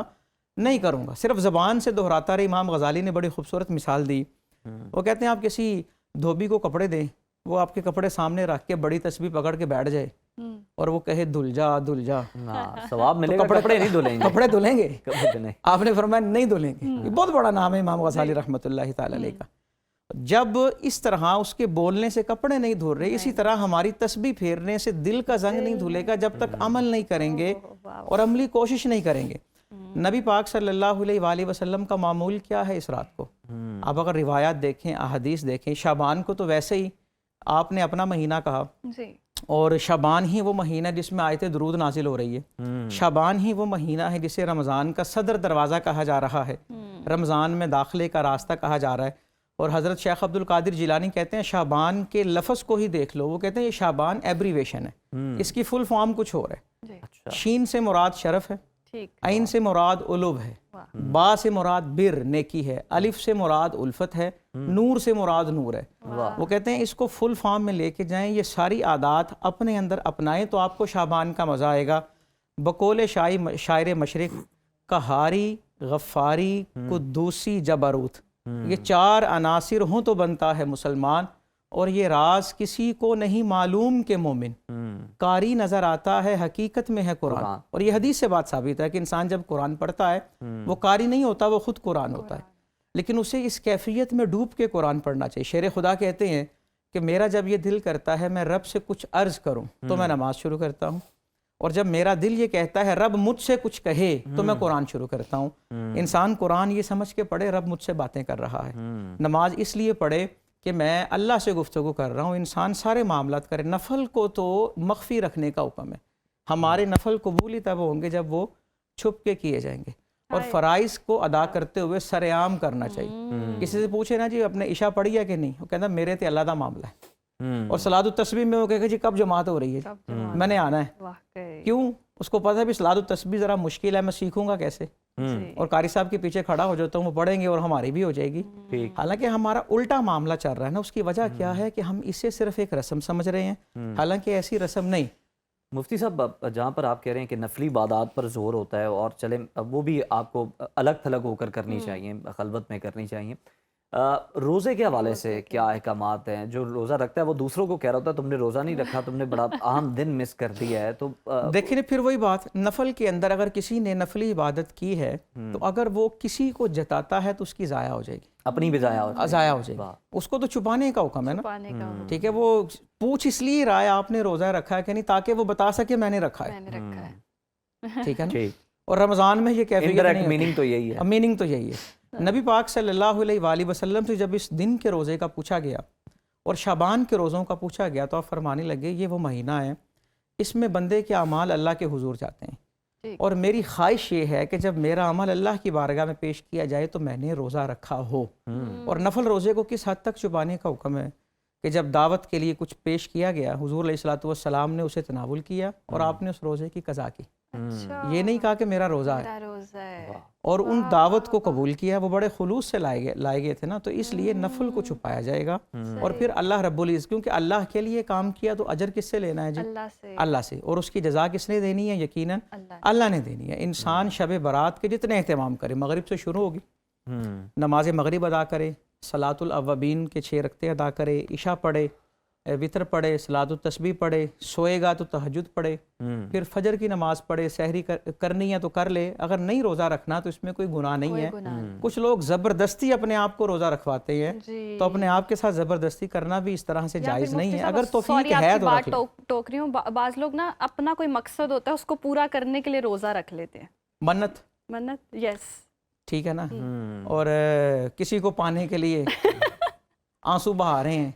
नहीं करूँगा। सिर्फ ज़बान से दोहराता रहे। इमाम गज़ाली ने बड़ी खूबसूरत मिसाल दी। वो कहते हैं आप किसी धोबी को कपड़े दें, वो आपके कपड़े सामने रख के बड़ी तस्बीह पकड़ के बैठ जाए और वो कहे धुल जा धुल जा, सवाब मिलेगा, तो कपड़े नहीं धुलेंगे। कपड़े धुलेंगे? आपने फरमाया नहीं धुलेंगे। ये बहुत बड़ा नाम है इमाम गज़ाली रहमतुल्लाहि तआला अलैह का। जब इस तरह उसके बोलने से कपड़े नहीं धुल रहे, इसी तरह हमारी तस्बीह फेरने से दिल का जंग नहीं धुलेगा जब तक अमल नहीं करेंगे और अमली कोशिश नहीं करेंगे। नबी पाक सल्लल्लाहु अलैहि वसल्लम का मामूल क्या है इस रात को? आप अगर रिवायात देखें, अहदीस देखें, शाबान को तो वैसे ही आपने अपना महीना कहा और शाबान ही वो महीना जिसमें आयत दुरूद नाजिल हो रही है। शाबान ही वो महीना है जिसे रमज़ान का सदर दरवाज़ा कहा जा रहा है, रमज़ान में दाखिले का रास्ता कहा जा रहा है। और हज़रत शेख अब्दुल कादिर जिलानी कहते हैं शाबान के लफ्ज़ को ही देख लो, वो कहते हैं ये शाबान एब्रीवेशन है, इसकी फुल फॉर्म कुछ और है। शीन से मुराद शरफ है, ऐन से मुराद उलूब है, बा से मुराद बिर नेकी है, अलिफ से मुराद उल्फत है, नूर से मुराद नूर है। वो कहते हैं इसको फुल फॉर्म में लेके जाएं, ये सारी आदात अपने अंदर अपनाएं तो आपको शाबान का मज़ा आएगा। बकौल शायर मशरिक, कहारी, गफ़ारी, कुद्दूसी, जबरूत, ये 4 अनासिर हों तो बनता है मुसलमान। और ये राज किसी को नहीं मालूम के मोमिन, कारी नज़र आता है हकीकत में है कुरान। और ये हदीस से बात साबित है कि इंसान जब कुरान पढ़ता है वो कारी नहीं होता, वो खुद कुरान होता है। लेकिन उसे इस कैफियत में डूब के कुरान पढ़ना चाहिए। शेर खुदा कहते हैं कि मेरा जब ये दिल करता है मैं रब से कुछ अर्ज़ करूँ तो मैं नमाज शुरू करता हूँ, और जब मेरा दिल ये कहता है रब मुझसे कुछ कहे तो मैं कुरान शुरू करता हूँ। इंसान कुरान ये समझ के पढ़े रब मुझसे बातें कर रहा है। नमाज इसलिए पढ़े कि मैं अल्लाह से गुफ्तगू कर रहा हूँ। इंसान सारे मामलात करे। नफल को तो मख्फी रखने का हुक्म है। हमारे नफल कबूल तब होंगे जब वो छुप के किए जाएंगे, और फ़राइज़ को अदा करते हुए सरेआम करना चाहिए। किसी से पूछे ना जी अपने इशा पढ़ी है कि नहीं, वो कहता मेरे ते अल्लाह दा मामला है। और सलातुत तस्बीह में वो कहेगा जी कब जमात हो रही है, मैंने आना है। क्यों? उसको पता है भी सलातुत तस्बीह ज़रा मुश्किल है, मैं सीखूंगा कैसे। और कारी साहब के पीछे खड़ा हो जाता हूँ, वो पढ़ेंगे और हमारी भी हो जाएगी। हालांकि हमारा उल्टा मामला चल रहा है ना। उसकी वजह क्या है कि हम इसे सिर्फ एक रस्म समझ रहे हैं, हालांकि ऐसी रस्म नहीं। मुफ्ती साहब, जहाँ पर आप कह रहे हैं कि नफली इबादत पर जोर होता है और चले वो भी आपको अलग थलग होकर करनी चाहिए, खलवत में करनी चाहिए, रोज़े के हवाले से क्या अहकामात हैं? जो रोज़ा रखता है वो दूसरों को कह रहा होता है तुमने रोज़ा नहीं रखा, तुमने बड़ा अहम दिन मिस कर दिया है। तो देखिए फिर वही बात, नफल के अंदर अगर किसी ने नफली इबादत की है तो अगर वो किसी को जताता है तो उसकी ज़ाया हो जाएगी, अपनी भी ज़ाया हो जाएगी। उसको तो छुपाने का हुक्म है ना। ठीक है, वो पूछ इसलिए रहा है आपने रोज़ा रखा है कि नहीं, ताकि वो बता सके मैंने रखा है। ठीक है ना। और रमज़ान में ये कैफियत मीनिंग तो यही है, मीनिंग तो यही है। नबी पाक सल्लल्लाहु अलैहि वसल्लम से जब इस दिन के रोज़े का पूछा गया और शाबान के रोज़ों का पूछा गया तो आप फरमाने लगे ये वो महीना है इसमें बंदे के अमाल अल्लाह के हुजूर जाते हैं, और मेरी ख्वाहिश ये है कि जब मेरा अमल अल्लाह की बारगाह में पेश किया जाए तो मैंने रोज़ा रखा हो। और नफल रोज़े को किस हद तक छुपाने का हुक्म है कि जब दावत के लिए कुछ पेश किया गया, हुजूर अलैहिस्सलातु वस्सलाम ने उसे तनावुल किया और आपने उस रोज़े की कज़ा की। ये नहीं कहा कि मेरा रोज़ा है, और उन दावत को कबूल किया। वो बड़े खुलूस से लाए गए थे ना, तो इसलिए नफल को छुपाया जाएगा। और फिर अल्लाह रब्बुल इज़्ज़त, क्योंकि अल्लाह के लिए काम किया तो अजर किससे लेना है जी? अल्लाह से। और उसकी जज़ा किसने देनी है? यकीनन अल्लाह ने देनी है। इंसान शब बारात के जितने एहतमाम करे, मगरिब से शुरू होगी, नमाज मगरिब अदा करे, सलातुल अव्वबीन के 6 रकते अदा करे, इशा पढ़े, वितर पढ़े, सलातुत तस्बीह पढ़े, सोएगा तो तहज्जुद पढ़े, फिर फजर की नमाज पढ़े, सहरी करनी है तो कर ले। अगर नहीं रोज़ा रखना तो इसमें कोई गुनाह नहीं है। कुछ लोग ज़बरदस्ती अपने आप को रोज़ा रखवाते हैं, तो अपने आप के साथ ज़बरदस्ती करना भी इस तरह से जायज़ नहीं है। अगर तौफीक है तो रख लो। टोक रही हूँ, बाज़ लोग ना अपना कोई मकसद होता है, उसको पूरा करने के लिए रोज़ा रख लेते हैं। मन्नत, यस, ठीक है ना। और किसी को पाने के लिए आंसू बहा रहे हैं,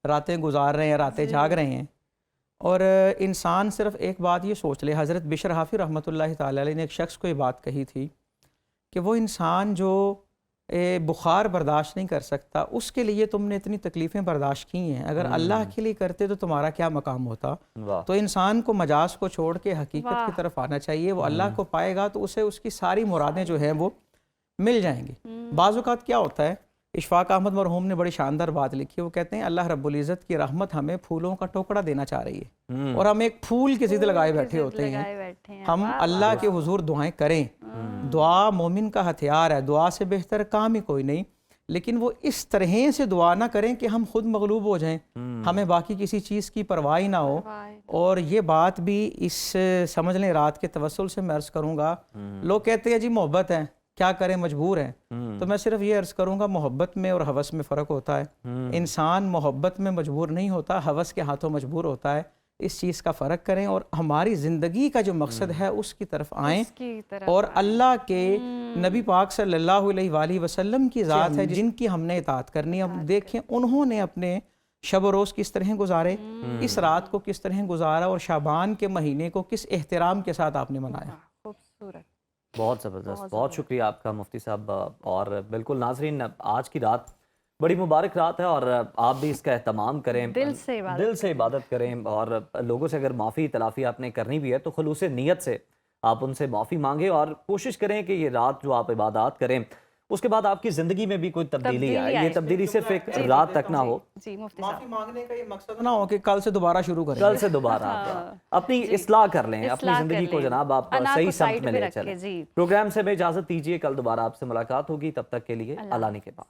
रातें गुजार रहे हैं, रातें जाग रहे हैं। और इंसान सिर्फ एक बात ये सोच ले, हज़रत बिशर हाफी रहमतुल्लाहि ताला अलैह ने एक शख्स को ये बात कही थी कि वो इंसान जो बुखार बर्दाश्त नहीं कर सकता, उसके लिए तुमने इतनी तकलीफ़ें बर्दाश्त की हैं, अगर अल्लाह के लिए करते तो तुम्हारा क्या मकाम होता। तो इंसान को मजाज को छोड़ के हकीकत की तरफ आना चाहिए। वो अल्लाह को पाएगा तो उसे उसकी सारी मुरादें जो हैं वो मिल जाएंगी। बाज़ औक़ात क्या होता है, इशफाक अहमद मरहूम ने बड़ी शानदार बात लिखी है। वो कहते हैं अल्लाह रब्बुल इज़्ज़त की रहमत हमें फूलों का टोकरा देना चाह रही है, और हम एक फूल की ज़िद लगाए बैठे होते हैं। हम अल्लाह के हुजूर दुआएं करें, दुआ मोमिन का हथियार है, दुआ से बेहतर काम ही कोई नहीं। लेकिन वो इस तरह से दुआ ना करें कि हम खुद मगलूब हो जाएं, हमें बाकी किसी चीज़ की परवाह ही ना हो। और ये बात भी इस समझ लें रात के तवस्सुल से मैं अर्ज़ करूँगा, लोग कहते हैं जी मोहब्बत है, क्या करें, मजबूर हैं। तो मैं सिर्फ ये अर्ज़ करूँगा, मोहब्बत में और हवस में फ़र्क होता है। इंसान मोहब्बत में मजबूर नहीं होता, हवस के हाथों मजबूर होता है। इस चीज़ का फ़र्क करें और हमारी ज़िंदगी का जो मकसद है उसकी तरफ आएँ। और अल्लाह के नबी पाक सल्लल्लाहु अलैहि वसल्लम की ज़ात है जिनकी हमने इताअत करनी है। हम देखें उन्होंने अपने शब रोज़ किस तरह गुजारे, इस रात को किस तरह गुजारा, और शाबान के महीने को किस एहतराम के साथ आपने मनाया। खूबसूरत, बहुत ज़बरदस्त, बहुत शुक्रिया आपका मुफ्ती साहब। और बिल्कुल नाज़रीन, आज की रात बड़ी मुबारक रात है और आप भी इसका एहतमाम करें, दिल से इबादत करें। और लोगों से अगर माफ़ी तलाफ़ी आपने करनी भी है तो खुलूस नीयत से आप उनसे माफ़ी मांगें, और कोशिश करें कि ये रात जो आप इबादत करें उसके बाद आपकी ज़िंदगी में भी कोई तब्दीली आए। ये तब्दीली सिर्फ एक रात तक ना हो। माफ़ी मांगने का ये मकसद ना हो कि कल से दोबारा शुरू करें, कल से दोबारा आप अपनी इस्लाह कर लें, अपनी ज़िंदगी को जनाब आप सही समत में ले चलें। प्रोग्राम से मैं इजाज़त दीजिए, कल दोबारा आपसे मुलाकात होगी, तब तक के लिए अल्लाह ने के बाद।